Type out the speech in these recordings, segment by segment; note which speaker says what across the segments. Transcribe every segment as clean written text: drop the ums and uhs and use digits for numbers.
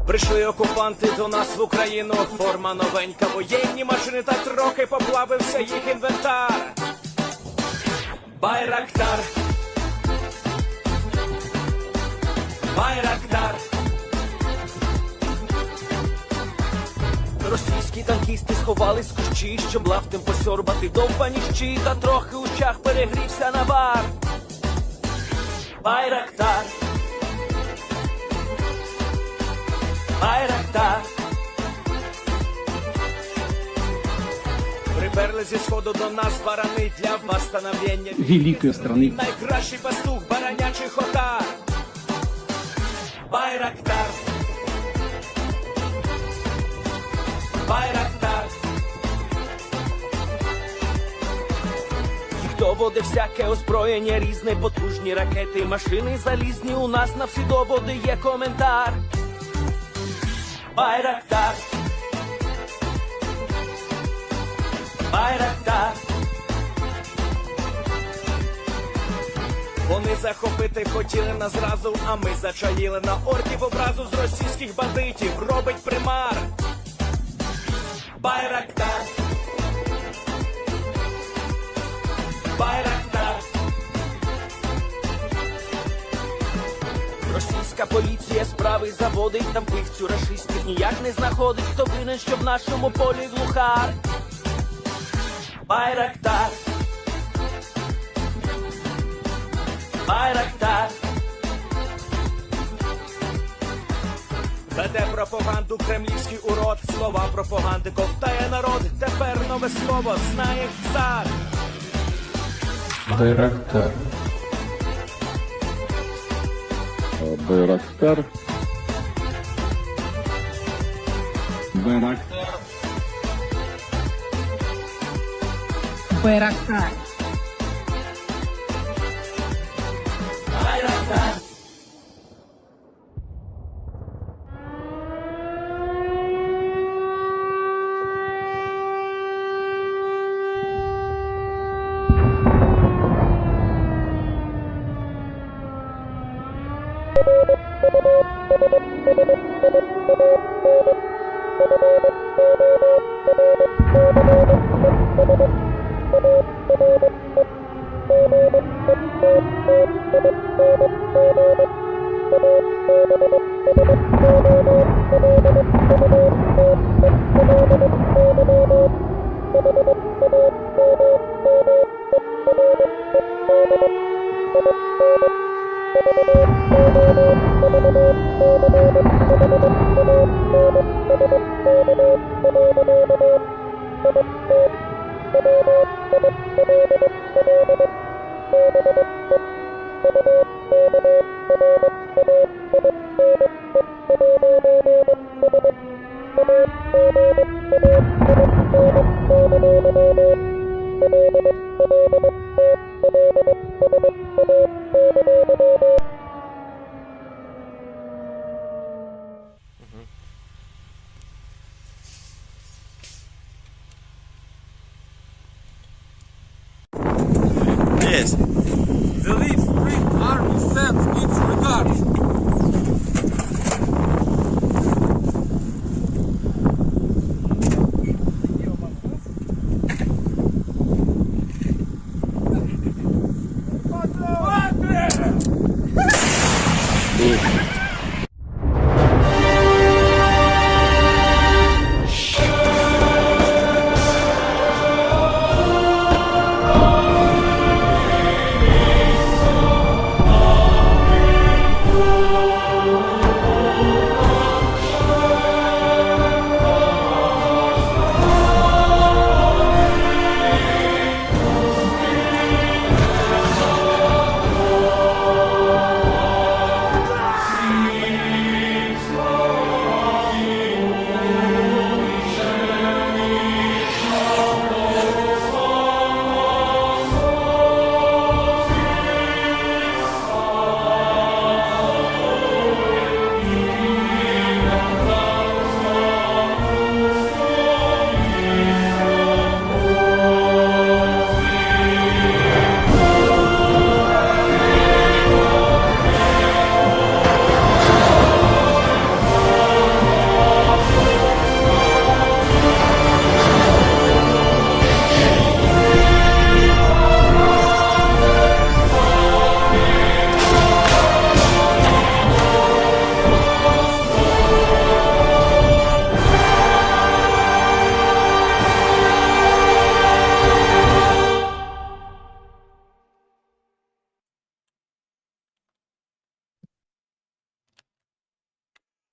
Speaker 1: Прийшли окупанти до нас в Україну, форма новенька, воєнні машини, та трохи поплавився їх інвентар. Байрактар, Байрактар. Російські танкісти сховались в кущі, щоб лаптем посьорбати довбані щі, та трохи у чах перегрівся навар. Байрактар, Байрактар. Приперли зі сходу до нас барани для восстановлення
Speaker 2: великої страни.
Speaker 1: Найкращий пастух баранячих отар. Байрактар, Байрактар. Хто води всяке озброєння різне, потужні ракети, машини залізні, у нас на всі доводи є коментар. Байрактар, Байрактар. Вони захопити хотіли нас зразу, а ми зачаїли на орків образу з російських бандитів, робить примар. Байрактар, Байрактар. Російська поліція справи заводить, там вбивцю рашистів ніяк не знаходить, хто винен, що в нашому полі глухар. Байрактар, Байрактар. Веде пропаганду кремлівський урод, слова пропаганди ковтає народ, тепер нове слово знає цар.
Speaker 2: Байрактар.
Speaker 3: Байрактар.
Speaker 2: Байрактар.
Speaker 4: Байрактар.
Speaker 1: Байрактар.
Speaker 5: Yes.
Speaker 6: The Leaf Spring Army sends its regards.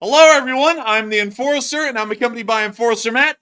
Speaker 2: Hello, everyone. I'm the Enforcer, and I'm accompanied by Enforcer Matt.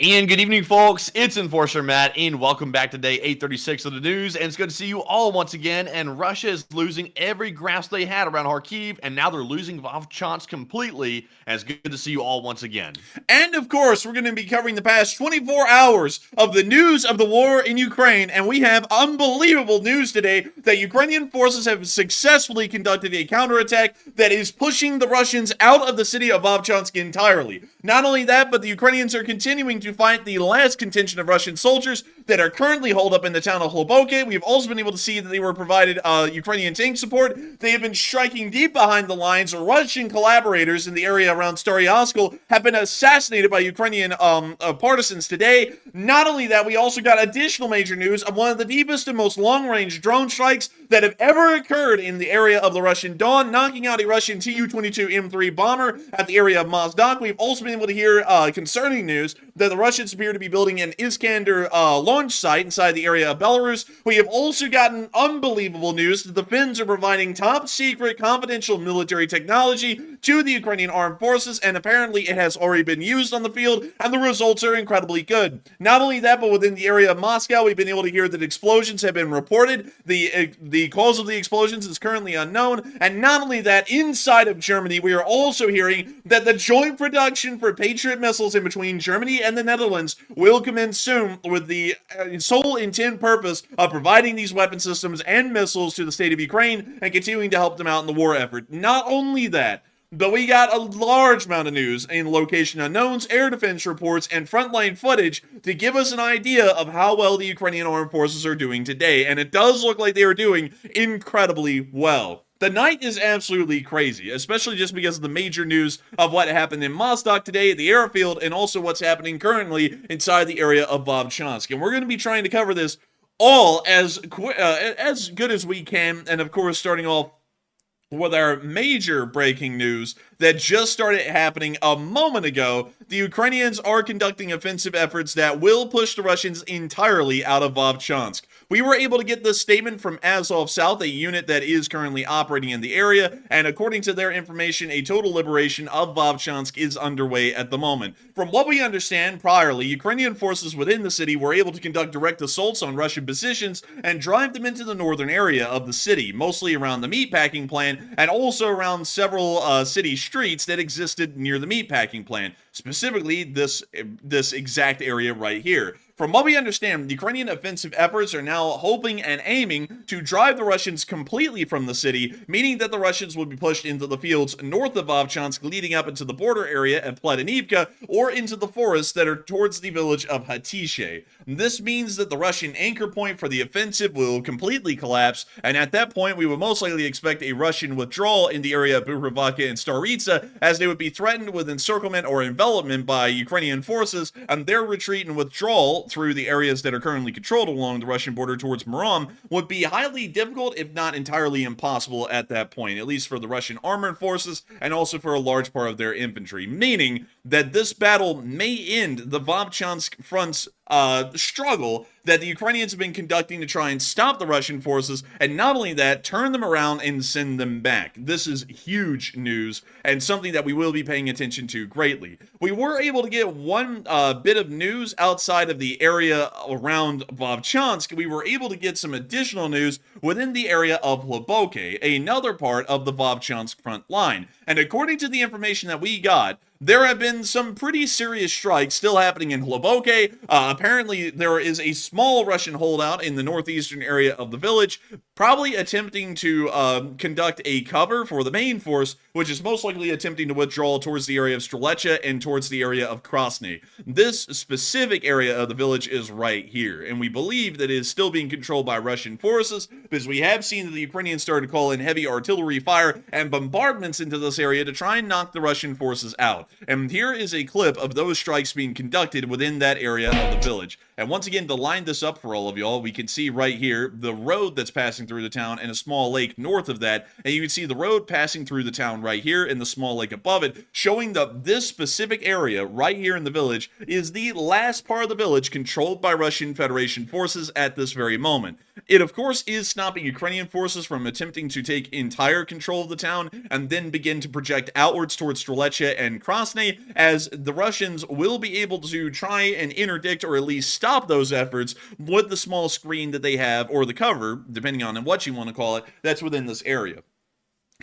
Speaker 3: And good evening, folks. It's Enforcer Matt, and welcome back to day 836 of the news. And it's good to see you all once again. And Russia is losing every grasp they had around Kharkiv, and now they're losing Vovchansk completely. And it's good to see you all once again.
Speaker 2: And of course, we're going to be covering the past 24 hours of the news of the war in Ukraine. And we have unbelievable news today that Ukrainian forces have successfully conducted a counterattack that is pushing the Russians out of the city of Vovchansk entirely. Not only that, but the Ukrainians are continuing to fight the last contingent of Russian soldiers that are currently holed up in the town of Hlyboke. We've also been able to see that they were provided Ukrainian tank support. They have been striking deep behind the lines. Russian collaborators in the area around Staryaskal have been assassinated by Ukrainian partisans today. Not only that, we also got additional major news of one of the deepest and most long-range drone strikes that have ever occurred in the area of the Russian Dawn, knocking out a Russian Tu-22M3 bomber at the area of Mozdok. We've also been able to hear concerning news that the Russians appear to be building an Iskander launch site inside the area of Belarus. We have also gotten unbelievable news that the Finns are providing top-secret confidential military technology to the Ukrainian armed forces, and apparently it has already been used on the field, and the results are incredibly good. Not only that, but within the area of Moscow, we've been able to hear that explosions have been reported. The cause of the explosions is currently unknown, and not only that, inside of Germany, we are also hearing that the joint production for Patriot missiles in between Germany and the Netherlands will commence soon, with the sole intent purpose of providing these weapon systems and missiles to the state of Ukraine and continuing to help them out in the war effort. Not only that, but we got a large amount of news in location unknowns, air defense reports, and frontline footage to give us an idea of how well the Ukrainian armed forces are doing today, and it does look like they are doing incredibly well. The night is absolutely crazy, especially just because of the major news of what happened in Mozdok today at the airfield, and also what's happening currently inside the area of Vovchansk. And we're going to be trying to cover this all as good as we can, and of course starting off with our major breaking news that just started happening a moment ago. The Ukrainians are conducting offensive efforts that will push the Russians entirely out of Vovchansk. We were able to get this statement from Azov South, a unit that is currently operating in the area, and according to their information, a total liberation of Vovchansk is underway at the moment. From what we understand, priorly, Ukrainian forces within the city were able to conduct direct assaults on Russian positions and drive them into the northern area of the city, mostly around the meatpacking plant, and also around several city streets that existed near the meatpacking plant, specifically this exact area right here. From what we understand, the Ukrainian offensive efforts are now hoping and aiming to drive the Russians completely from the city, meaning that the Russians will be pushed into the fields north of Vovchansk, leading up into the border area at Platonivka, or into the forests that are towards the village of Hatishe. This means that the Russian anchor point for the offensive will completely collapse, and at that point we would most likely expect a Russian withdrawal in the area of Buhrovaka and Staritsa, as they would be threatened with encirclement or envelopment by Ukrainian forces, and their retreat and withdrawal through the areas that are currently controlled along the Russian border towards Murom would be highly difficult, if not entirely impossible at that point, at least for the Russian armored forces and also for a large part of their infantry, meaning that this battle may end the Vovchansk front's struggle that the Ukrainians have been conducting to try and stop the Russian forces, and not only that, turn them around and send them back. This is huge news, and something that we will be paying attention to greatly. We were able to get one bit of news outside of the area around Vovchansk. We were able to get some additional news within the area of Hlyboke, another part of the Vovchansk front line. And according to the information that we got, there have been some pretty serious strikes still happening in Hlyboke. Apparently, there is a small Russian holdout in the northeastern area of the village, probably attempting to conduct a cover for the main force, which is most likely attempting to withdraw towards the area of Strelecha and towards the area of Krasny. This specific area of the village is right here, and we believe that it is still being controlled by Russian forces, because we have seen that the Ukrainians started to call in heavy artillery fire and bombardments into this area to try and knock the Russian forces out. And here is a clip of those strikes being conducted within that area of the village. And once again, to line this up for all of y'all, we can see right here the road that's passing through the town and a small lake north of that. And you can see the road passing through the town right here and the small lake above it, showing that this specific area right here in the village is the last part of the village controlled by Russian Federation forces at this very moment. It, of course, is stopping Ukrainian forces from attempting to take entire control of the town and then begin to project outwards towards Strelecha and Krasny, as the Russians will be able to try and interdict or at least stop those efforts with the small screen that they have, or the cover, depending on what you want to call it, that's within this area.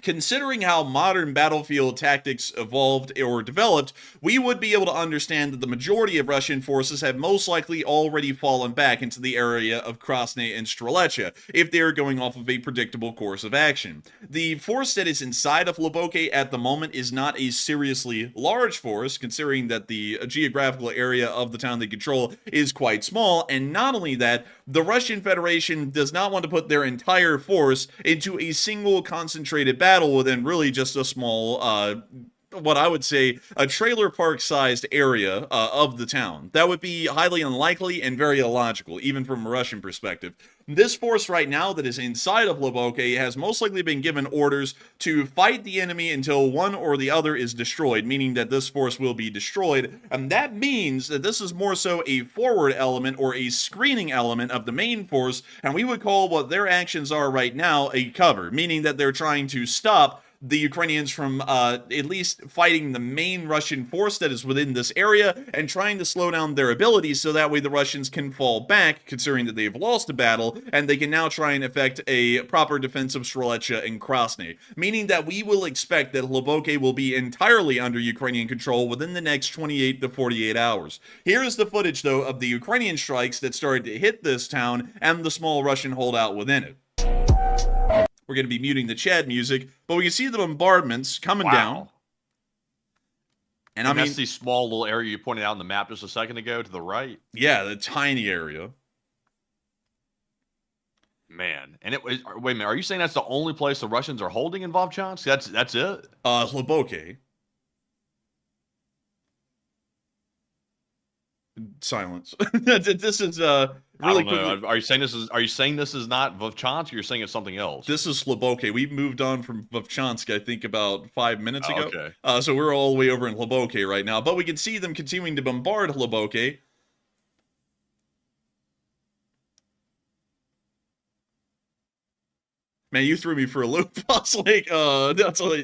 Speaker 2: Considering how modern battlefield tactics evolved or developed, we would be able to understand that the majority of Russian forces have most likely already fallen back into the area of Krasny and Strelecha, if they are going off of a predictable course of action. The force that is inside of Hlyboke at the moment is not a seriously large force, considering that the geographical area of the town they control is quite small, and not only that, the Russian Federation does not want to put their entire force into a single concentrated battle within really just a small, what I would say, a trailer park sized area of the town. That would be highly unlikely and very illogical, even from a Russian perspective. This force right now that is inside of Hlyboke has most likely been given orders to fight the enemy until one or the other is destroyed, meaning that this force will be destroyed, and that means that this is more so a forward element or a screening element of the main force, and we would call what their actions are right now a cover, meaning that they're trying to stop the Ukrainians from at least fighting the main Russian force that is within this area and trying to slow down their abilities so that way the Russians can fall back, considering that they've lost a battle, and they can now try and effect a proper defense of Strelecha and Krasny, meaning that we will expect that Hlyboke will be entirely under Ukrainian control within the next 28 to 48 hours. Here is the footage, though, of the Ukrainian strikes that started to hit this town and the small Russian holdout within it. We're going to be muting the Chad music, but we can see the bombardments coming down. And I mean,
Speaker 3: that's the small little area you pointed out on the map just a second ago to the right.
Speaker 2: Yeah, the tiny area.
Speaker 3: Man, and wait a minute, are you saying that's the only place the Russians are holding in Vovchansk? That's it?
Speaker 2: Hlyboke. Silence. This is really quickly.
Speaker 3: Are you saying this is not Vovchansk, or you're saying it's something else?
Speaker 2: This is Hlyboke. We moved on from Vovchansk, I think, about 5 minutes ago.
Speaker 3: Okay.
Speaker 2: So we're all the way over in Hlyboke right now. But we can see them continuing to bombard Hlyboke. Man, you threw me for a loop. I was like,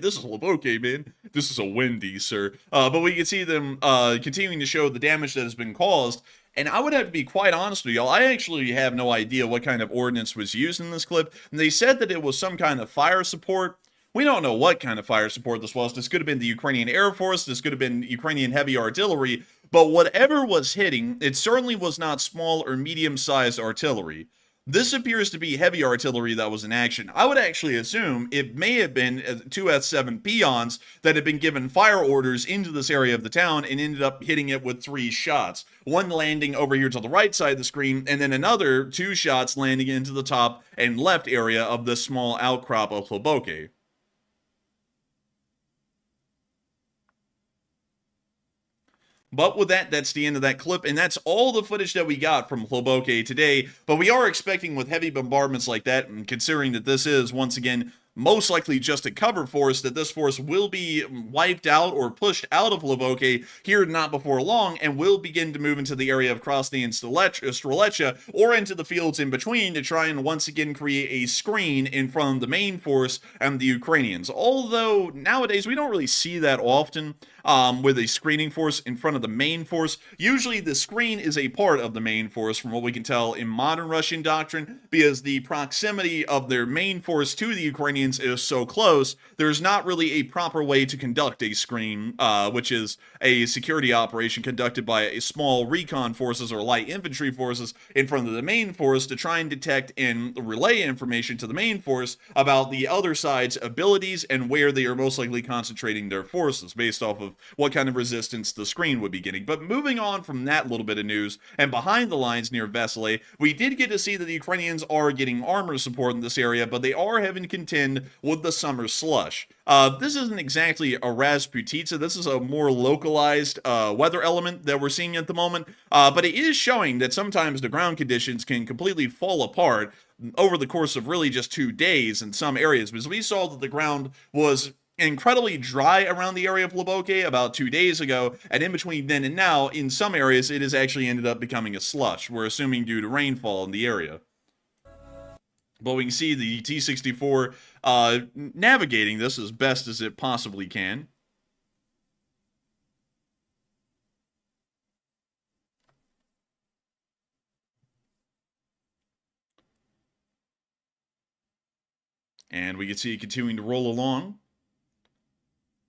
Speaker 2: this is Hlyboke, man. This is a windy, sir. But we can see them continuing to show the damage that has been caused. And I would have to be quite honest with y'all, I actually have no idea what kind of ordnance was used in this clip. And they said that it was some kind of fire support. We don't know what kind of fire support this was. This could have been the Ukrainian Air Force. This could have been Ukrainian heavy artillery. But whatever was hitting, it certainly was not small or medium-sized artillery. This appears to be heavy artillery that was in action. I would actually assume it may have been two S-7 peons that had been given fire orders into this area of the town and ended up hitting it with 3 shots. One landing over here to the right side of the screen, and then another 2 shots landing into the top and left area of this small outcrop of Hlyboke. But with that, that's the end of that clip, and that's all the footage that we got from Hlyboke today. But we are expecting, with heavy bombardments like that, and considering that this is, once again, most likely just a cover force, that this force will be wiped out or pushed out of Hlyboke here not before long, and will begin to move into the area of Krasny and Strelecha, or into the fields in between, to try and once again create a screen in front of the main force and the Ukrainians. Although, nowadays, we don't really see that often. With a screening force in front of the main force. Usually the screen is a part of the main force, from what we can tell in modern Russian doctrine, because the proximity of their main force to the Ukrainians is so close, there's not really a proper way to conduct a screen, which is a security operation conducted by a small recon forces or light infantry forces in front of the main force to try and detect and relay information to the main force about the other side's abilities and where they are most likely concentrating their forces based off of what kind of resistance the screen would be getting. But moving on from that little bit of news, and behind the lines near Vesely, we did get to see that the Ukrainians are getting armor support in this area, but they are having to contend with the summer slush. This isn't exactly a Rasputitsa. This is a more localized weather element that we're seeing at the moment, but it is showing that sometimes the ground conditions can completely fall apart over the course of really just 2 days in some areas, because we saw that the ground was incredibly dry around the area of Hlyboke about 2 days ago, and in between then and now, in some areas, it has actually ended up becoming a slush. We're assuming due to rainfall in the area. But we can see the T-64 navigating this as best as it possibly can. And we can see it continuing to roll along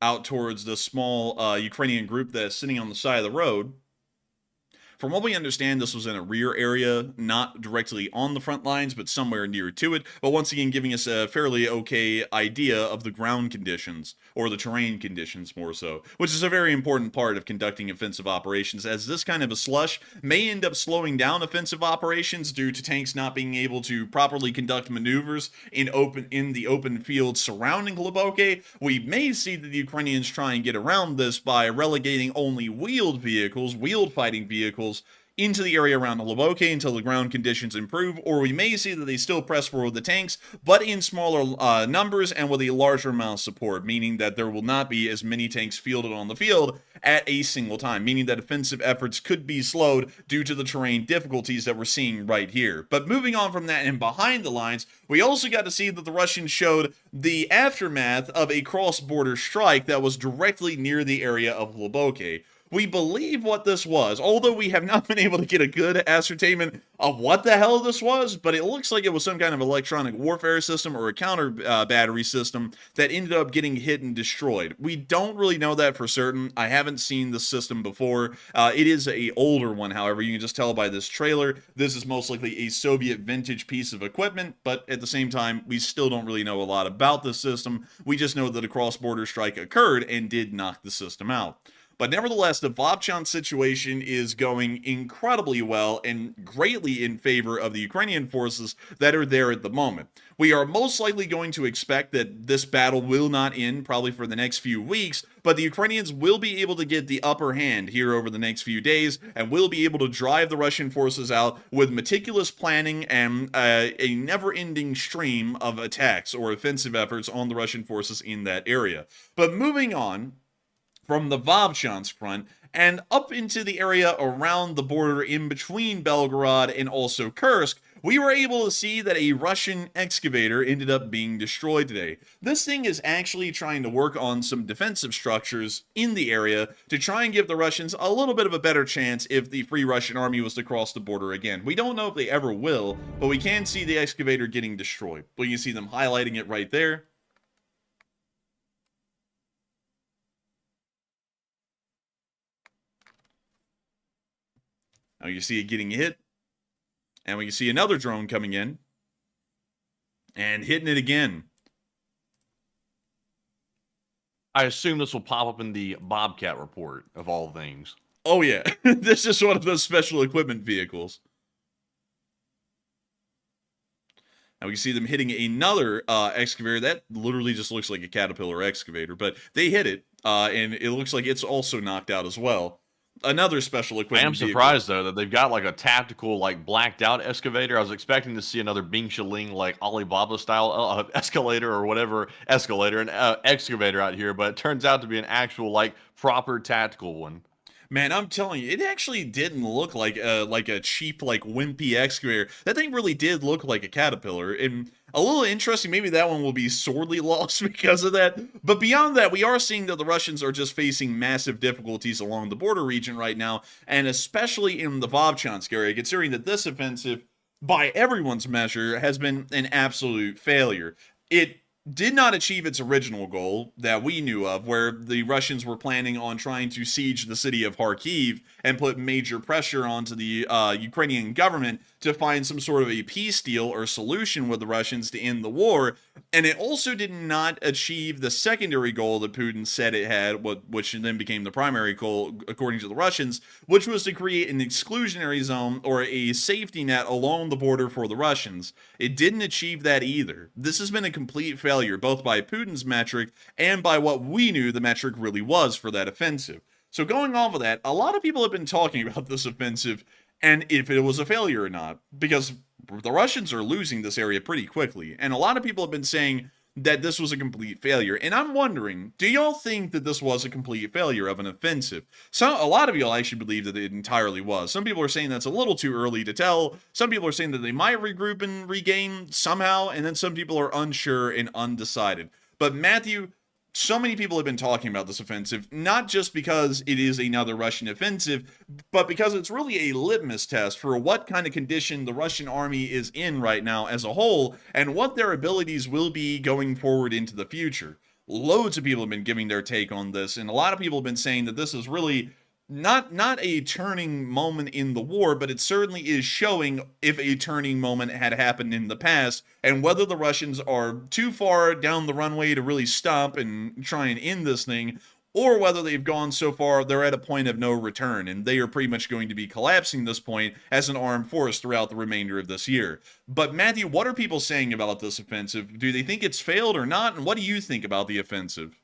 Speaker 2: out towards the small Ukrainian group that's sitting on the side of the road. From what we understand, this was in a rear area, not directly on the front lines, but somewhere near to it. But once again, giving us a fairly okay idea of the ground conditions, or the terrain conditions more so, which is a very important part of conducting offensive operations, as this kind of a slush may end up slowing down offensive operations due to tanks not being able to properly conduct maneuvers in the open field surrounding Hlyboke. We may see that the Ukrainians try and get around this by relegating only wheeled fighting vehicles into the area around Hlyboke until the ground conditions improve, or we may see that they still press forward with the tanks, but in smaller numbers and with a larger amount of support, meaning that there will not be as many tanks fielded on the field at a single time, meaning that offensive efforts could be slowed due to the terrain difficulties that we're seeing right here. But moving on from that and behind the lines, we also got to see that the Russians showed the aftermath of a cross-border strike that was directly near the area of Hlyboke. We believe what this was, although we have not been able to get a good ascertainment of what the hell this was, but it looks like it was some kind of electronic warfare system or a counter battery system that ended up getting hit and destroyed. We don't really know that for certain. I haven't seen the system before. It is an older one, however. You can just tell by this trailer. This is most likely a Soviet vintage piece of equipment, but at the same time, we still don't really know a lot about the system. We just know that a cross-border strike occurred and did knock the system out. But nevertheless, the Vovchansk situation is going incredibly well and greatly in favor of the Ukrainian forces that are there at the moment. We are most likely going to expect that this battle will not end probably for the next few weeks, but the Ukrainians will be able to get the upper hand here over the next few days and will be able to drive the Russian forces out with meticulous planning and a never-ending stream of attacks or offensive efforts on the Russian forces in that area. But moving on from the Vovchansk front and up into the area around the border in between Belgorod and also Kursk, we were able to see that a Russian excavator ended up being destroyed today. This thing is actually trying to work on some defensive structures in the area to try and give the Russians a little bit of a better chance if the Free Russian Army was to cross the border again. We don't know if they ever will, but we can see the excavator getting destroyed. We can see them highlighting it right there. Now you see it getting hit, and we can see another drone coming in and hitting it again.
Speaker 3: I assume this will pop up in the Bobcat report of all things.
Speaker 2: Oh yeah, this is one of those special equipment vehicles. Now we can see them hitting another excavator. That literally just looks like a Caterpillar excavator, but they hit it, and it looks like it's also knocked out as well. Another special equipment.
Speaker 3: I am surprised though that they've got like a tactical, like blacked out excavator. I was expecting to see another Bing Shaling like Alibaba style escalator or whatever excavator out here, but it turns out to be an actual like proper tactical one.
Speaker 2: Man, I'm telling you, it actually didn't look like a cheap, like, wimpy excavator. That thing really did look like a Caterpillar. And a little interesting, maybe that one will be sorely lost because of that. But beyond that, we are seeing that the Russians are just facing massive difficulties along the border region right now, and especially in the Vovchansk area, considering that this offensive, by everyone's measure, has been an absolute failure. It did not achieve its original goal that we knew of, where the Russians were planning on trying to siege the city of Kharkiv and put major pressure onto the Ukrainian government to find some sort of a peace deal or solution with the Russians to end the war. And it also did not achieve the secondary goal that Putin said it had, which then became the primary goal, according to the Russians, which was to create an exclusionary zone or a safety net along the border for the Russians. It didn't achieve that either. This has been a complete failure, both by Putin's metric and by what we knew the metric really was for that offensive. So going off of that, a lot of people have been talking about this offensive and if it was a failure or not, because the Russians are losing this area pretty quickly. And a lot of people have been saying that this was a complete failure. And I'm wondering, do y'all think that this was a complete failure of an offensive? A lot of y'all actually believe that it entirely was. Some people are saying that's a little too early to tell. Some people are saying that they might regroup and regain somehow, and then some people are unsure and undecided. But Matthew, so many people have been talking about this offensive, not just because it is another Russian offensive, but because it's really a litmus test for what kind of condition the Russian army is in right now as a whole, and what their abilities will be going forward into the future. Loads of people have been giving their take on this, and a lot of people have been saying that this is really not a turning moment in the war, but it certainly is showing if a turning moment had happened in the past, and whether the Russians are too far down the runway to really stop and try and end this thing, or whether they've gone so far they're at a point of no return, and they are pretty much going to be collapsing this point as an armed force throughout the remainder of this year. But Matthew, what are people saying about this offensive? Do they think it's failed or not, and what do you think about the offensive?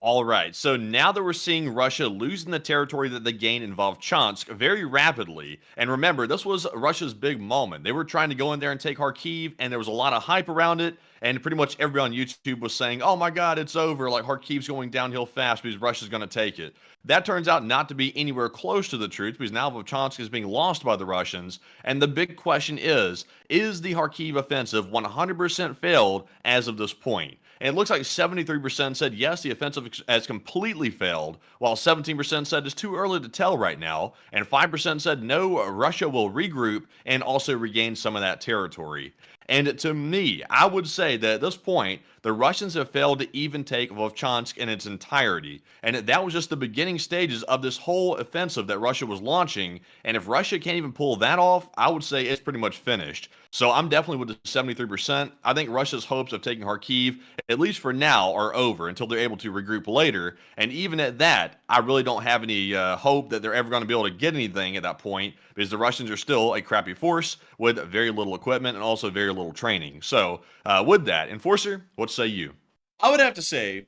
Speaker 3: All right, so now that we're seeing Russia losing the territory that they gained in Vovchansk very rapidly, and remember, this was Russia's big moment. They were trying to go in there and take Kharkiv, and there was a lot of hype around it, and pretty much everybody on YouTube was saying, oh my God, it's over, like Kharkiv's going downhill fast because Russia's going to take it. That turns out not to be anywhere close to the truth because now Vovchansk is being lost by the Russians, and the big question is the Kharkiv offensive 100% failed as of this point? And it looks like 73% said yes, the offensive has completely failed, while 17% said it's too early to tell right now, and 5% said no, Russia will regroup and also regain some of that territory. And to me, I would say that at this point, the Russians have failed to even take Vovchansk in its entirety. And that was just the beginning stages of this whole offensive that Russia was launching. And if Russia can't even pull that off, I would say it's pretty much finished. So I'm definitely with the 73%. I think Russia's hopes of taking Kharkiv, at least for now, are over until they're able to regroup later. And even at that, I really don't have any hope that they're ever going to be able to get anything at that point because the Russians are still a crappy force with very little equipment and also very little training. So with that, Enforcer, what say you?
Speaker 2: I would have to say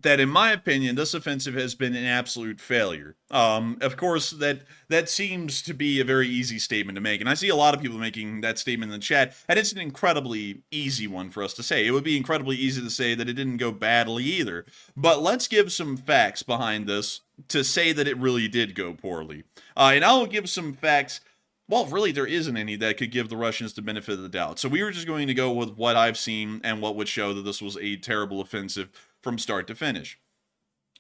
Speaker 2: that, in my opinion, this offensive has been an absolute failure. Of course, that seems to be a very easy statement to make, and I see a lot of people making that statement in the chat, and it's an incredibly easy one for us to say. It would be incredibly easy to say that it didn't go badly either, but let's give some facts behind this to say that it really did go poorly. And I'll give some facts. Well, really, there isn't any that could give the Russians the benefit of the doubt. So we were just going to go with what I've seen and what would show that this was a terrible offensive from start to finish.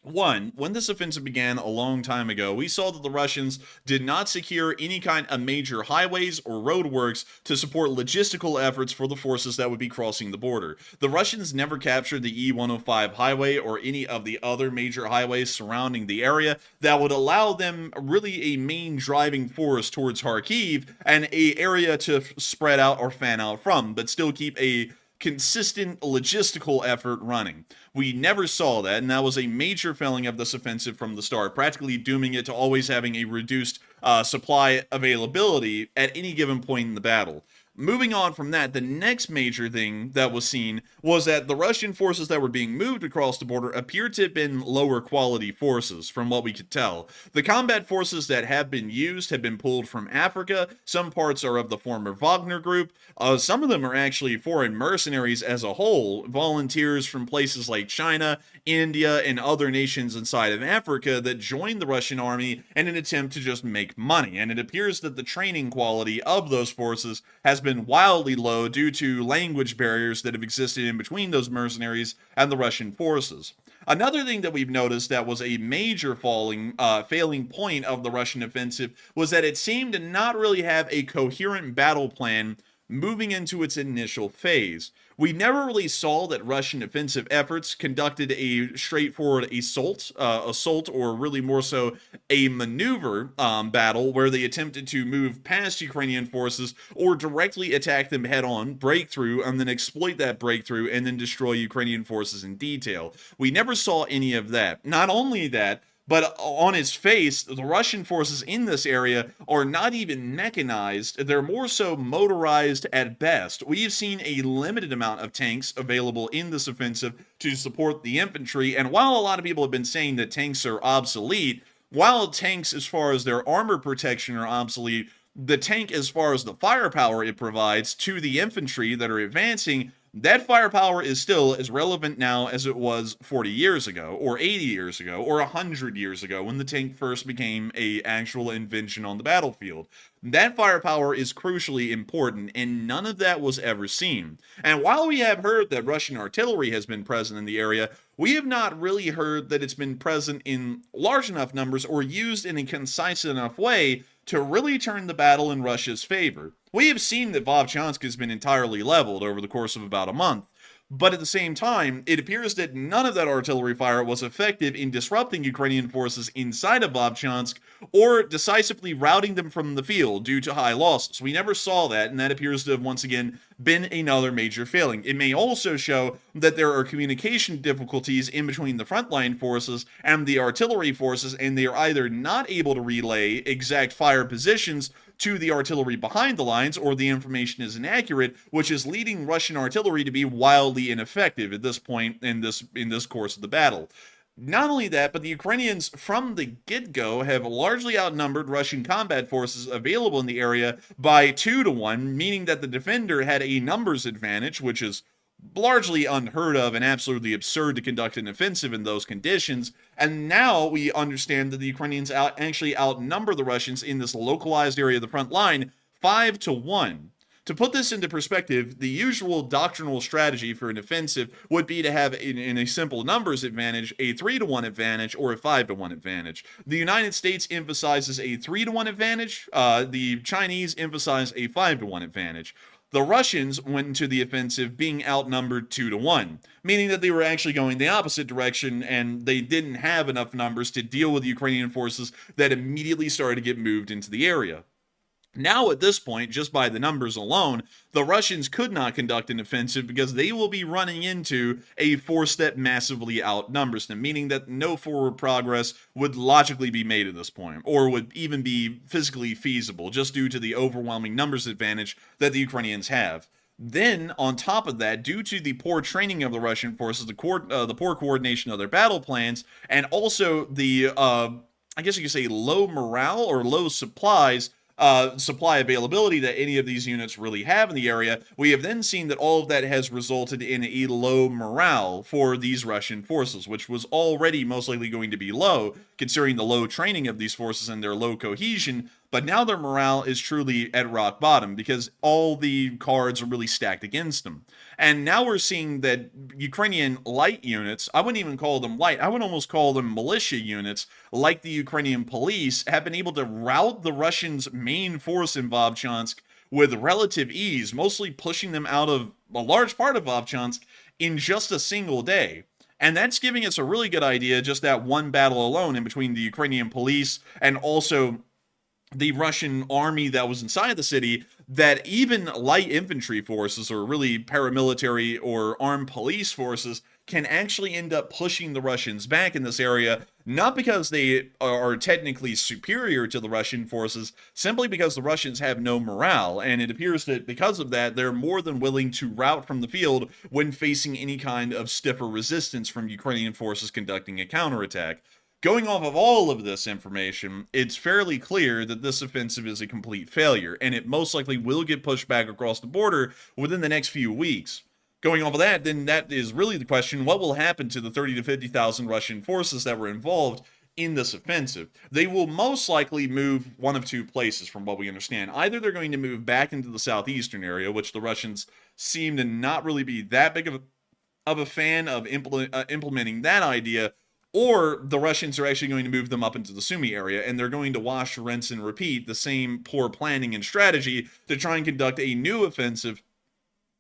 Speaker 2: One, when this offensive began a long time ago, we saw that the Russians did not secure any kind of major highways or roadworks to support logistical efforts for the forces that would be crossing the border. The Russians never captured the E-105 highway or any of the other major highways surrounding the area that would allow them really a main driving force towards Kharkiv and a area to spread out or fan out from, but still keep a consistent logistical effort running. We never saw that, and that was a major failing of this offensive from the start, practically dooming it to always having a reduced supply availability at any given point in the battle. Moving on from that, the next major thing that was seen was that the Russian forces that were being moved across the border appeared to have been lower quality forces, from what we could tell. The combat forces that have been used have been pulled from Africa. Some parts are of the former Wagner group. Some of them are actually foreign mercenaries as a whole, volunteers from places like China, India, and other nations inside of Africa that joined the Russian army in an attempt to just make money. And it appears that the training quality of those forces has been wildly low due to language barriers that have existed in between those mercenaries and the Russian forces. Another thing that we've noticed that was a major failing point of the Russian offensive was that it seemed to not really have a coherent battle plan moving into its initial phase. We never really saw that Russian offensive efforts conducted a straightforward assault, or really more so a maneuver battle where they attempted to move past Ukrainian forces or directly attack them head-on, break through, and then exploit that breakthrough and then destroy Ukrainian forces in detail. We never saw any of that. Not only that, but on its face, the Russian forces in this area are not even mechanized. They're more so motorized at best. We've seen a limited amount of tanks available in this offensive to support the infantry. And while a lot of people have been saying that tanks are obsolete, while tanks as far as their armor protection are obsolete, the tank as far as the firepower it provides to the infantry that are advancing, that firepower is still as relevant now as it was 40 years ago, or 80 years ago, or 100 years ago when the tank first became a actual invention on the battlefield. That firepower is crucially important, and none of that was ever seen. And while we have heard that Russian artillery has been present in the area, we have not really heard that it's been present in large enough numbers or used in a concise enough way to really turn the battle in Russia's favor. We have seen that Vovchansk has been entirely leveled over the course of about a month, but at the same time, it appears that none of that artillery fire was effective in disrupting Ukrainian forces inside of Vovchansk or decisively routing them from the field due to high losses. We never saw that, and that appears to have once again been another major failing. It may also show that there are communication difficulties in between the frontline forces and the artillery forces, and they are either not able to relay exact fire positions to the artillery behind the lines, or the information is inaccurate, which is leading Russian artillery to be wildly ineffective at this point in this course of the battle. Not only that, but the Ukrainians from the get-go have largely outnumbered Russian combat forces available in the area by 2-1, meaning that the defender had a numbers advantage, which is largely unheard of and absolutely absurd to conduct an offensive in those conditions. And now we understand that the Ukrainians actually outnumber the Russians in this localized area of the front line 5-1. To put this into perspective, the usual doctrinal strategy for an offensive would be to have, in a simple numbers advantage, a 3-1 advantage or a 5-1 advantage. The United States emphasizes a 3-1 advantage. The Chinese emphasize a 5-1 advantage. The Russians went into the offensive being outnumbered 2-1, meaning that they were actually going the opposite direction, and they didn't have enough numbers to deal with the Ukrainian forces that immediately started to get moved into the area. Now, at this point, just by the numbers alone, the Russians could not conduct an offensive because they will be running into a force that massively outnumbers them, meaning that no forward progress would logically be made at this point, or would even be physically feasible, just due to the overwhelming numbers advantage that the Ukrainians have. Then, on top of that, due to the poor training of the Russian forces, the poor coordination of their battle plans, and also the, I guess you could say, low morale or low supply availability that any of these units really have in the area, we have then seen that all of that has resulted in a low morale for these Russian forces, which was already most likely going to be low, considering the low training of these forces and their low cohesion. But now their morale is truly at rock bottom because all the cards are really stacked against them. And now we're seeing that Ukrainian light units, I wouldn't even call them light, I would almost call them militia units, like the Ukrainian police, have been able to rout the Russians' main force in Vovchansk with relative ease, mostly pushing them out of a large part of Vovchansk in just a single day. And that's giving us a really good idea, just that one battle alone in between the Ukrainian police and also the Russian army that was inside the city, that even light infantry forces, or really paramilitary or armed police forces, can actually end up pushing the Russians back in this area, not because they are technically superior to the Russian forces, simply because the Russians have no morale, and it appears that because of that, they're more than willing to rout from the field when facing any kind of stiffer resistance from Ukrainian forces conducting a counterattack. Going off of all of this information, it's fairly clear that this offensive is a complete failure, and it most likely will get pushed back across the border within the next few weeks. Going off of that, then that is really the question, what will happen to the 30 to 50,000 Russian forces that were involved in this offensive? They will most likely move one of two places, from what we understand. Either they're going to move back into the southeastern area, which the Russians seem to not really be that big of a fan of implementing that idea, or the Russians are actually going to move them up into the Sumy area, and they're going to wash, rinse, and repeat the same poor planning and strategy to try and conduct a new offensive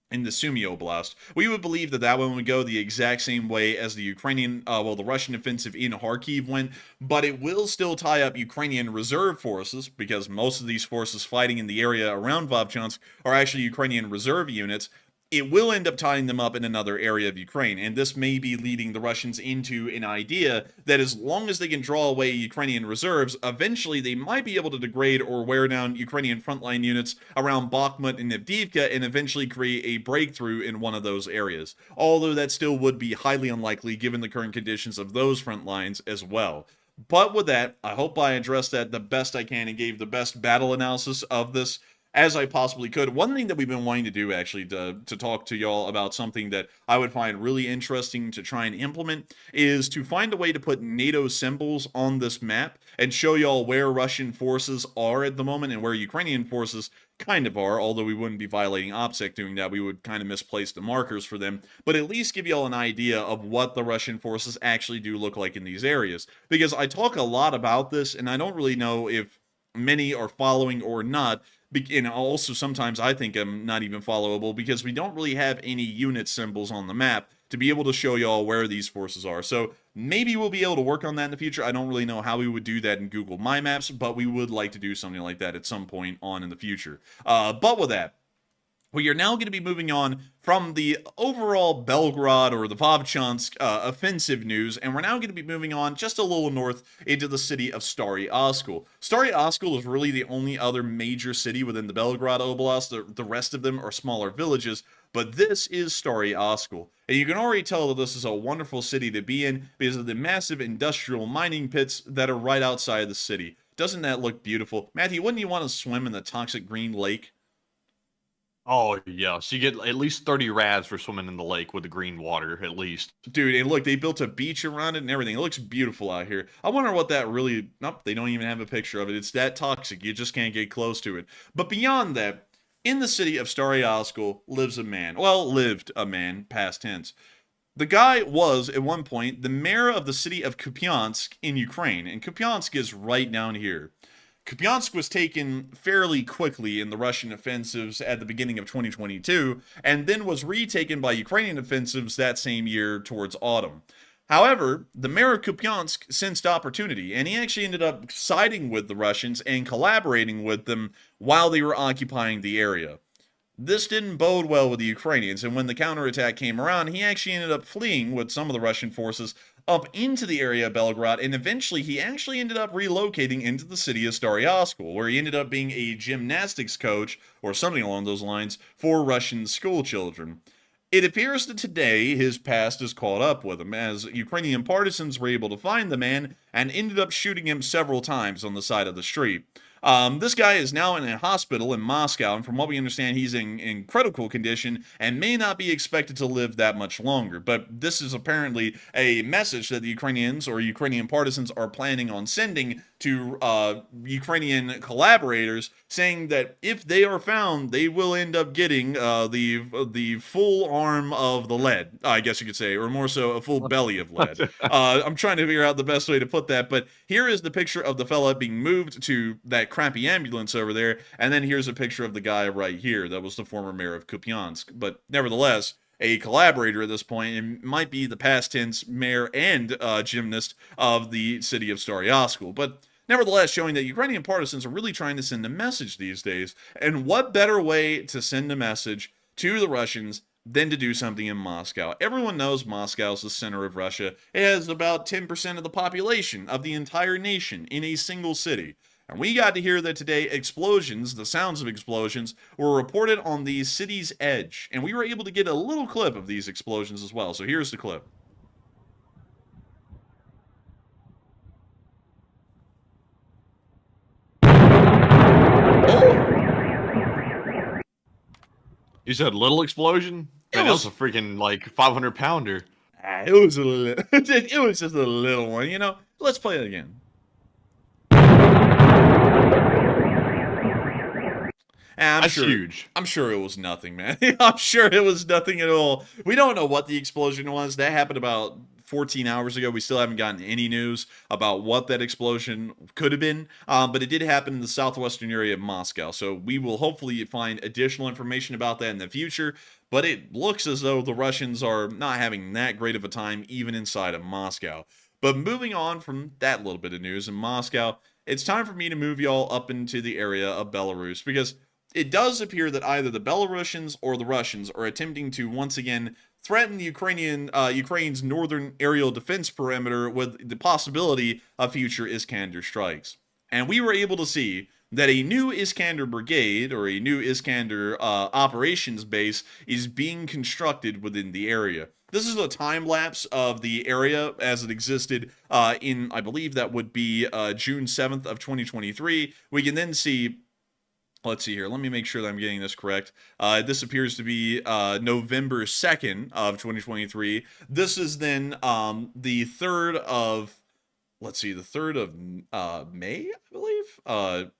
Speaker 2: in the Sumy Oblast. We would believe that that one would go the exact same way as the the Russian offensive in Kharkiv went, but it will still tie up Ukrainian reserve forces, because most of these forces fighting in the area around Vovchansk are actually Ukrainian reserve units. It will end up tying them up in another area of Ukraine, and this may be leading the Russians into an idea that as long as they can draw away Ukrainian reserves, eventually they might be able to degrade or wear down Ukrainian frontline units around Bakhmut and Avdiivka and eventually create a breakthrough in one of those areas, although that still would be highly unlikely given the current conditions of those front lines as well. But with that, I hope I addressed that the best I can and gave the best battle analysis of this. as I possibly could. One thing that we've been wanting to do, actually, to talk to y'all about something that I would find really interesting to try and implement, is to find a way to put NATO symbols on this map and show y'all where Russian forces are at the moment and where Ukrainian forces kind of are, although we wouldn't be violating OPSEC doing that. We would kind of misplace the markers for them, but at least give y'all an idea of what the Russian forces actually do look like in these areas. Because I talk a lot about this, and I don't really know if many are following or not. And also sometimes I think I'm not even followable because we don't really have any unit symbols on the map to be able to show y'all where these forces are. So maybe we'll be able to work on that in the future. I don't really know how we would do that in Google My Maps, but we would like to do something like that at some point on in the future. But with that, we are now going to be moving on from the overall Belgrade or the Vovchansk offensive news, and we're now going to be moving on just a little north into the city of Stary Oskol. Stary Oskol is really the only other major city within the Belgrade Oblast. The rest of them are smaller villages, but this is Stary Oskol. And you can already tell that this is a wonderful city to be in because of the massive industrial mining pits that are right outside the city. Doesn't that look beautiful? Matthew, wouldn't you want to swim in the toxic green lake?
Speaker 3: Oh, yeah. So you get at least 30 rads for swimming in the lake with the green water, at least.
Speaker 2: Dude, and look, they built a beach around it and everything. It looks beautiful out here. I wonder what that really... Nope, they don't even have a picture of it. It's that toxic. You just can't get close to it. But beyond that, in the city of Stary Oskol lives a man. Well, lived a man, past tense. The guy was, at one point, the mayor of the city of Kupiansk in Ukraine. And Kupiansk is right down here. Kupiansk was taken fairly quickly in the Russian offensives at the beginning of 2022, and then was retaken by Ukrainian offensives that same year towards autumn. However, the mayor of Kupiansk sensed opportunity, and he actually ended up siding with the Russians and collaborating with them while they were occupying the area. This didn't bode well with the Ukrainians, and when the counterattack came around, he actually ended up fleeing with some of the Russian forces up into the area of Belgrade, and eventually he actually ended up relocating into the city of Stary Oskol, where he ended up being a gymnastics coach, or something along those lines, for Russian school children. It appears that today his past is caught up with him, as Ukrainian partisans were able to find the man and ended up shooting him several times on the side of the street. This guy is now in a hospital in Moscow, and from what we understand, he's in critical condition and may not be expected to live that much longer. But this is apparently a message that the Ukrainians or Ukrainian partisans are planning on sending to Ukrainian collaborators, saying that if they are found, they will end up getting the full arm of the lead, I guess you could say, or more so a full belly of lead. I'm trying to figure out the best way to put that, but here is the picture of the fella being moved to that crappy ambulance over there, and then here's a picture of the guy right here that was the former mayor of Kupiansk. But nevertheless, a collaborator at this point, and might be the past tense mayor and gymnast of the city of Stary Oskol. But nevertheless, showing that Ukrainian partisans are really trying to send a message these days. And what better way to send a message to the Russians than to do something in Moscow? Everyone knows Moscow is the center of Russia. It has about 10% of the population of the entire nation in a single city. And we got to hear that today explosions, the sounds of explosions, were reported on the city's edge. And we were able to get a little clip of these explosions as well. So here's the clip.
Speaker 3: You said little explosion? Man, that was a freaking, like, 500-pounder.
Speaker 2: It was a little, it was just a little one, you know? Let's play it again.
Speaker 3: That's huge.
Speaker 2: I'm sure it was nothing, man. I'm sure it was nothing at all. We don't know what the explosion was. That happened about 14 hours ago. We still haven't gotten any news about what that explosion could have been, but it did happen in the southwestern area of Moscow. So we will hopefully find additional information about that in the future, but it looks as though the Russians are not having that great of a time even inside of Moscow. But moving on from that little bit of news in Moscow, it's time for me to move y'all up into the area of Belarus, because it does appear that either the Belarusians or the Russians are attempting to once again threaten the Ukraine's northern aerial defense perimeter with the possibility of future Iskander strikes. And we were able to see that a new Iskander brigade or a new Iskander operations base is being constructed within the area. This is a time lapse of the area as it existed in, I believe that would be June 7th of 2023. We can then see let's see here. Let me make sure that I'm getting this correct. This appears to be November 2nd of 2023. This is then the 3rd of, let's see, the 3rd of May, I believe.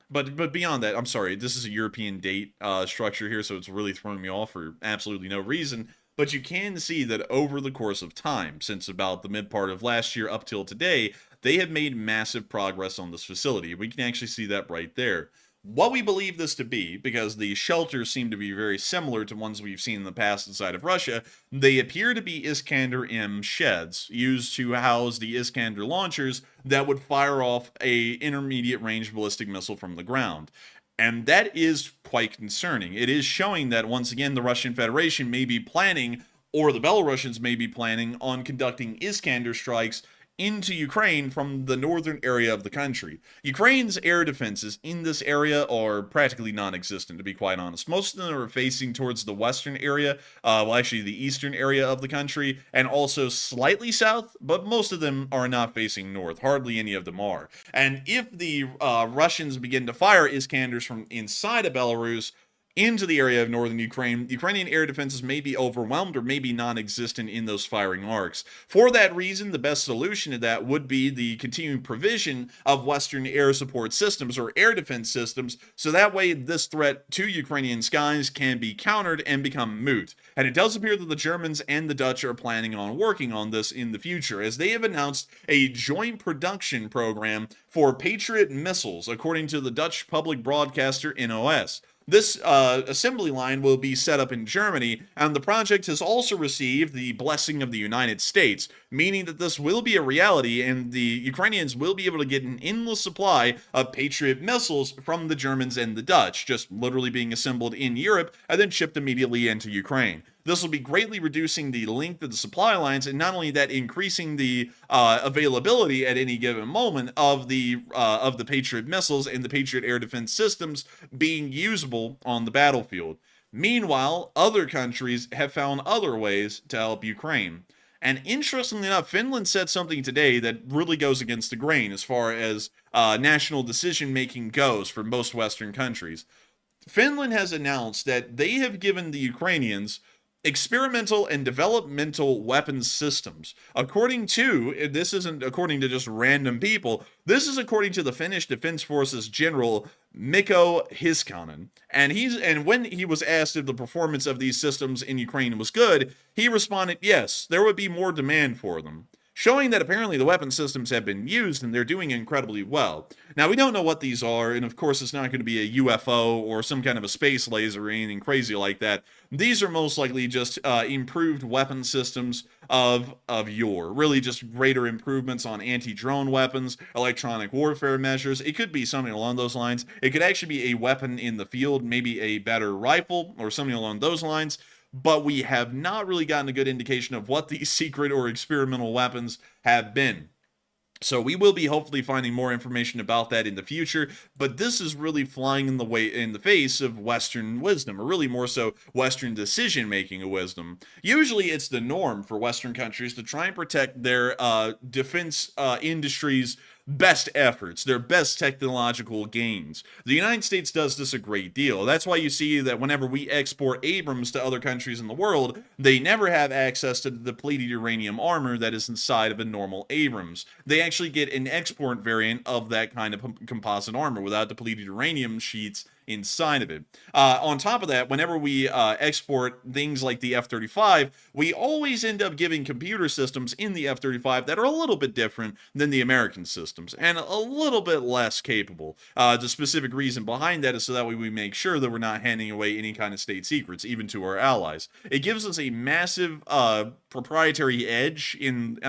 Speaker 2: But beyond that, I'm sorry, this is a European date structure here, so it's really throwing me off for absolutely no reason. But you can see that over the course of time, since about the mid part of last year up till today, they have made massive progress on this facility. We can actually see that right there. What we believe this to be, because the shelters seem to be very similar to ones we've seen in the past inside of Russia, they appear to be Iskander-M sheds used to house the Iskander launchers that would fire off a intermediate range ballistic missile from the ground. And that is quite concerning. It is showing that, once again, the Russian Federation may be planning, or the Belarusians may be planning, on conducting Iskander strikes into Ukraine from the northern area of the country. Ukraine's air defenses in this area are practically non-existent, to be quite honest. Most of them are facing towards the western area, well, actually the eastern area of the country, and also slightly south, but most of them are not facing north. Hardly any of them are. And if the Russians begin to fire Iskanders from inside of Belarus into the area of northern Ukraine, Ukrainian air defenses may be overwhelmed or may be non-existent in those firing arcs. For that reason, the best solution to that would be the continuing provision of Western air support systems or air defense systems, so that way this threat to Ukrainian skies can be countered and become moot. And it does appear that the Germans and the Dutch are planning on working on this in the future, as they have announced a joint production program for Patriot missiles, according to the Dutch public broadcaster NOS. This assembly line will be set up in Germany, and the project has also received the blessing of the United States, meaning that this will be a reality, and the Ukrainians will be able to get an endless supply of Patriot missiles from the Germans and the Dutch, just literally being assembled in Europe and then shipped immediately into Ukraine. This will be greatly reducing the length of the supply lines, and not only that, increasing the availability at any given moment of the Patriot missiles and the Patriot air defense systems being usable on the battlefield. Meanwhile, other countries have found other ways to help Ukraine. And interestingly enough, Finland said something today that really goes against the grain as far as national decision-making goes for most Western countries. Finland has announced that they have given the Ukrainians experimental and developmental weapons systems. According to, this isn't according to just random people, this is according to the Finnish Defense Forces General Mikko Hiskanen. And when he was asked if the performance of these systems in Ukraine was good, he responded, yes, there would be more demand for them, showing that apparently the weapon systems have been used and they're doing incredibly well. Now, we don't know what these are, and of course it's not going to be a UFO or some kind of a space laser or anything crazy like that. These are most likely just improved weapon systems of yore. Really just greater improvements on anti-drone weapons, electronic warfare measures. It could be something along those lines. It could actually be a weapon in the field, maybe a better rifle or something along those lines. But we have not really gotten a good indication of what these secret or experimental weapons have been. So we will be hopefully finding more information about that in the future, but this is really flying in the face of Western wisdom, or really more so Western decision-making wisdom. Usually it's the norm for Western countries to try and protect their defense industries' best efforts, their best technological gains. The United States does this a great deal. That's why you see that whenever we export Abrams to other countries in the world, they never have access to the depleted uranium armor that is inside of a normal Abrams. They actually get an export variant of that kind of composite armor without depleted uranium sheets inside of it. On top of that, whenever we export things like the F-35, we always end up giving computer systems in the F-35 that are a little bit different than the American systems, and a little bit less capable. The specific reason behind that is so that way we make sure that we're not handing away any kind of state secrets, even to our allies. It gives us a massive proprietary edge in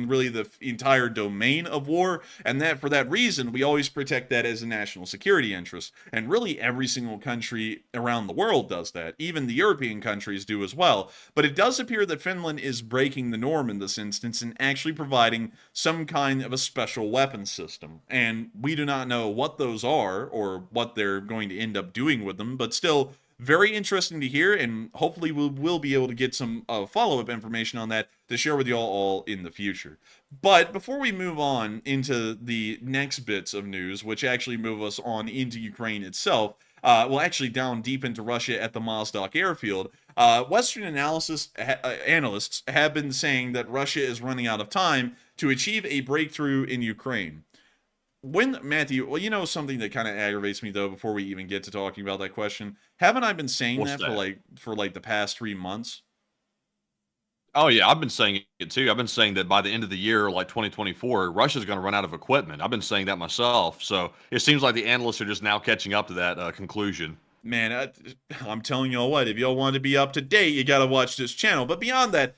Speaker 2: really the entire domain of war, and that for that reason, we always protect that as a national security interest. And really, every single country around the world does that. Even the European countries do as well. But it does appear that Finland is breaking the norm in this instance and actually providing some kind of a special weapon system. And we do not know what those are or what they're going to end up doing with them, but still, very interesting to hear, and hopefully we'll be able to get some follow-up information on that to share with y'all all in the future. But before we move on into the next bits of news, which actually move us on into Ukraine itself, well, actually down deep into Russia at the Mozdok airfield, Western analysts have been saying that Russia is running out of time to achieve a breakthrough in Ukraine. Matthew, well, you know something that kind of aggravates me though. Before we even get to talking about that question, haven't I been saying
Speaker 3: What's
Speaker 2: that
Speaker 3: that?
Speaker 2: for like the past 3 months?
Speaker 3: Oh yeah, I've been saying it too. I've been saying that by the end of the year, like 2024, Russia's going to run out of equipment. I've been saying that myself. So it seems like the analysts are just now catching up to that conclusion.
Speaker 2: Man, I'm telling y'all what, if y'all want to be up to date, you got to watch this channel. But beyond that,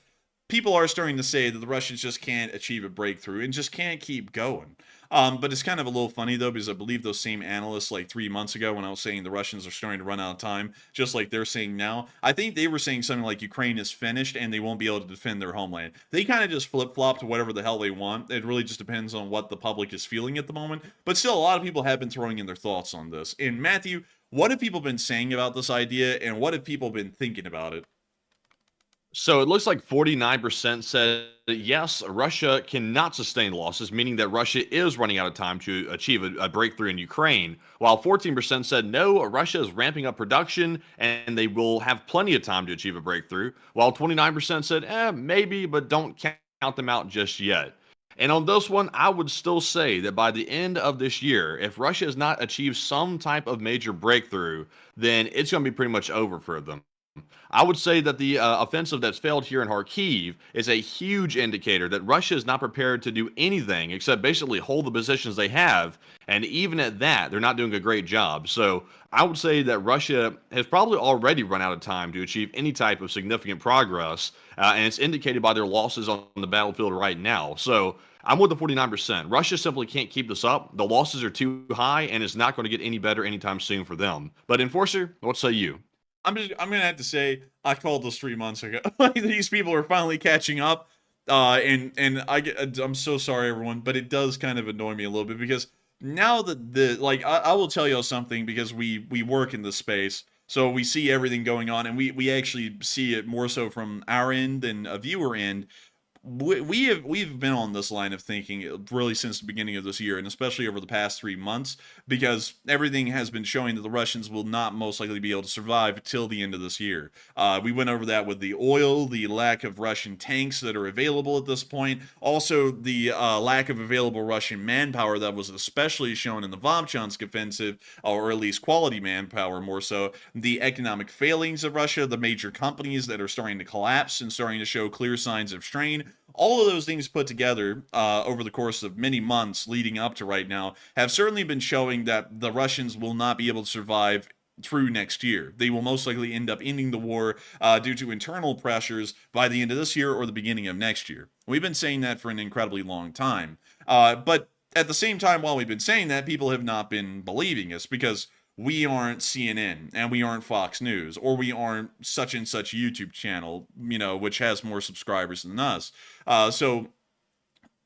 Speaker 2: people are starting to say that the Russians just can't achieve a breakthrough and just can't keep going. But it's kind of a little funny though, because I believe those same analysts like 3 months ago, when I was saying the Russians are starting to run out of time, just like they're saying now, I think they were saying something like Ukraine is finished and they won't be able to defend their homeland. They kind of just flip-flop to whatever the hell they want. It really just depends on what the public is feeling at the moment. But still, a lot of people have been throwing in their thoughts on this. And Matthew, what have people been saying about this idea, and what have people been thinking about it?
Speaker 3: So it looks like 49% said that yes, Russia cannot sustain losses, meaning that Russia is running out of time to achieve a breakthrough in Ukraine, while 14% said no, Russia is ramping up production and they will have plenty of time to achieve a breakthrough, while 29% said maybe, but don't count them out just yet. And on this one, I would still say that by the end of this year, if Russia has not achieved some type of major breakthrough, then it's going to be pretty much over for them. I would say that the offensive that's failed here in Kharkiv is a huge indicator that Russia is not prepared to do anything except basically hold the positions they have. And even at that, they're not doing a great job. So I would say that Russia has probably already run out of time to achieve any type of significant progress. And it's indicated by their losses on the battlefield right now. So I'm with the 49%. Russia simply can't keep this up. The losses are too high, and it's not going to get any better anytime soon for them. But Enforcer, what say you?
Speaker 2: I'm gonna have to say I called this 3 months ago. Like, these people are finally catching up, and I'm so sorry everyone, but it does kind of annoy me a little bit, because now that I will tell y'all something, because we work in this space, so we see everything going on, and we actually see it more so from our end than a viewer end. We've been on this line of thinking really since the beginning of this year, and especially over the past 3 months, because everything has been showing that the Russians will not most likely be able to survive till the end of this year. We went over that with the oil, the lack of Russian tanks that are available at this point, also the lack of available Russian manpower that was especially shown in the Vovchansk offensive, or at least quality manpower more so, the economic failings of Russia, the major companies that are starting to collapse and starting to show clear signs of strain. All of those things put together over the course of many months leading up to right now have certainly been showing that the Russians will not be able to survive through next year. They will most likely end up ending the war due to internal pressures by the end of this year or the beginning of next year. We've been saying that for an incredibly long time. But at the same time, while we've been saying that, people have not been believing us, because we aren't CNN, and we aren't Fox News, or we aren't such and such YouTube channel, which has more subscribers than us. So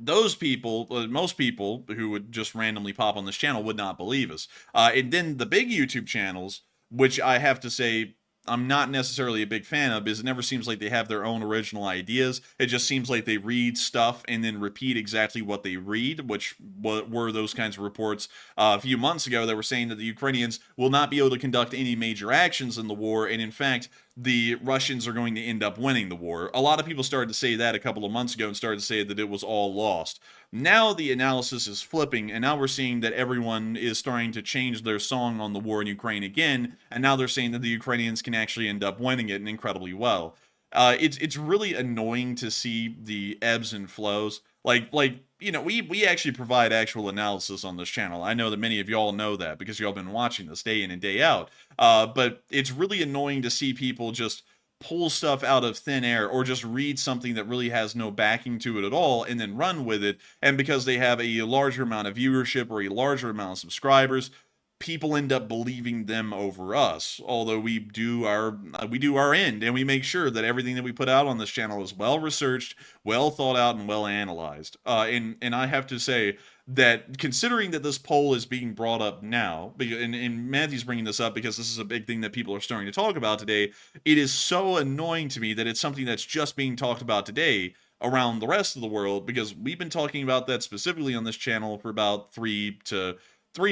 Speaker 2: those people, most people who would just randomly pop on this channel would not believe us. And then the big YouTube channels, which I have to say I'm not necessarily a big fan of, because it never seems like they have their own original ideas. It just seems like they read stuff and then repeat exactly what they read, which were those kinds of reports a few months ago that were saying that the Ukrainians will not be able to conduct any major actions in the war, and in fact, the Russians are going to end up winning the war. A lot of people started to say that a couple of months ago and started to say that it was all lost. Now the analysis is flipping, and now we're seeing that everyone is starting to change their song on the war in Ukraine again, and now they're saying that the Ukrainians can actually end up winning it, and incredibly well. It's really annoying to see the ebbs and flows. We actually provide actual analysis on this channel. I know that many of y'all know that, because y'all been watching this day in and day out. But it's really annoying to see people just pull stuff out of thin air, or just read something that really has no backing to it at all and then run with it. And because they have a larger amount of viewership or a larger amount of subscribers, people end up believing them over us. Although we do our end, and we make sure that everything that we put out on this channel is well researched, well thought out, and well analyzed. And I have to say that considering that this poll is being brought up now, and Matthew's bringing this up because this is a big thing that people are starting to talk about today, it is so annoying to me that it's something that's just being talked about today around the rest of the world, because we've been talking about that specifically on this channel for about 3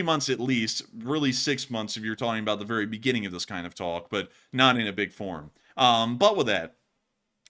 Speaker 2: months at least, really 6 months if you're talking about the very beginning of this kind of talk, but not in a big form. But with that,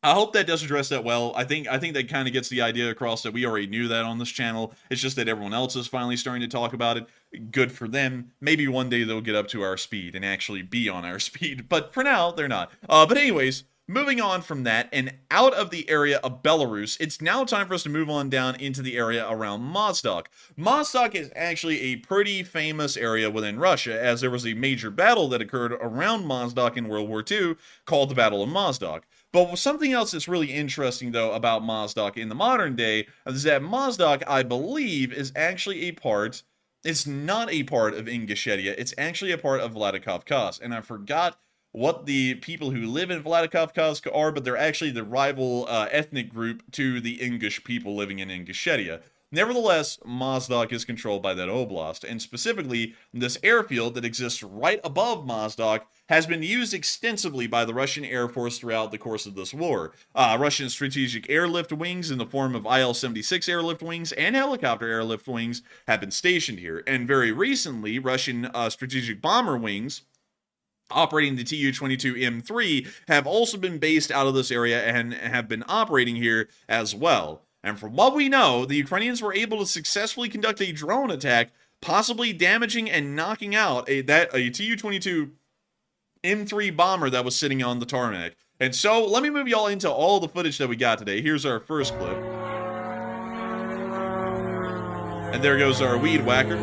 Speaker 2: I hope that does address that well. I think that kind of gets the idea across that we already knew that on this channel. It's just that everyone else is finally starting to talk about it. Good for them. Maybe one day they'll get up to our speed and actually be on our speed, but for now, they're not. But anyways, moving on from that and out of the area of Belarus, it's now time for us to move on down into the area around Mozdok. Mozdok is actually a pretty famous area within Russia, as there was a major battle that occurred around Mozdok in World War II called the Battle of Mozdok. But something else that's really interesting, though, about Mozdok in the modern day is that Mozdok, I believe, is actually a part... It's not a part of Ingushetia. It's actually a part of Vladikavkaz. And I forgot what the people who live in Vladikavkaz are, but they're actually the rival ethnic group to the Ingush people living in Ingushetia. Nevertheless, Mozdok is controlled by that oblast, and specifically, this airfield that exists right above Mozdok has been used extensively by the Russian Air Force throughout the course of this war. Russian strategic airlift wings in the form of Il-76 airlift wings and helicopter airlift wings have been stationed here, and very recently, Russian strategic bomber wings operating the Tu-22M3 have also been based out of this area and have been operating here as well. And from what we know, the Ukrainians were able to successfully conduct a drone attack, possibly damaging and knocking out a Tu-22 M3 bomber that was sitting on the tarmac. And so, let me move y'all into all the footage that we got today. Here's our first clip. And there goes our weed whacker.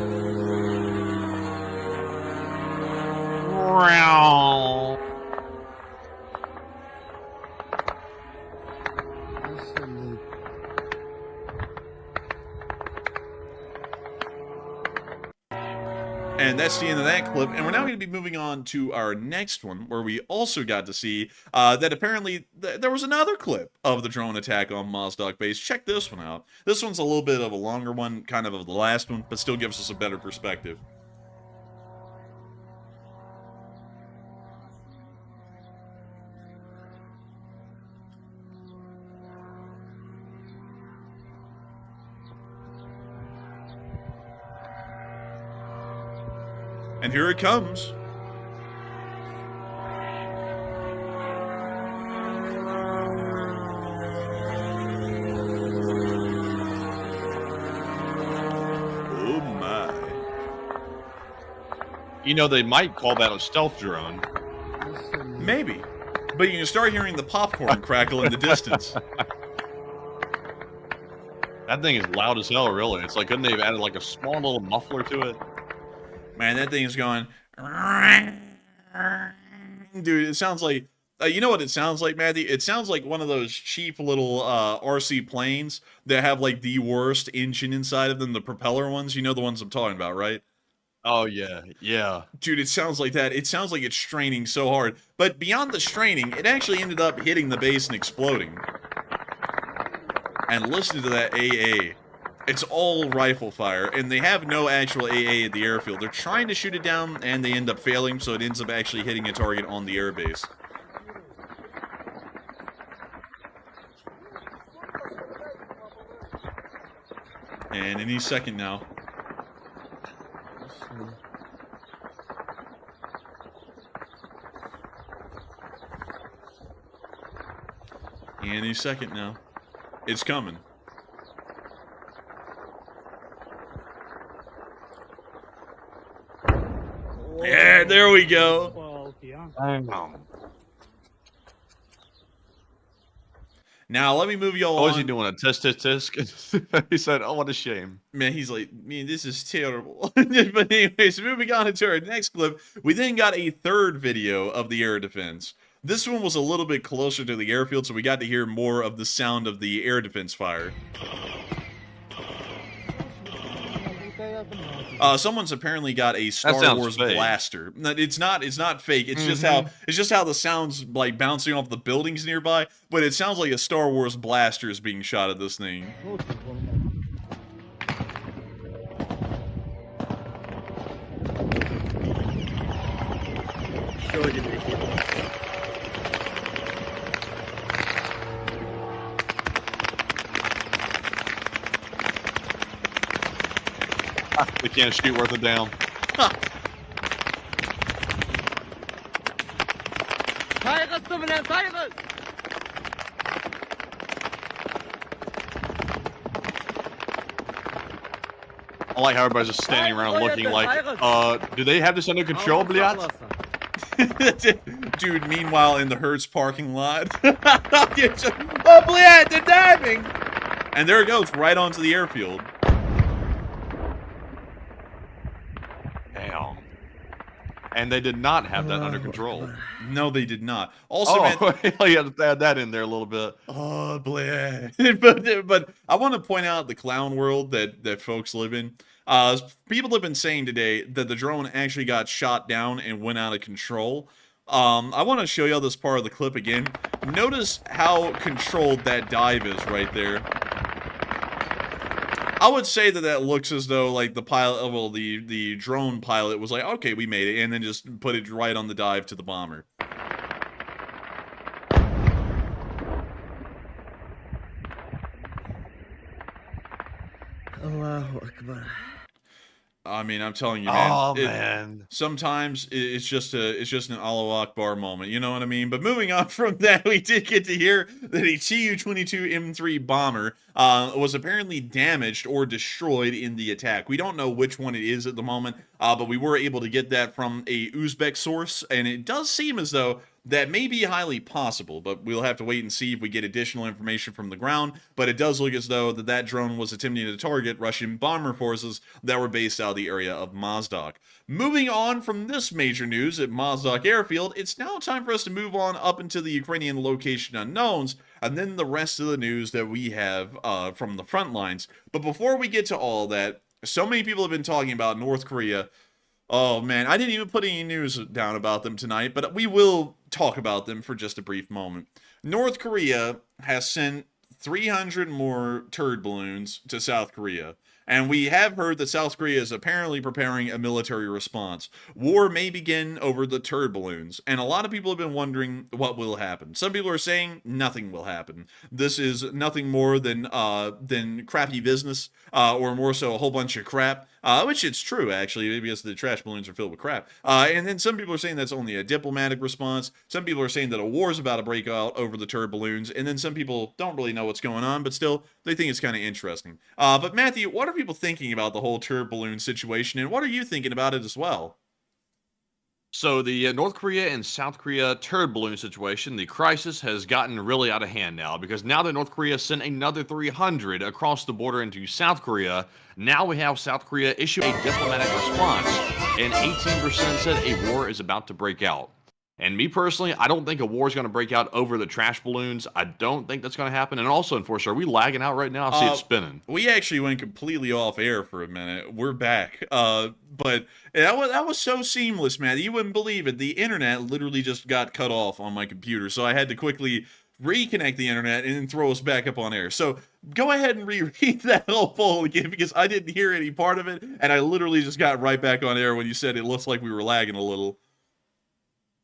Speaker 2: And that's the end of that clip, and we're now going to be moving on to our next one, where we also got to see that apparently there was another clip of the drone attack on Mozdok base. Check this one out. This one's a little bit of a longer one, kind of the last one, but still gives us a better perspective. And here it comes. Oh my.
Speaker 3: You know, they might call that a stealth drone.
Speaker 2: Maybe. But you can start hearing the popcorn crackle in the distance.
Speaker 3: That thing is loud as hell, really. It's like, couldn't they have added like a small little muffler to it?
Speaker 2: Man, that thing is going... Dude, it sounds like... you know what it sounds like, Matthew? It sounds like one of those cheap little RC planes that have like the worst engine inside of them, the propeller ones. You know the ones I'm talking about, right?
Speaker 3: Oh, yeah. Yeah.
Speaker 2: Dude, it sounds like that. It sounds like it's straining so hard. But beyond the straining, it actually ended up hitting the base and exploding. And listen to that AA. It's all rifle fire, and they have no actual AA at the airfield. They're trying to shoot it down, and they end up failing, so it ends up actually hitting a target on the airbase. And any second now. Any second now. It's coming. Yeah, there we go. Now, let me move y'all on.
Speaker 3: What was he doing? A tisk? He said, oh, what a shame.
Speaker 2: Man, he's like, man, this is terrible. But anyways, moving on into our next clip, we then got a third video of the air defense. This one was a little bit closer to the airfield, so we got to hear more of the sound of the air defense fire. Someone's apparently got a Star
Speaker 3: sounds
Speaker 2: Wars
Speaker 3: fake.
Speaker 2: blaster. No, it's not fake. It's just how the sounds like bouncing off the buildings nearby, but it sounds like a Star Wars blaster is being shot at this thing.
Speaker 3: They can't shoot worth a damn. I like how everybody's just standing around looking like, do they have this under control, Blyat?
Speaker 2: Dude, meanwhile, in the Hertz parking lot. Oh, Bliat, they're diving! And there it goes, right onto the airfield.
Speaker 3: Damn. And they did not have that under control.
Speaker 2: No, they did not. Also, man,
Speaker 3: you have to add that in there a little bit.
Speaker 2: oh, Bliat. but I want to point out the clown world that folks live in. People have been saying today that the drone actually got shot down and went out of control. I want to show y'all this part of the clip again. Notice how controlled that dive is right there. I would say that looks as though like the pilot, well, the drone pilot was like, okay, we made it, and then just put it right on the dive to the bomber.
Speaker 4: Allahu Akbar.
Speaker 2: I mean, I'm telling you, man.
Speaker 3: Oh, man.
Speaker 2: Sometimes it's just an Allahu Akbar moment, you know what I mean? But moving on from that, we did get to hear that a Tu-22 M3 bomber was apparently damaged or destroyed in the attack. We don't know which one it is at the moment, but we were able to get that from a Uzbek source, and it does seem as though that may be highly possible, but we'll have to wait and see if we get additional information from the ground. But it does look as though that drone was attempting to target Russian bomber forces that were based out of the area of Mozdok. Moving on from this major news at Mozdok airfield, it's now time for us to move on up into the Ukrainian location unknowns, and then the rest of the news that we have from the front lines. But before we get to all that, so many people have been talking about North Korea. Oh, man, I didn't even put any news down about them tonight, but we will talk about them for just a brief moment. North Korea has sent 300 more turd balloons to South Korea. And we have heard that South Korea is apparently preparing a military response. War may begin over the turd balloons, and a lot of people have been wondering what will happen. Some people are saying nothing will happen. This is nothing more than crappy business, or more so a whole bunch of crap, which it's true, actually, because the trash balloons are filled with crap. And then some people are saying that's only a diplomatic response. Some people are saying that a war is about to break out over the turd balloons, and then some people don't really know what's going on, but still, they think it's kind of interesting. But Matthew, what are people thinking about the whole turd balloon situation, and what are you thinking about it as well?
Speaker 3: So the North Korea and South Korea turd balloon situation, the crisis has gotten really out of hand now, because now that North Korea sent another 300 across the border into South Korea, now we have South Korea issue a diplomatic response, and 18% said a war is about to break out. And me personally, I don't think a war is going to break out over the trash balloons. I don't think that's going to happen. And also, Enforcer, are we lagging out right now? I see it spinning.
Speaker 2: We actually went completely off air for a minute. We're back. But that was so seamless, man. You wouldn't believe it. The internet literally just got cut off on my computer, so I had to quickly reconnect the internet and then throw us back up on air. So go ahead and reread that whole poll again, because I didn't hear any part of it, and I literally just got right back on air when you said it looks like we were lagging a little.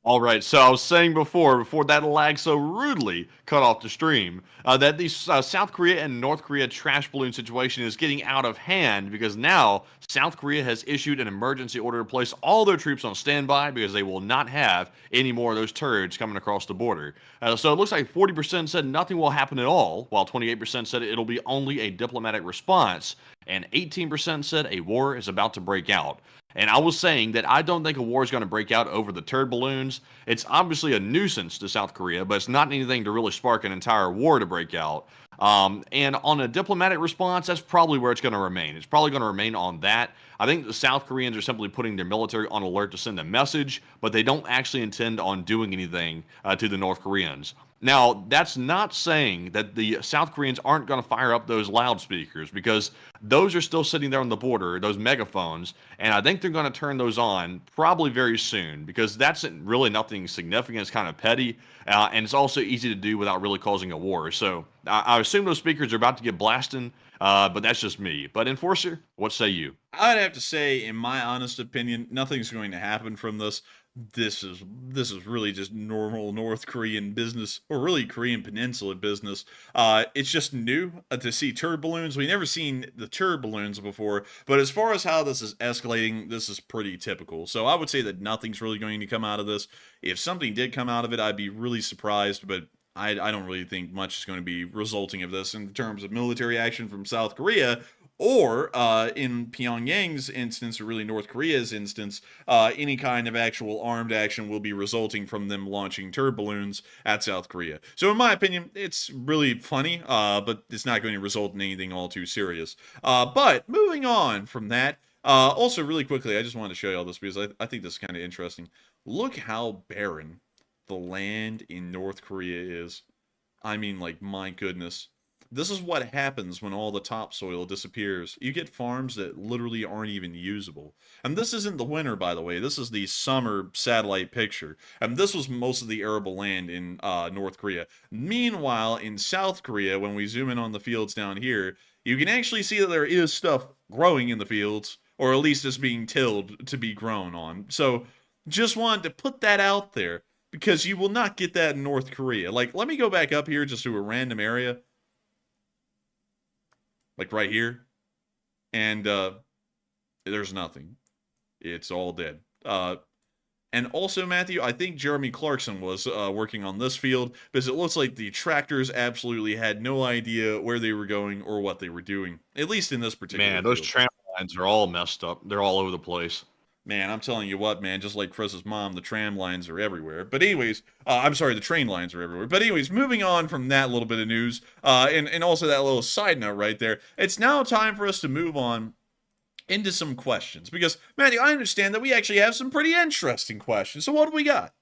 Speaker 3: All right, so I was saying before that lag so rudely cut off the stream, that the South Korea and North Korea trash balloon situation is getting out of hand, because now South Korea has issued an emergency order to place all their troops on standby, because they will not have any more of those turds coming across the border. So it looks like 40% said nothing will happen at all, while 28% said it'll be only a diplomatic response, and 18% said a war is about to break out. And I was saying that I don't think a war is going to break out over the turd balloons. It's obviously a nuisance to South Korea, but it's not anything to really spark an entire war to break out. And on a diplomatic response, that's probably where it's going to remain. It's probably going to remain on that. I think the South Koreans are simply putting their military on alert to send a message, but they don't actually intend on doing anything to the North Koreans. Now, that's not saying that the South Koreans aren't going to fire up those loudspeakers, because those are still sitting there on the border, those megaphones, and I think they're going to turn those on probably very soon, because that's really nothing significant. It's kind of petty, and it's also easy to do without really causing a war. So I assume those speakers are about to get blasted, but that's just me. But Enforcer, what say you?
Speaker 2: I'd have to say, in my honest opinion, nothing's going to happen from this. This is really just normal North Korean business, or really Korean Peninsula business. It's just new to see turd balloons. We've never seen the turd balloons before, but as far as how this is escalating, this is pretty typical. So I would say that nothing's really going to come out of this. If something did come out of it, I'd be really surprised, but I don't really think much is going to be resulting of this in terms of military action from South Korea, or in Pyongyang's instance, or really North Korea's instance, any kind of actual armed action will be resulting from them launching turd balloons at South Korea. So in my opinion, it's really funny, but it's not going to result in anything all too serious. But moving on from that, also really quickly, I just wanted to show you all this because I think this is kind of interesting. Look how barren the land in North Korea is. I mean, like, my goodness. This is what happens when all the topsoil disappears. You get farms that literally aren't even usable. And this isn't the winter, by the way. This is the summer satellite picture. And this was most of the arable land in North Korea. Meanwhile, in South Korea, when we zoom in on the fields down here, you can actually see that there is stuff growing in the fields, or at least it's being tilled to be grown on. So, just wanted to put that out there, because you will not get that in North Korea. Like, let me go back up here just to a random area. Like right here, and there's nothing. It's all dead. And also, Matthew, I think Jeremy Clarkson was working on this field, because it looks like the tractors absolutely had no idea where they were going or what they were doing, at least in this particular
Speaker 3: Man, those
Speaker 2: field.
Speaker 3: tram lines are all messed up. They're all over the place.
Speaker 2: Man, I'm telling you what, man, just like Chris's mom, the tram lines are everywhere. But anyways, I'm sorry, the train lines are everywhere. But anyways, moving on from that little bit of news, and also that little side note right there, it's now time for us to move on into some questions. Because, Matthew, I understand that we actually have some pretty interesting questions. So what do we got?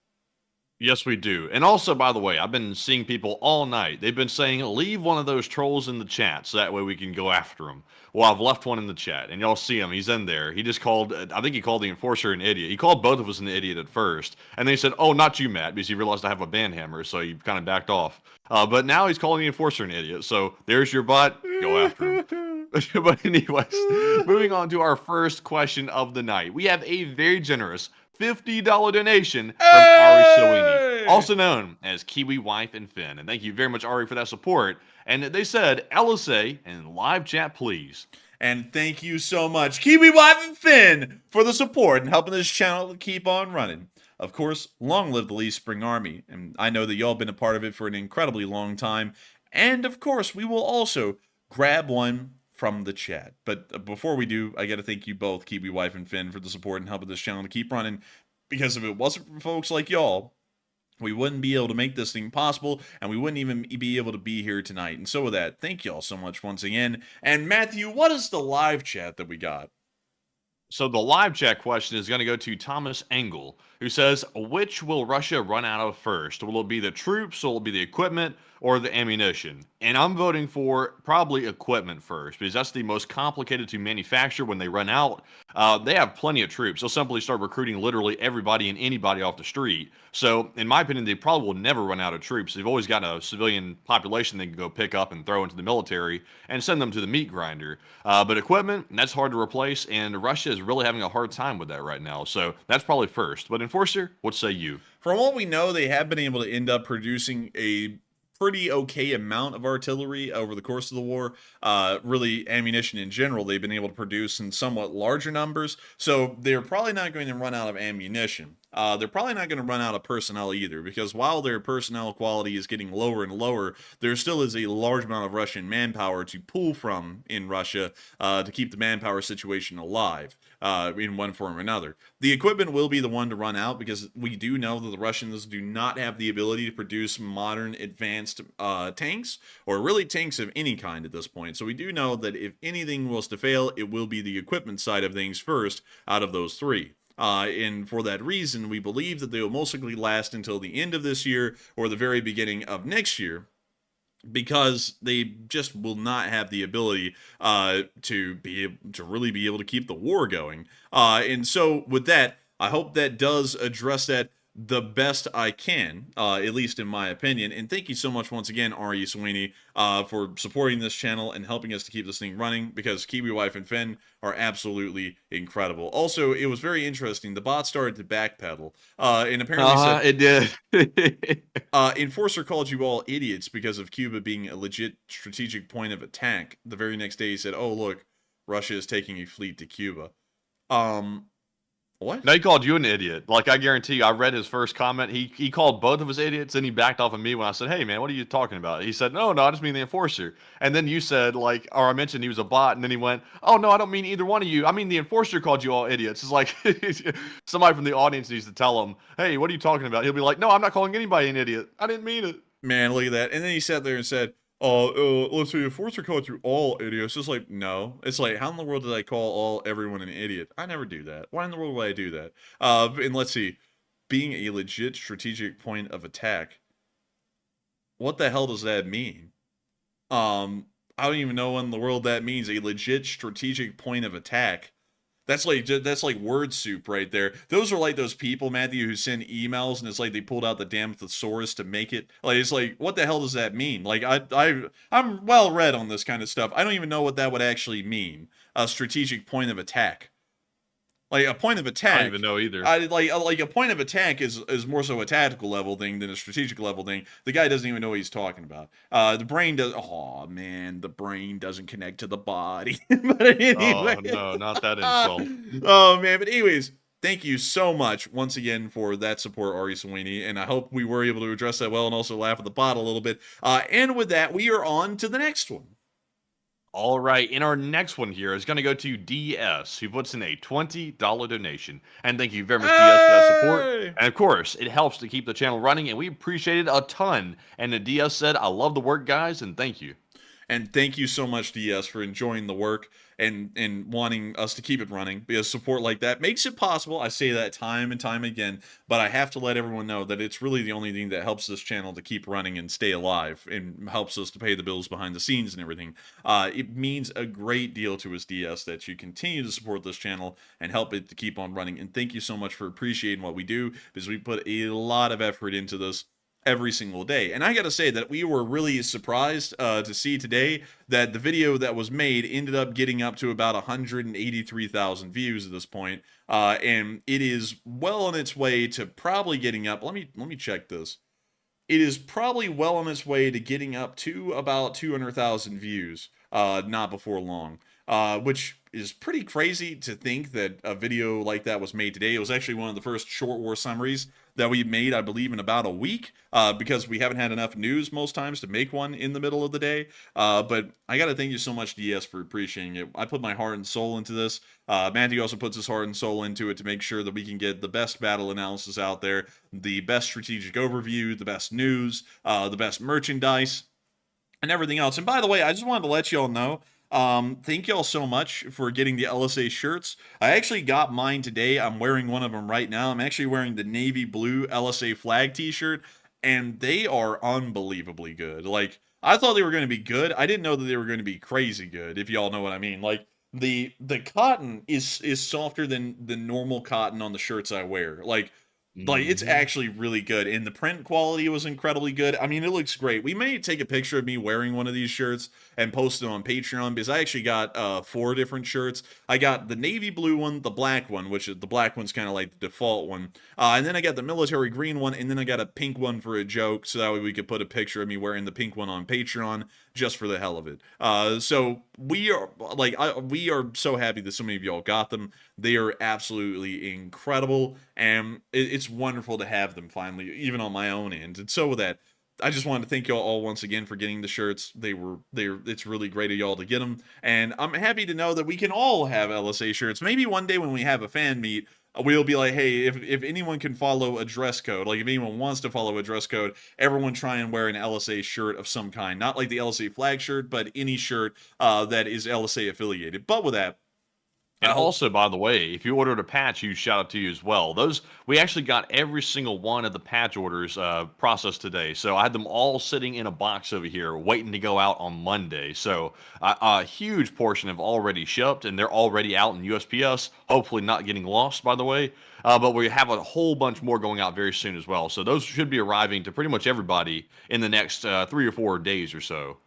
Speaker 3: Yes, we do. And also, by the way, I've been seeing people all night. They've been saying, leave one of those trolls in the chat so that way we can go after them. Well, I've left one in the chat, and y'all see him. He's in there. He just called, I think he called the Enforcer an idiot. He called both of us an idiot at first. And then he said, oh, not you, Matt, because he realized I have a band hammer, so he kind of backed off. But now he's calling the Enforcer an idiot. So there's your butt. Go after him. But anyways, moving on to our first question of the night. We have a very generous $50 donation from Ari Soini, also known as Kiwi Wife and Finn. And thank you very much, Ari, for that support. And they said, LSA and live chat, please.
Speaker 2: And thank you so much, Kiwi Wife and Finn, for the support and helping this channel keep on running. Of course, long live the Lee Spring Army. And I know that y'all been a part of it for an incredibly long time. And of course, we will also grab one from the chat. But before we do, I got to thank you both, Kiwi Wife and Finn, for the support and helping this channel to keep running. Because if it wasn't for folks like y'all, we wouldn't be able to make this thing possible, and we wouldn't even be able to be here tonight. And so with that, thank y'all so much once again. And Matthew, what is the live chat that we got?
Speaker 3: So the live chat question is going to go to Thomas Engel, who says, which will Russia run out of first? Will it be the troops, will it be the equipment, or the ammunition? And I'm voting for probably equipment first, because that's the most complicated to manufacture when they run out. They have plenty of troops. They'll simply start recruiting literally everybody and anybody off the street. So, in my opinion, they probably will never run out of troops. They've always got a civilian population they can go pick up and throw into the military and send them to the meat grinder. But equipment, that's hard to replace, and Russia is really having a hard time with that right now. So, that's probably first. But Enforcer, what say you?
Speaker 2: From what we know, they have been able to end up producing a pretty okay amount of artillery over the course of the war. Really, ammunition in general, they've been able to produce in somewhat larger numbers, so they're probably not going to run out of ammunition. They're probably not going to run out of personnel either, because while their personnel quality is getting lower and lower, there still is a large amount of Russian manpower to pull from in Russia to keep the manpower situation alive in one form or another. The equipment will be the one to run out, because we do know that the Russians do not have the ability to produce modern advanced tanks, or really tanks of any kind at this point. So we do know that if anything was to fail, it will be the equipment side of things first out of those three. And for that reason, we believe that they will most likely last until the end of this year or the very beginning of next year, because they just will not have the ability to really be able to keep the war going. And so with that, I hope that does address that the best I can, at least in my opinion. And thank you so much once again, R.E. Sweeney, for supporting this channel and helping us to keep this thing running, because Kiwi Wife and Finn are absolutely incredible. Also, it was very interesting. The bot started to backpedal, and apparently said,
Speaker 3: it did.
Speaker 2: Enforcer called you all idiots because of Cuba being a legit strategic point of attack. The very next day he said, oh, look, Russia is taking a fleet to Cuba. What?
Speaker 3: No, he called you an idiot. Like, I guarantee you, I read his first comment. He called both of us idiots, and he backed off of me when I said, hey, man, what are you talking about? He said, no, I just mean the enforcer. And then you said, like, or I mentioned he was a bot, and then he went, oh, no, I don't mean either one of you. I mean the enforcer called you all idiots. It's like, somebody from the audience needs to tell him, hey, what are you talking about? He'll be like, no, I'm not calling anybody an idiot. I didn't mean it.
Speaker 2: Man, look at that. And then he sat there and said, let's see, enforcer called you all idiots. It's like, no. It's like, how in the world did I call everyone an idiot? I never do that. Why in the world would I do that? And let's see, being a legit strategic point of attack. What the hell does that mean? I don't even know what in the world that means. A legit strategic point of attack. That's like word soup right there. Those are like those people, Matthew, who send emails and it's like they pulled out the damn thesaurus to make it. Like, it's like, what the hell does that mean? Like, I'm well read on this kind of stuff. I don't even know what that would actually mean. A strategic point of attack. Like, a point of attack.
Speaker 3: I don't even know either.
Speaker 2: Like a point of attack is more so a tactical level thing than a strategic level thing. The guy doesn't even know what he's talking about. The brain does. Oh man, the brain doesn't connect to the body. But anyway.
Speaker 3: Oh no, not that insult.
Speaker 2: Oh man, but anyways, thank you so much once again for that support, Ari Sweeney, and I hope we were able to address that well and also laugh at the bot a little bit. And with that, we are on to the next one.
Speaker 3: All right, and our next one here is going to go to DS, who puts in a $20 donation. And thank you very much, DS, for that support. And of course, it helps to keep the channel running, and we appreciate it a ton. And the DS said, I love the work, guys, and thank you.
Speaker 2: And thank you so much, DS, for enjoying the work and wanting us to keep it running, because support like that makes it possible. I say that time and time again, but I have to let everyone know that it's really the only thing that helps this channel to keep running and stay alive and helps us to pay the bills behind the scenes and everything. It means a great deal to us, DS, that you continue to support this channel and help it to keep on running. And thank you so much for appreciating what we do, because we put a lot of effort into this every single day. And I gotta say that we were really surprised to see today that the video that was made ended up getting up to about 183,000 views at this point. And it is well on its way to probably getting up. Let me check this. It is probably well on its way to getting up to about 200,000 views, not before long. Which is pretty crazy to think that a video like that was made today. It was actually one of the first short war summaries that we made, I believe, in about a week, because we haven't had enough news most times to make one in the middle of the day. But I got to thank you so much, DS, for appreciating it. I put my heart and soul into this. Matthew also puts his heart and soul into it to make sure that we can get the best battle analysis out there, the best strategic overview, the best news, the best merchandise, and everything else. And by the way, I just wanted to let you all know, thank y'all so much for getting the LSA shirts. I actually got mine today. I'm wearing one of them right now. I'm actually wearing the navy blue LSA flag t-shirt, and they are unbelievably good. Like, I thought they were going to be good. I didn't know that they were going to be crazy good, if y'all know what I mean. Like, the cotton is softer than the normal cotton on the shirts I wear. Like, it's actually really good, and the print quality was incredibly good. I mean, it looks great. We may take a picture of me wearing one of these shirts and post them on Patreon, because I actually got 4 different shirts. I got the navy blue one, the black one, which is the black one's kind of like the default one, and then I got the military green one, and then I got a pink one for a joke, so that way we could put a picture of me wearing the pink one on Patreon just for the hell of it. So we are we are so happy that so many of y'all got them. They are absolutely incredible, and it's wonderful to have them finally, even on my own end. And so with that, I just wanted to thank y'all all once again for getting the shirts. It's really great of y'all to get them, and I'm happy to know that we can all have LSA shirts. Maybe one day when we have a fan meet, we'll be like, hey, if anyone can follow a dress code, like if anyone wants to follow a dress code, everyone try and wear an LSA shirt of some kind. Not like the LSA flag shirt, but any shirt that is LSA affiliated. But with that,
Speaker 3: And also, by the way, if you ordered a patch, huge shout out to you as well. Those we actually got every single one of the patch orders processed today. So I had them all sitting in a box over here, waiting to go out on Monday. So a huge portion have already shipped, and they're already out in USPS. Hopefully, not getting lost, by the way. But we have a whole bunch more going out very soon as well. So those should be arriving to pretty much everybody in the next 3 or 4 days or so.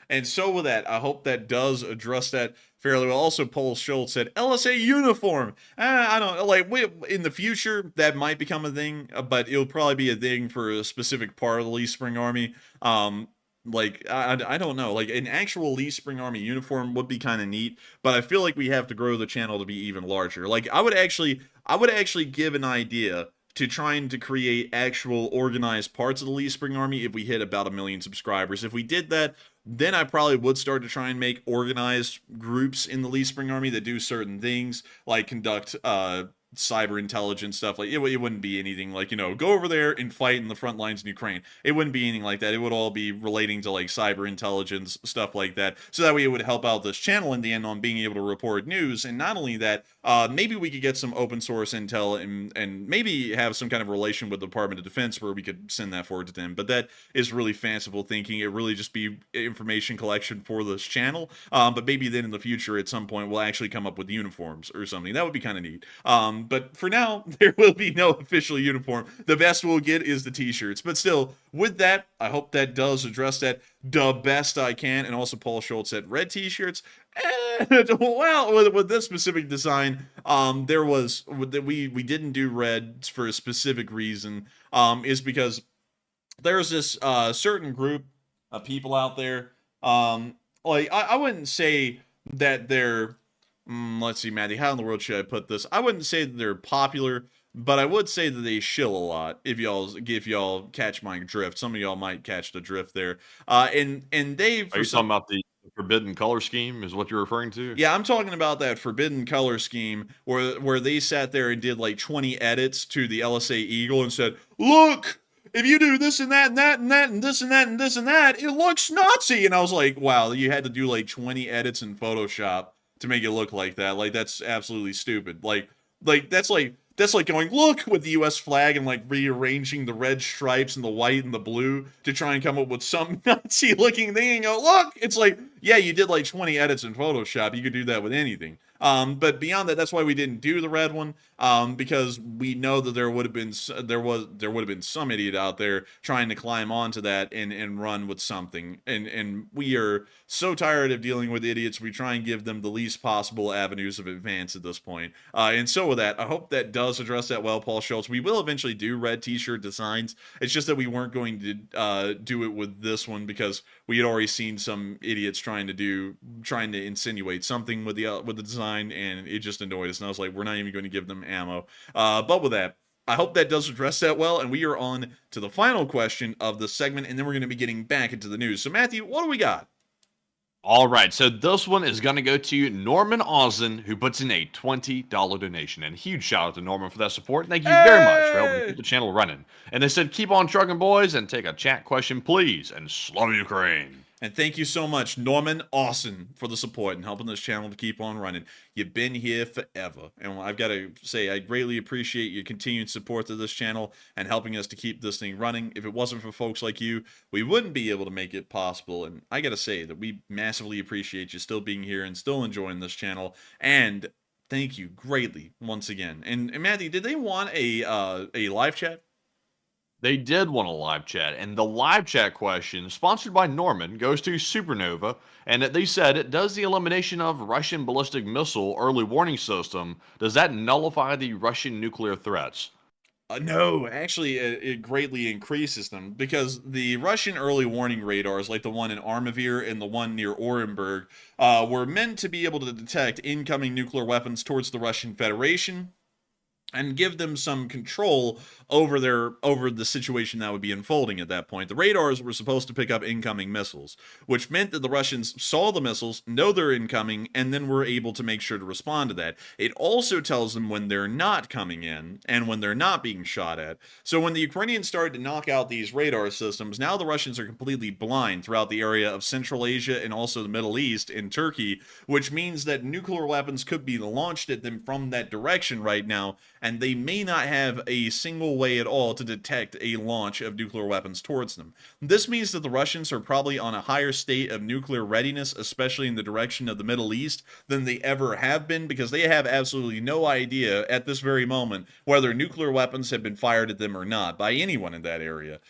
Speaker 2: And so with that, I hope that does address that fairly well. Also, Paul Schultz said LSA uniform. I don't know, like in the future that might become a thing, but it'll probably be a thing for a specific part of the Lee Spring Army. Like I don't know, like an actual Lee Spring Army uniform would be kind of neat, but I feel like we have to grow the channel to be even larger. Like I would actually give an idea to trying to create actual organized parts of the Lee Spring Army if we hit about 1 million subscribers. If we did that, then I probably would start to try and make organized groups in the Lee Spring Army that do certain things, like conduct cyber intelligence stuff. Like it wouldn't be anything like, you know, go over there and fight in the front lines in Ukraine. It wouldn't be anything like that. It would all be relating to like cyber intelligence, stuff like that. So that way it would help out this channel in the end on being able to report news. And not only that, maybe we could get some open source intel and maybe have some kind of relation with the Department of Defense where we could send that forward to them. But that is really fanciful thinking. It really just be information collection for this channel. But maybe then in the future at some point we'll actually come up with uniforms or something. That would be kind of neat. But for now, there will be no official uniform. The best we'll get is the t-shirts. But still, with that, I hope that does address that the best I can. And also Paul Schultz said red t-shirts. Well, with this specific design, there was we didn't do red for a specific reason. Is because there's this certain group of people out there. Like I wouldn't say that they're let's see, Matty, how in the world should I put this? I wouldn't say that they're popular, but I would say that they shill a lot. If y'all catch my drift, some of y'all might catch the drift there. And they
Speaker 3: Are you talking about the forbidden color scheme? Is what you're referring to?
Speaker 2: Yeah, I'm talking about that forbidden color scheme where they sat there and did like 20 edits to the LSA Eagle and said, "Look, if you do this and that and that and that and this and that and this and that, it looks Nazi." And I was like, wow, you had to do like 20 edits in Photoshop to make it look like that. Like that's absolutely stupid. Like that's like going, look, with the US flag and like rearranging the red stripes and the white and the blue to try and come up with some Nazi looking thing and go, look, it's like, yeah, you did like 20 edits in Photoshop. You could do that with anything. But beyond that, that's why we didn't do the red one, because we know that there would have been some idiot out there trying to climb onto that and run with something. And we are so tired of dealing with idiots. We try and give them the least possible avenues of advance at this point. And so with that, I hope that does address that well, Paul Schultz. We will eventually do red t-shirt designs. It's just that we weren't going to do it with this one because we had already seen some idiots trying to insinuate something with the design, and it just annoyed us. And I was like, we're not even going to give them ammo. But with that, I hope that does address that well. And we are on to the final question of the segment, and then we're going to be getting back into the news. So Matthew, what do we got?
Speaker 3: All right, so this one is going to go to Norman Ozen, who puts in a $20 donation. And huge shout out to Norman for that support. Thank you very much for helping keep the channel running. And they said, keep on trucking, boys, and take a chat question, please, and slaughter Ukraine.
Speaker 2: And thank you so much, Norman Austin, for the support and helping this channel to keep on running. You've been here forever. And I've got to say, I greatly appreciate your continued support to this channel and helping us to keep this thing running. If it wasn't for folks like you, we wouldn't be able to make it possible. And I got to say that we massively appreciate you still being here and still enjoying this channel. And thank you greatly once again. And Matthew, did they want a live chat?
Speaker 3: They did want a live chat, and the live chat question, sponsored by Norman, goes to Supernova, and they said, does the elimination of Russian ballistic missile early warning system, does that nullify the Russian nuclear threats?
Speaker 2: No, actually, it greatly increases them, because the Russian early warning radars, like the one in Armavir and the one near Orenburg, were meant to be able to detect incoming nuclear weapons towards the Russian Federation. and give them some control over the situation that would be unfolding at that point. The radars were supposed to pick up incoming missiles, which meant that the Russians saw the missiles, know they're incoming, and then were able to make sure to respond to that. It also tells them when they're not coming in and when they're not being shot at. So when the Ukrainians started to knock out these radar systems, now the Russians are completely blind throughout the area of Central Asia and also the Middle East and Turkey, which means that nuclear weapons could be launched at them from that direction right now, and they may not have a single way at all to detect a launch of nuclear weapons towards them. This means that the Russians are probably on a higher state of nuclear readiness, especially in the direction of the Middle East, than they ever have been, because they have absolutely no idea at this very moment whether nuclear weapons have been fired at them or not by anyone in that area,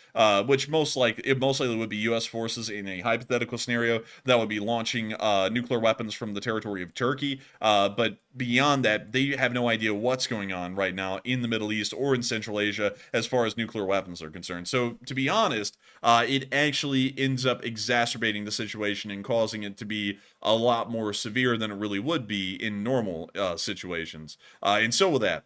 Speaker 2: which most likely would be U.S. forces in a hypothetical scenario that would be launching nuclear weapons from the territory of Turkey, but beyond that, they have no idea what's going on right now in the Middle East or in Central Asia as far as nuclear weapons are concerned. So, to be honest, it actually ends up exacerbating the situation and causing it to be a lot more severe than it really would be in normal situations. And so with that,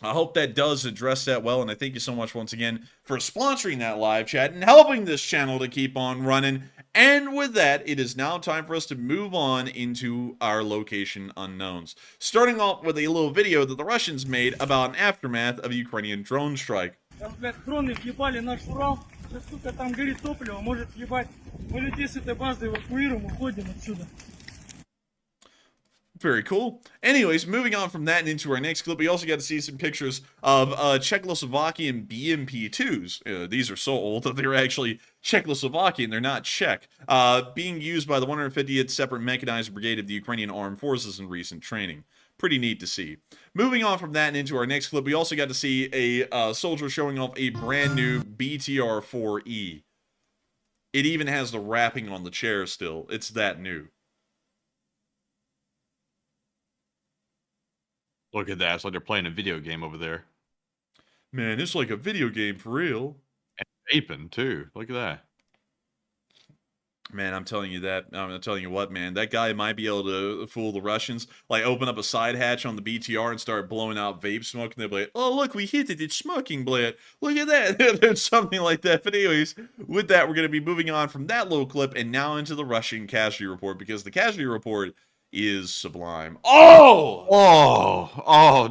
Speaker 2: I hope that does address that well, and I thank you so much once again for sponsoring that live chat and helping this channel to keep on running. And with that, it is now time for us to move on into our location unknowns. Starting off with a little video that the Russians made about an aftermath of a Ukrainian drone strike.
Speaker 6: Блядь, дроны въебали наш Урал. Сейчас, сука, там горит топливо, может въебать. Мы людей с этой базы эвакуируем, уходим отсюда.
Speaker 2: Very cool. Anyways, moving on from that and into our next clip, we also got to see some pictures of Czechoslovakian BMP-2s. These are so old that they're actually Czechoslovakian, they're not Czech, being used by the 150th Separate Mechanized Brigade of the Ukrainian Armed Forces in recent training. Pretty neat to see. Moving on from that and into our next clip, we also got to see a soldier showing off a brand new BTR-4E. It even has the wrapping on the chair still. It's that new.
Speaker 3: Look at that. It's like they're playing a video game over there.
Speaker 2: Man, it's like a video game for real.
Speaker 3: And vaping, too. Look at that.
Speaker 2: Man, I'm telling you that. I'm telling you what, man. That guy might be able to fool the Russians. Like, open up a side hatch on the BTR and start blowing out vape smoke. And they'll be like, oh, look, we hit it. It's smoking, Blade. Look at that. There's something like that. But anyways, with that, we're going to be moving on from that little clip and now into the Russian casualty report, because the casualty report is sublime.
Speaker 3: Oh,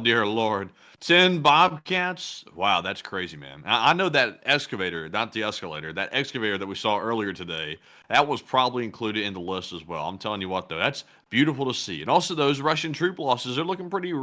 Speaker 3: dear Lord. 10 Bobcats? Wow, that's crazy, man. I know that excavator, not the escalator, that excavator that we saw earlier today, that was probably included in the list as well. I'm telling you what, though, that's beautiful to see. And also those Russian troop losses are looking pretty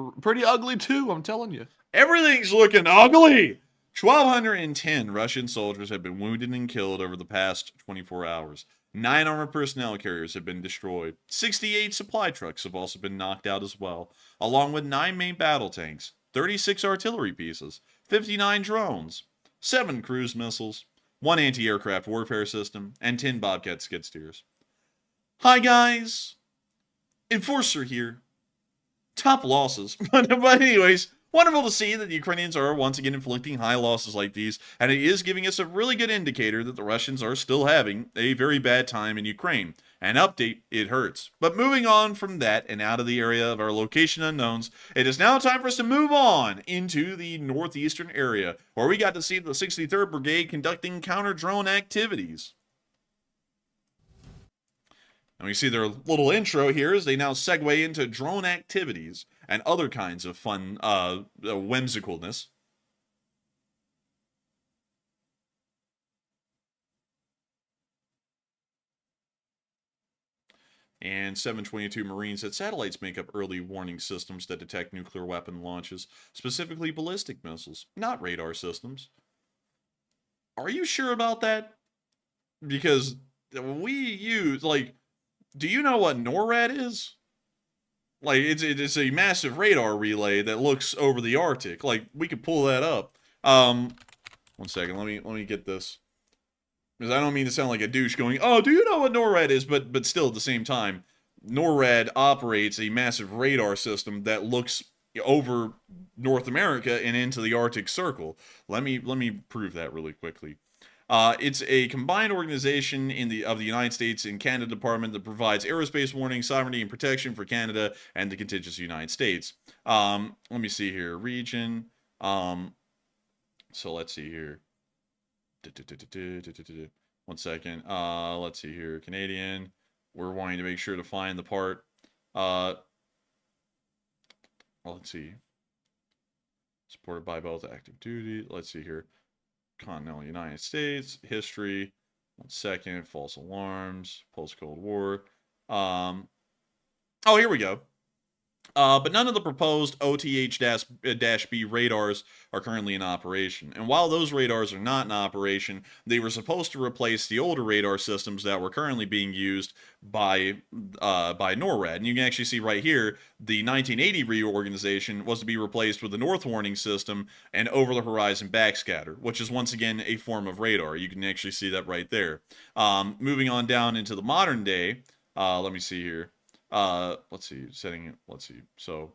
Speaker 3: ugly, too, I'm telling you.
Speaker 2: Everything's looking ugly. 1,210 Russian soldiers have been wounded and killed over the past 24 hours. 9 armored personnel carriers have been destroyed. 68 supply trucks have also been knocked out as well, along with 9 main battle tanks, 36 artillery pieces, 59 drones, 7 cruise missiles, 1 anti-aircraft warfare system, and 10 Bobcat skid steers. Hi guys, Enforcer here. Top losses. But anyways, wonderful to see that the Ukrainians are once again inflicting high losses like these, and it is giving us a really good indicator that the Russians are still having a very bad time in Ukraine. And update, it hurts. But moving on from that and out of the area of our location unknowns, it is now time for us to move on into the northeastern area, where we got to see the 63rd Brigade conducting counter-drone activities. And we see their little intro here as they now segue into drone activities and other kinds of fun whimsicalness. And 722 Marines said satellites make up early warning systems that detect nuclear weapon launches, specifically ballistic missiles, not radar systems. Are you sure about that? Because we use, like, do you know what NORAD is? Like, it's a massive radar relay that looks over the Arctic. Like, we could pull that up. 1 second, let me get this. Because I don't mean to sound like a douche going, oh, do you know what NORAD is? But still, at the same time, NORAD operates a massive radar system that looks over North America and into the Arctic Circle. Let me prove that really quickly. It's a combined organization of the United States and Canada Department that provides aerospace warning, sovereignty, and protection for Canada and the contiguous United States. Let me see here. Region. So let's see here. 1 second. Let's see here. Canadian. We're wanting to make sure to find the part. Let's see. Supported by both active duty. Let's see here. Continental United States. History. 1 second. False alarms. Post-Cold War. Oh, here we go. But none of the proposed OTH-B radars are currently in operation. And while those radars are not in operation, they were supposed to replace the older radar systems that were currently being used by NORAD. And you can actually see right here, the 1980 reorganization was to be replaced with the North Warning System and over-the-horizon backscatter, which is once again a form of radar. You can actually see that right there. Moving on down into the modern day, let me see here. Let's see, so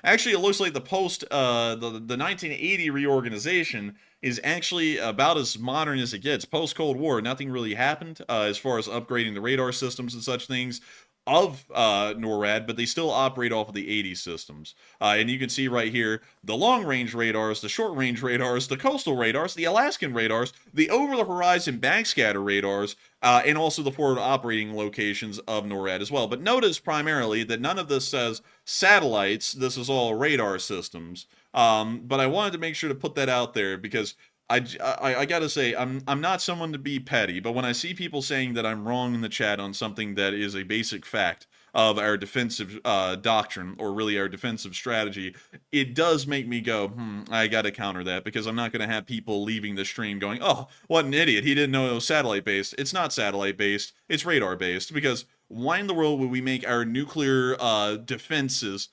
Speaker 2: actually it looks like the the 1980 reorganization is actually about as modern as it gets. Post-Cold War, nothing really happened as far as upgrading the radar systems and such things of NORAD, but they still operate off of the 80 systems. And you can see right here, the long-range radars, the short-range radars, the coastal radars, the Alaskan radars, the over-the-horizon backscatter radars, and also the forward operating locations of NORAD as well. But notice primarily that none of this says satellites. This is all radar systems. But I wanted to make sure to put that out there because I gotta say, I'm not someone to be petty, but when I see people saying that I'm wrong in the chat on something that is a basic fact of our defensive doctrine, or really our defensive strategy, it does make me go, I gotta counter that, because I'm not gonna have people leaving the stream going, oh, what an idiot, he didn't know it was satellite-based. It's not satellite-based, it's radar-based, because why in the world would we make our nuclear defenses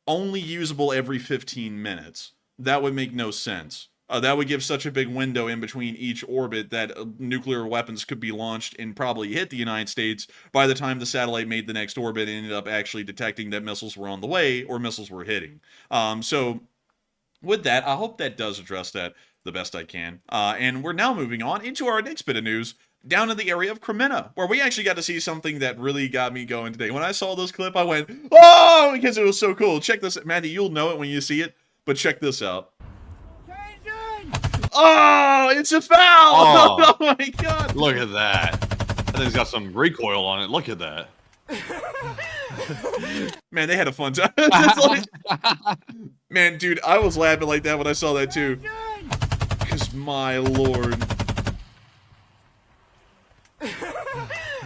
Speaker 2: only usable every 15 minutes? That would make no sense. That would give such a big window in between each orbit that nuclear weapons could be launched and probably hit the United States by the time the satellite made the next orbit and ended up actually detecting that missiles were on the way or missiles were hitting. So with that, I hope that does address that the best I can. And we're now moving on into our next bit of news, down in the area of Kreminna, where we actually got to see something that really got me going today. When I saw this clip, I went, oh, because it was so cool. Check this out. Matty, you'll know it when you see it, but check this out. Oh, it's a foul!
Speaker 3: Oh,
Speaker 2: oh my god!
Speaker 3: Look at that. That thing's got some recoil on it. Look at that.
Speaker 2: Man, they had a fun time. Man, dude, I was laughing like that when I saw that too. Because my lord.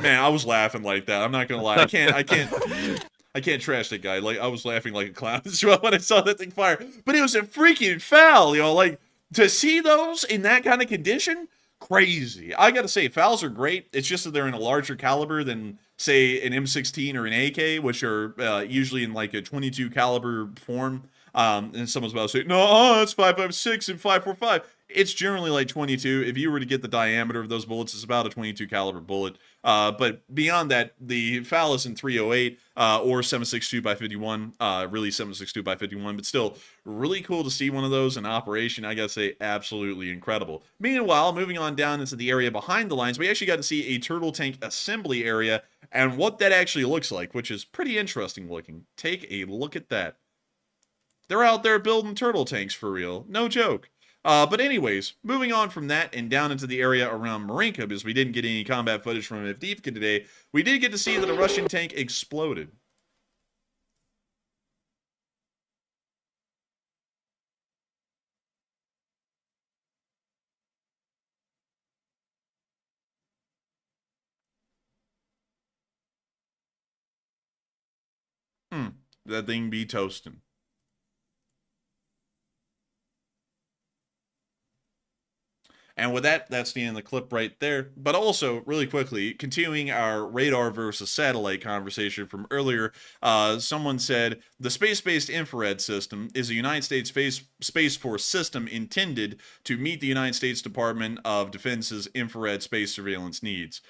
Speaker 2: Man, I was laughing like that. I'm not gonna lie. I can't trash that guy. Like, I was laughing like a clown as well when I saw that thing fire. But it was a freaking foul, you know, like, to see those in that kind of condition, crazy. I gotta say, fouls are great. It's just that they're in a larger caliber than, say, an M16 or an AK, which are usually in like a 22 caliber form. And someone's about to say, no, it's 5.56 and 5.45. It's generally like 22. If you were to get the diameter of those bullets, it's about a 22 caliber bullet. But beyond that, the foul is in 308 or 7.62 by 51. Really 7.62 by 51, but still really cool to see one of those in operation. I gotta say, absolutely incredible. Meanwhile, moving on down into the area behind the lines, we actually got to see a turtle tank assembly area and what that actually looks like, which is pretty interesting looking. Take a look at that. They're out there building turtle tanks for real. No joke. But anyways, moving on from that and down into the area around Marinka, because we didn't get any combat footage from Avdiivka today, we did get to see that a Russian tank exploded. That thing be toasting. And with that, that's the end of the clip right there. But also, really quickly, continuing our radar versus satellite conversation from earlier, someone said, the space-based infrared system is a United States Space Force system intended to meet the United States Department of Defense's infrared space surveillance needs.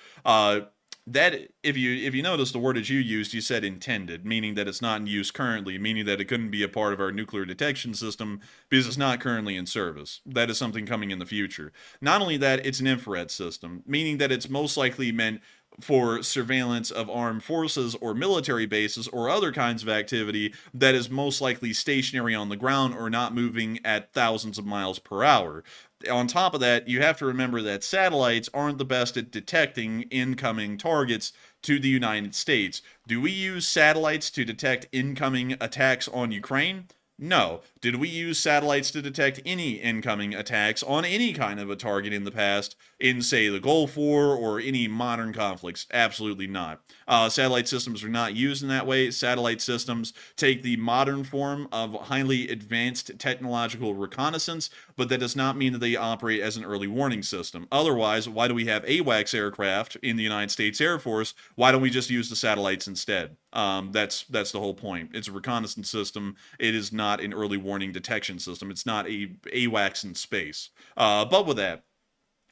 Speaker 2: That, if you notice the wordage you used, you said intended, meaning that it's not in use currently, meaning that it couldn't be a part of our nuclear detection system because it's not currently in service. That is something coming in the future. Not only that, it's an infrared system, meaning that it's most likely meant for surveillance of armed forces or military bases or other kinds of activity that is most likely stationary on the ground or not moving at thousands of miles per hour. On top of that, you have to remember that satellites aren't the best at detecting incoming targets to the United States. Do we use satellites to detect incoming attacks on Ukraine? No. Did we use satellites to detect any incoming attacks on any kind of a target in the past, in, say, the Gulf War or any modern conflicts? Absolutely not. Satellite systems are not used in that way. Satellite systems take the modern form of highly advanced technological reconnaissance, but that does not mean that they operate as an early warning system. Otherwise, why do we have AWACS aircraft in the United States Air Force? Why don't we just use the satellites instead? That's the whole point. It's a reconnaissance system. It is not an early warning detection system. It's not a AWACS in space. But with that,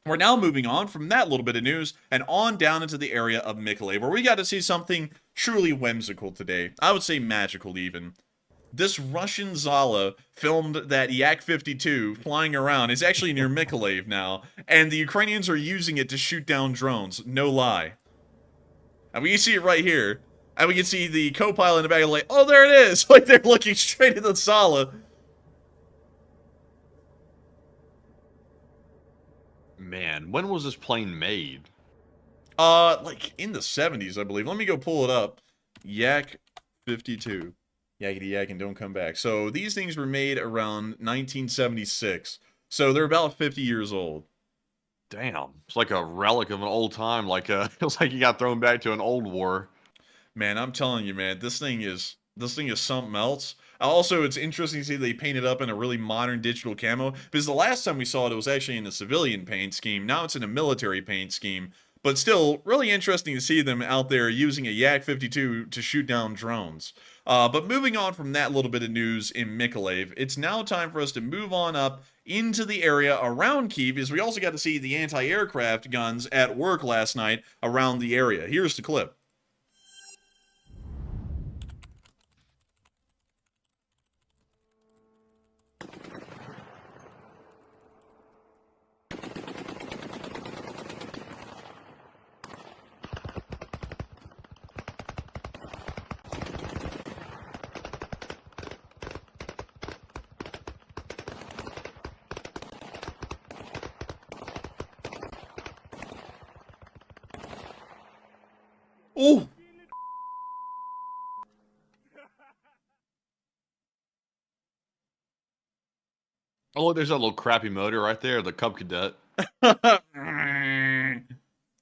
Speaker 2: we're now moving on from that little bit of news and on down into the area of Mykolaiv, where we got to see something truly whimsical today. I would say magical even. This Russian Zala filmed that Yak-52 flying around is actually near Mykolaiv now, and the Ukrainians are using it to shoot down drones. No lie. And we can see it right here. And we can see the co-pilot in the back like, oh, there it is! Like they're looking straight at the Zala.
Speaker 3: Man, when was this plane made?
Speaker 2: Like in the 70s, I believe. Let me go pull it up. Yak-52. Yakety yak and don't come back. So these things were made around 1976. So they're about 50 years old.
Speaker 3: Damn, it's like a relic of an old time. Like it was like you got thrown back to an old war.
Speaker 2: Man, I'm telling you, man, this thing is something else. Also, it's interesting to see they paint it up in a really modern digital camo, because the last time we saw it was actually in a civilian paint scheme. Now it's in a military paint scheme. But still, really interesting to see them out there using a Yak-52 to shoot down drones. But moving on from that little bit of news in Mykolaiv, it's now time for us to move on up into the area around Kyiv, as we also got to see the anti-aircraft guns at work last night around the area. Here's the clip. Oh!
Speaker 3: Oh, look, there's that little crappy motor right there, the Cub Cadet.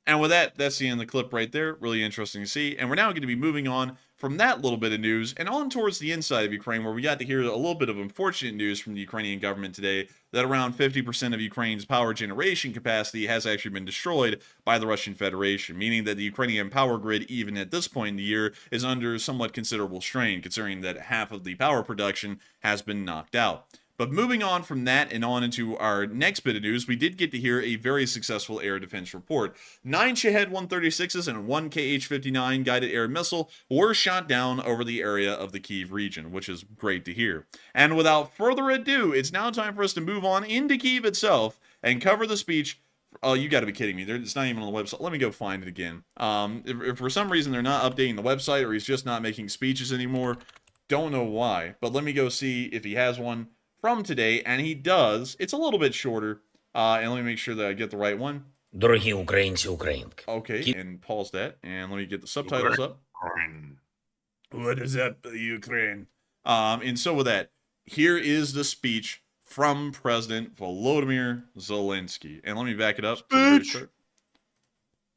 Speaker 2: And with that, that's the end of the clip right there. Really interesting to see. And we're now going to be moving on from that little bit of news and on towards the inside of Ukraine, where we got to hear a little bit of unfortunate news from the Ukrainian government today that around 50% of Ukraine's power generation capacity has actually been destroyed by the Russian Federation, meaning that the Ukrainian power grid, even at this point in the year, is under somewhat considerable strain, considering that half of the power production has been knocked out. But moving on from that and on into our next bit of news, we did get to hear a very successful air defense report. 9 Shahed 136s and 1 Kh-59 guided air missile were shot down over the area of the Kyiv region, which is great to hear. And without further ado, it's now time for us to move on into Kyiv itself and cover the speech. Oh, you got to be kidding me. It's not even on the website. Let me go find it again. If for some reason they're not updating the website or he's just not making speeches anymore, don't know why. But let me go see if he has one from today, and he does. It's a little bit shorter, and let me make sure that I get the right one.
Speaker 4: Дорогі українці, українки.
Speaker 2: Okay, and pause that, and let me get the subtitles up. What is up, Ukraine? And so with that, here is the speech from President Volodymyr Zelensky. And let me back it up.
Speaker 3: Speech.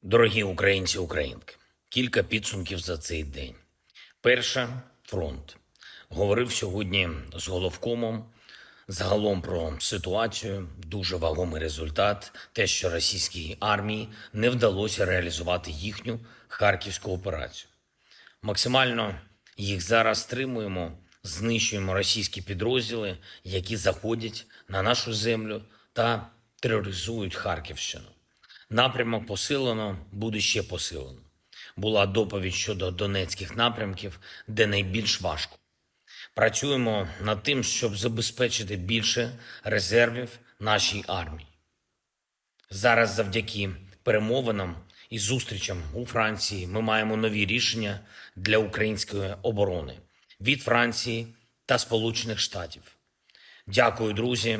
Speaker 4: Дорогі українці, українки. Кілька підсумків за цей день. Перше – фронт. Говорив сьогодні з головкомом. Загалом про ситуацію, дуже вагомий результат, те, що російській армії не вдалося реалізувати їхню харківську операцію. Максимально їх зараз стримуємо, знищуємо російські підрозділи, які заходять на нашу землю та тероризують Харківщину. Напрямок посилено, буде ще посилено. була доповідь щодо донецьких напрямків, де найбільш важко. Працюємо над тим, щоб забезпечити більше резервів нашій армії. Зараз завдяки перемовинам і зустрічам у Франції ми маємо нові рішення для української оборони від Франції та Сполучених Штатів. Дякую, друзі.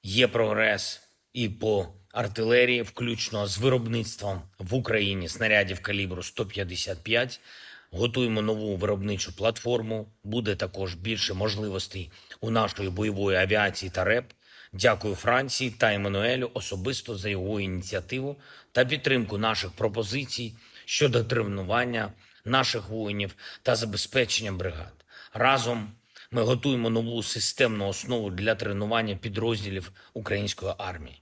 Speaker 4: Є прогрес і по артилерії, включно з виробництвом в Україні снарядів калібру 155. Готуємо нову виробничу платформу. Буде також більше можливостей у нашої бойової авіації та РЕП. Дякую Франції та Еммануелю особисто за його ініціативу та підтримку наших пропозицій щодо тренування наших воїнів та забезпечення бригад. Разом ми готуємо нову системну основу для тренування підрозділів української армії.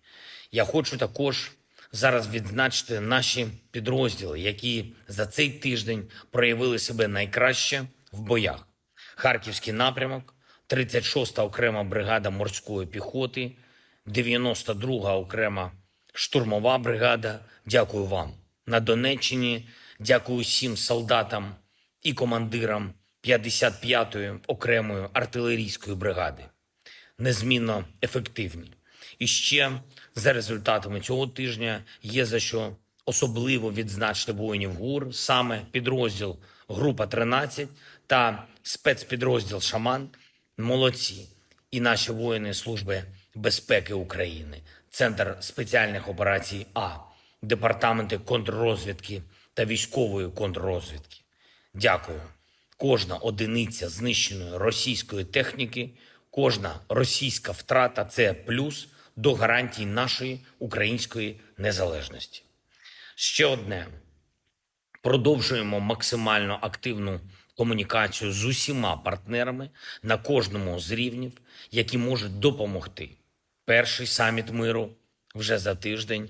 Speaker 4: Я хочу також зараз відзначити наші підрозділи, які за цей тиждень проявили себе найкраще в боях. Харківський напрямок, 36-та окрема бригада морської піхоти, 92-га окрема штурмова бригада. Дякую вам. На Донеччині дякую всім солдатам і командирам 55-ї окремої артилерійської бригади. Незмінно ефективні. І ще за результатами цього тижня є за що особливо відзначити воїнів ГУР, саме підрозділ Група 13 та спецпідрозділ Шаман. Молодці. І наші воїни Служби безпеки України, Центр спеціальних операцій А, департаменти контррозвідки та військової контррозвідки. Дякую. Кожна одиниця знищеної російської техніки, кожна російська втрата – це плюс до гарантій нашої української незалежності. Ще одне. Продовжуємо максимально активну комунікацію з усіма партнерами на кожному з рівнів, які можуть допомогти. Перший саміт миру вже за тиждень.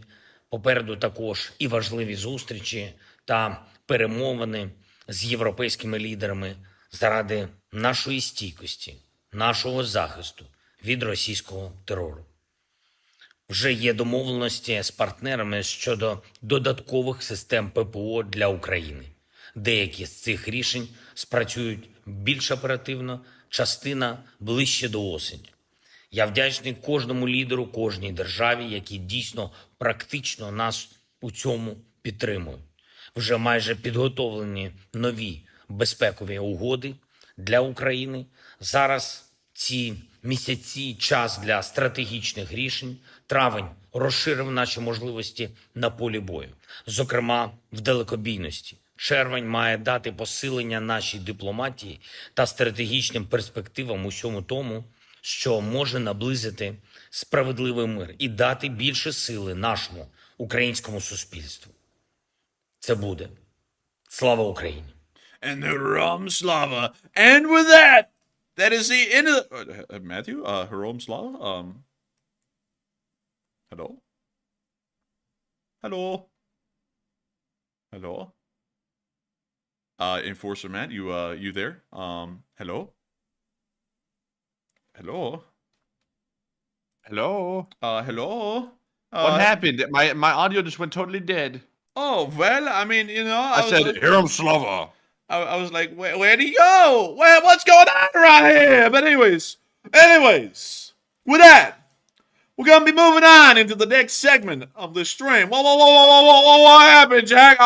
Speaker 4: Попереду також і важливі зустрічі та перемовини з європейськими лідерами заради нашої стійкості, нашого захисту від російського терору. Вже є домовленості з партнерами щодо додаткових систем ППО для України. Деякі з цих рішень спрацюють більш оперативно, частина ближче до осені. Я вдячний кожному лідеру, кожній державі, які дійсно практично нас у цьому підтримують. Вже майже підготовлені нові безпекові угоди для України. Зараз ці місяці – час для стратегічних рішень. Травень розширив наші можливості на полі бою, зокрема в далекобійності. Червень має дати посилення нашій дипломатії та стратегічним перспективам усьому тому, що може наблизити справедливий мир і дати більше сили нашому українському суспільству. Це буде. Слава Україні!
Speaker 2: And Herom Slava. And with that, that is the end of the... Matthew? Herom Slava? Hello? Hello? Hello? Enforcer Matt, you there? Hello? Hello?
Speaker 3: Hello?
Speaker 2: Hello?
Speaker 3: What happened? My audio just went totally dead.
Speaker 2: Oh, well, I mean, you know...
Speaker 3: I said,
Speaker 2: like,
Speaker 3: Hiram Slava.
Speaker 2: I was like, where'd he go? What's going on around here? But anyways, with that, we're going to be moving on into the next segment of the stream. Whoa, what happened, Jack?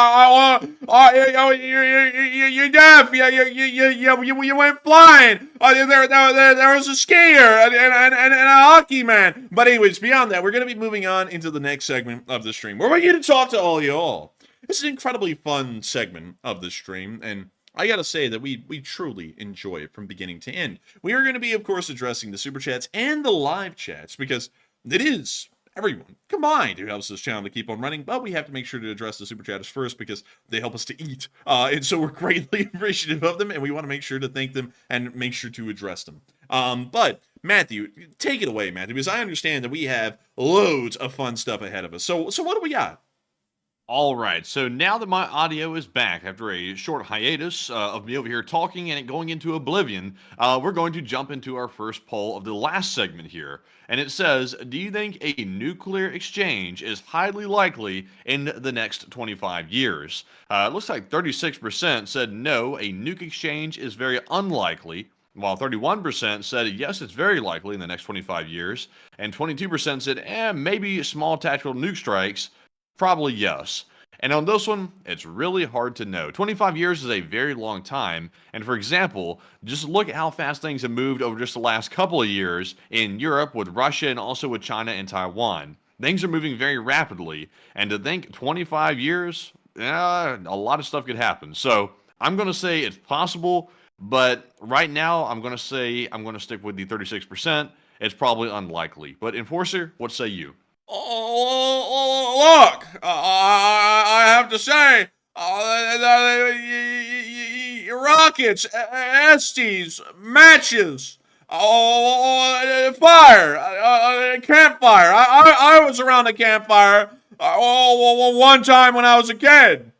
Speaker 2: You're deaf. You went flying. There was a skier and a hockey man. But anyways, beyond that, we're going to be moving on into the next segment of the stream, where we're going to talk to all y'all. It's an incredibly fun segment of the stream, and I gotta say that we truly enjoy it from beginning to end. We are going to be, of course, addressing the super chats and the live chats, because it is everyone combined who helps this channel to keep on running, but we have to make sure to address the super chatters first because they help us to eat. And so we're greatly appreciative of them, and we want to make sure to thank them and make sure to address them. But Matthew, take it away, Matthew, because I understand that we have loads of fun stuff ahead of us. So what do we got?
Speaker 3: All right, so now that my audio is back after a short hiatus of me over here talking and it going into oblivion, we're going to jump into our first poll of the last segment here. And it says, do you think a nuclear exchange is highly likely in the next 25 years? It looks like 36% said no, a nuke exchange is very unlikely, while 31% said yes, it's very likely in the next 25 years, and 22% said, maybe small tactical nuke strikes. Probably yes. And on this one, it's really hard to know. 25 years is a very long time. And for example, just look at how fast things have moved over just the last couple of years in Europe with Russia and also with China and Taiwan. Things are moving very rapidly. And to think 25 years, a lot of stuff could happen. So I'm going to say it's possible. But right now, I'm going to stick with the 36%. It's probably unlikely. But Enforcer, what say you?
Speaker 2: Look, I have to say, rockets, Estes, matches, fire, campfire. I was around a campfire one time when I was a kid,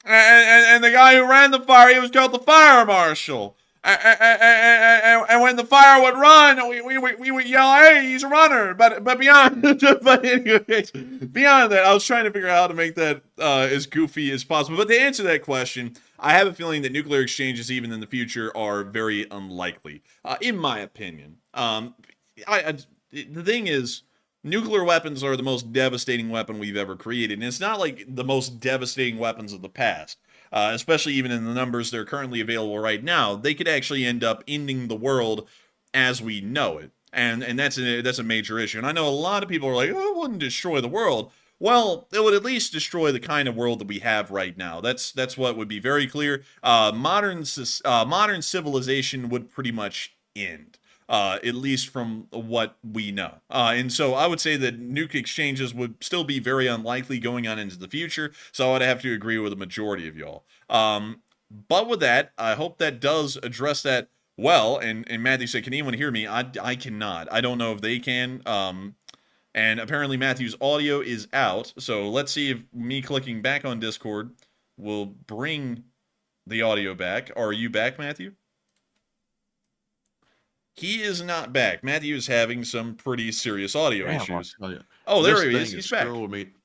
Speaker 2: and the guy who ran the fire, he was called the fire marshal. And when the fire would run, we would yell, "Hey, he's a runner!" But beyond, but anyways, beyond that, I was trying to figure out how to make that as goofy as possible. But to answer that question, I have a feeling that nuclear exchanges, even in the future, are very unlikely, in my opinion. The thing is, nuclear weapons are the most devastating weapon we've ever created, and it's not like the most devastating weapons of the past. Especially even in the numbers that are currently available right now, they could actually end up ending the world as we know it, and that's a major issue. And I know a lot of people are like, "Oh, it wouldn't destroy the world." Well, it would at least destroy the kind of world that we have right now. That's what would be very clear. Modern civilization would pretty much end. At least from what we know. And so I would say that nuke exchanges would still be very unlikely going on into the future, so I would have to agree with the majority of y'all. But with that, I hope that does address that well, and Matthew said, can anyone hear me? I cannot. I don't know if they can, and apparently Matthew's audio is out, so let's see if me clicking back on Discord will bring the audio back. Are you back, Matthew? He is not back. Matthew is having some pretty serious audio issues. Oh, there he is. He's back.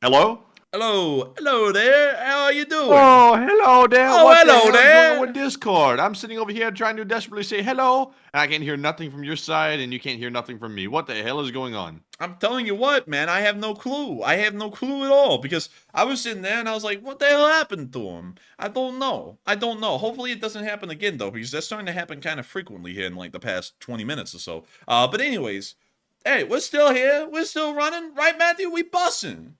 Speaker 3: Hello?
Speaker 2: Hello there. How are you doing?
Speaker 3: Oh, hello there.
Speaker 2: Oh,
Speaker 3: what
Speaker 2: hello
Speaker 3: the hell
Speaker 2: there.
Speaker 3: is going on with Discord? I'm sitting over here trying to desperately say hello, and I can't hear nothing from your side, and you can't hear nothing from me. What the hell is going on?
Speaker 2: I'm telling you what, man. I have no clue. I have no clue at all, because I was sitting there and I was like, what the hell happened to him? I don't know. Hopefully it doesn't happen again, though, because that's starting to happen kind of frequently here in like the past 20 minutes or so. But anyways, hey, we're still here. We're still running. Right, Matthew? We bussin'.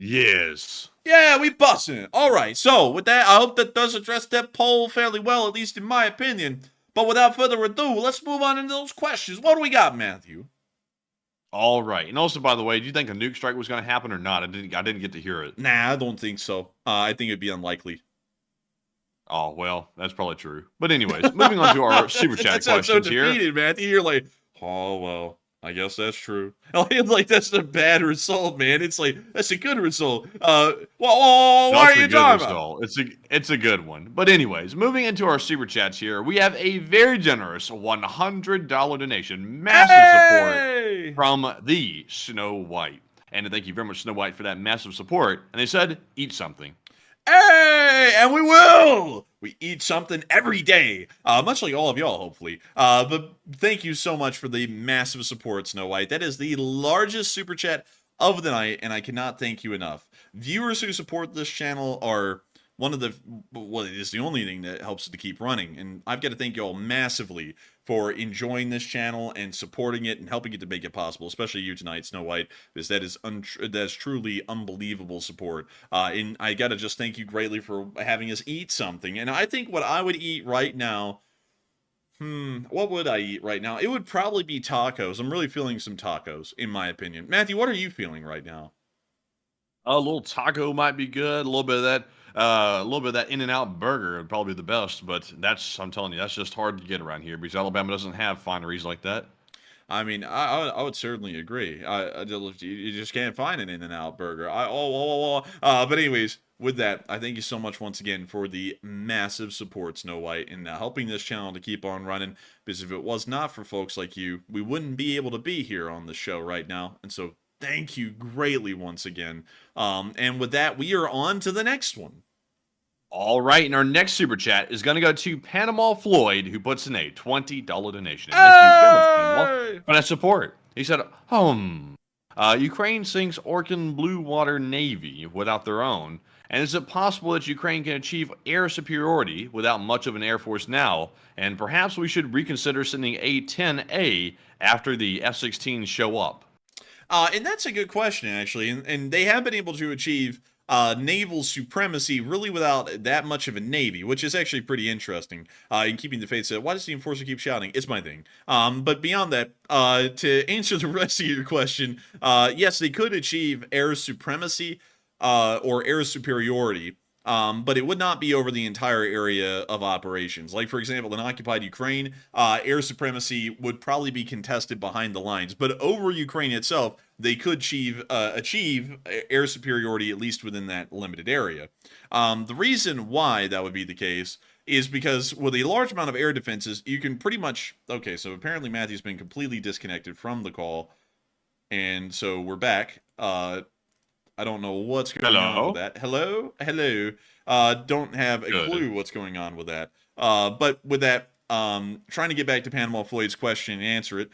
Speaker 3: Yes.
Speaker 2: Yeah, we bussin'. All right, so with that, I hope that does address that poll fairly well, at least in my opinion. But without further ado, let's move on into those questions. What do we got, Matthew?
Speaker 3: All right. And also, by the way, do you think a nuke strike was going to happen or not? I didn't get to hear it.
Speaker 2: Nah, I don't think so. I think it'd be unlikely.
Speaker 3: Oh, well, that's probably true. But anyways, moving on to our super chat questions
Speaker 2: so
Speaker 3: here.
Speaker 2: Defeated, Matthew. You're like, oh, well, I guess that's true. Like, that's a bad result, man. It's like, that's a good result. What are you talking about?
Speaker 3: It's a good one. But anyways, moving into our super chats here, we have a very generous $100 donation. Massive support from the Snow White. And thank you very much, Snow White, for that massive support. And they said, eat something.
Speaker 2: Hey, and we will. We eat something every day, much like all of y'all, hopefully. But thank you so much for the massive support, Snow White. That is the largest super chat of the night, and I cannot thank you enough. Viewers who support this channel are one of the, well, it is the only thing that helps it to keep running. And I've got to thank y'all massively for enjoying this channel and supporting it and helping it to make it possible, especially you tonight, Snow White, because that is truly unbelievable support. And I got to just thank you greatly for having us eat something. And I think what I would eat right now, what would I eat right now? It would probably be tacos. I'm really feeling some tacos, in my opinion. Matthew, what are you feeling right now?
Speaker 3: A little taco might be good. A little bit of that In-N-Out burger would probably be the best. But I'm telling you, that's just hard to get around here because Alabama doesn't have fineries like that.
Speaker 2: I mean, I would certainly agree. You just can't find an In-N-Out burger. But anyways, with that, I thank you so much once again for the massive support, Snow White, and helping this channel to keep on running. Because if it was not for folks like you, we wouldn't be able to be here on the show right now. And so, thank you greatly once again. And with that, we are on to the next one.
Speaker 3: All right, and our next super chat is going to go to Panama Floyd, who puts in a $20 donation. And thank you very much, Panama, for that support. He said, Ukraine sinks Orkan Blue Water Navy without their own. And is it possible that Ukraine can achieve air superiority without much of an air force now? And perhaps we should reconsider sending A-10A after the F-16 show up.
Speaker 2: And that's a good question, actually. And they have been able to achieve naval supremacy really without that much of a navy, which is actually pretty interesting in keeping the faith. So why does the enforcer keep shouting? It's my thing. But beyond that, to answer the rest of your question, yes, they could achieve air supremacy or air superiority. But it would not be over the entire area of operations. Like, for example, in occupied Ukraine, air supremacy would probably be contested behind the lines. But over Ukraine itself, they could achieve air superiority, at least within that limited area. The reason why that would be the case is because with a large amount of air defenses, you can pretty much... Okay, so apparently Matthew's been completely disconnected from the call. And so we're back. I don't know what's going on with that. Hello? Don't have a clue what's going on with that. But with that, trying to get back to Panama Floyd's question and answer it.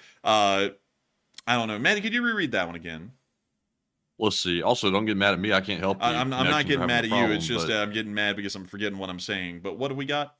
Speaker 2: I don't know. Matty, could you reread that one again?
Speaker 3: Let's see. Also, don't get mad at me. I can't help you.
Speaker 2: I'm not getting mad at you. It's just I'm getting mad because I'm forgetting what I'm saying. But what do we got?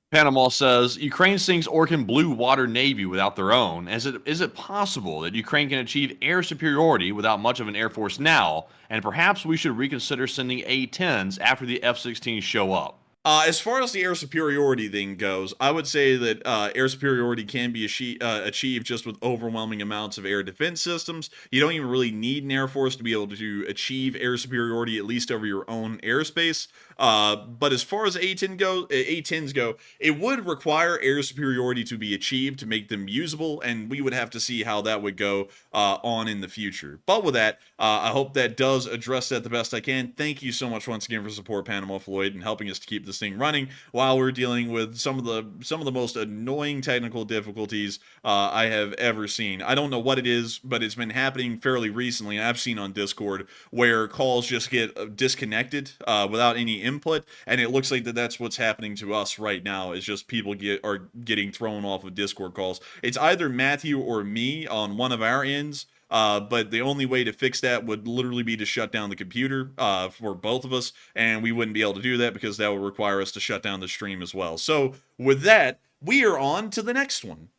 Speaker 3: Panama says, Ukraine sinks Orkan Blue Water Navy without their own. Is it possible that Ukraine can achieve air superiority without much of an air force now? And perhaps we should reconsider sending A-10s after the F-16 show up.
Speaker 2: As far as the air superiority thing goes, I would say that air superiority can be achieved just with overwhelming amounts of air defense systems. You don't even really need an air force to be able to achieve air superiority, at least over your own airspace. But as far as A-10s go, it would require air superiority to be achieved to make them usable, and we would have to see how that would go on in the future. But with that, I hope that does address that the best I can. Thank you so much once again for support, Panama Floyd, and helping us to keep this thing running while we're dealing with some of the most annoying technical difficulties I have ever seen. I don't know what it is, but it's been happening fairly recently. I've seen on Discord where calls just get disconnected without any input, and it looks like that's what's happening to us right now. Is just people are getting thrown off of Discord calls. It's either Matthew or me on one of our ends. But the only way to fix that would literally be to shut down the computer for both of us, and we wouldn't be able to do that because that would require us to shut down the stream as well. So with that, we are on to the next one.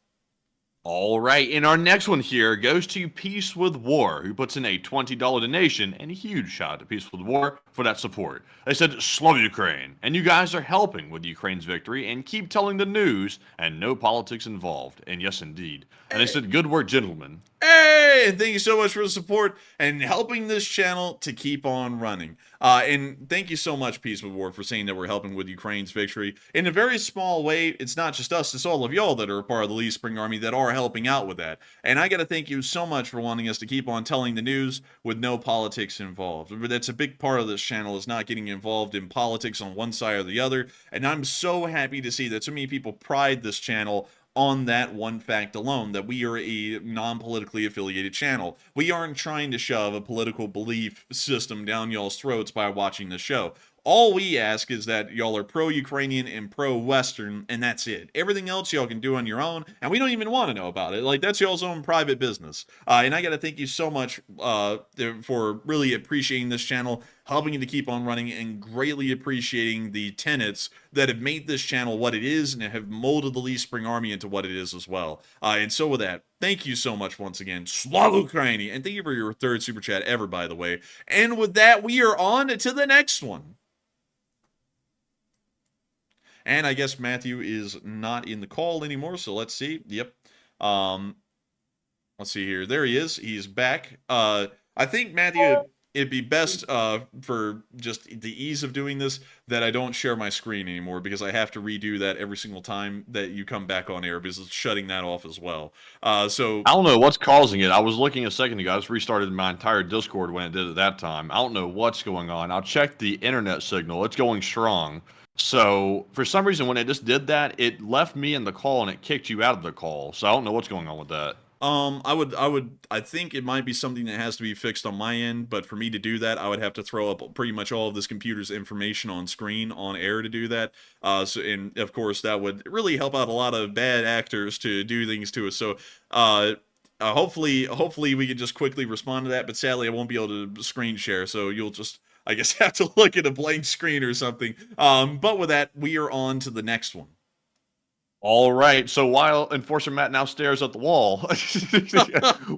Speaker 3: All right, and our next one here goes to Peace with War, who puts in a $20 donation, and a huge shout out to Peace with War for that support. They said, "Slava Ukraine," and you guys are helping with Ukraine's victory, and keep telling the news, and no politics involved. And yes, indeed. And they said, "Good work, gentlemen."
Speaker 2: Hey, and thank you so much for the support and helping this channel to keep on running. And thank you so much, Peace with War, for saying that we're helping with Ukraine's victory. In a very small way, it's not just us, it's all of y'all that are a part of the Lee Spring Army that are helping out with that. And I got to thank you so much for wanting us to keep on telling the news with no politics involved. But that's a big part of this channel, is not getting involved in politics on one side or the other. And I'm so happy to see that so many people pride this channel on that one fact alone, that we are a non-politically affiliated channel. We aren't trying to shove a political belief system down y'all's throats by watching the show. All we ask is that y'all are pro-Ukrainian and pro-Western, and that's it. Everything else y'all can do on your own, and we don't even want to know about it. Like, that's y'all's own private business. And I got to thank you so much for really appreciating this channel, helping it to keep on running, and greatly appreciating the tenets that have made this channel what it is and have molded the Lee Spring Army into what it is as well. And so with that, thank you so much once again. Slava Ukraini! And thank you for your third super chat ever, by the way. And with that, we are on to the next one. And I guess Matthew is not in the call anymore, so let's see. Yep. Let's see here. There he is. He's back. I think Matthew it'd be best for just the ease of doing this that I don't share my screen anymore, because I have to redo that every single time that you come back on air, because it's shutting that off as well. So
Speaker 3: I don't know what's causing it. I was looking a second ago. I just restarted my entire Discord when it did at that time. I don't know what's going on. I'll check the internet signal. It's going strong. So for some reason, when it just did that, it left me in the call and it kicked you out of the call. So I don't know what's going on with that.
Speaker 2: I think it might be something that has to be fixed on my end, but for me to do that, I would have to throw up pretty much all of this computer's information on screen on air to do that. And of course, that would really help out a lot of bad actors to do things to us. So, hopefully we can just quickly respond to that, but sadly I won't be able to screen share, so you'll just, I guess, have to look at a blank screen or something. But with that, we are on to the next one.
Speaker 3: All right. So while Enforcer Matt now stares at the wall,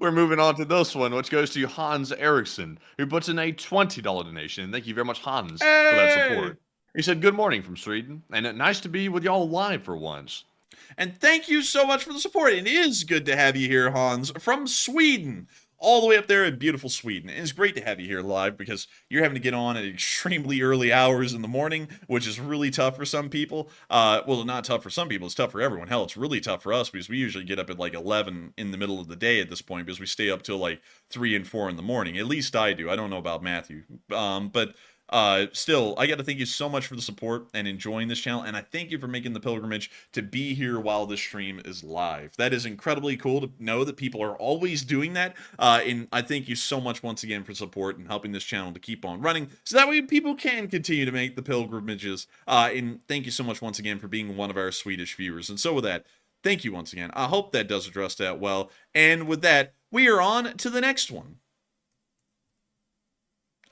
Speaker 3: we're moving on to this one, which goes to Hans Eriksson, who puts in a $20 donation. Thank you very much, Hans, for that support. He said, "Good morning from Sweden, and nice to be with y'all live for once."
Speaker 2: And thank you so much for the support. It is good to have you here, Hans, from Sweden. All the way up there in beautiful Sweden. And it's great to have you here live, because you're having to get on at extremely early hours in the morning, which is really tough for some people. Well, not tough for some people. It's tough for everyone. Hell, it's really tough for us, because we usually get up at like 11 in the middle of the day at this point, because we stay up till like 3 and 4 in the morning. At least I do. I don't know about Matthew. But still, I got to thank you so much for the support and enjoying this channel, and I thank you for making the pilgrimage to be here while this stream is live. That is incredibly cool to know that people are always doing that, and I thank you so much once again for support and helping this channel to keep on running, so that way people can continue to make the pilgrimages, and thank you so much once again for being one of our Swedish viewers. And so with that, thank you once again. I hope that does address that well, and with that, we are on to the next one.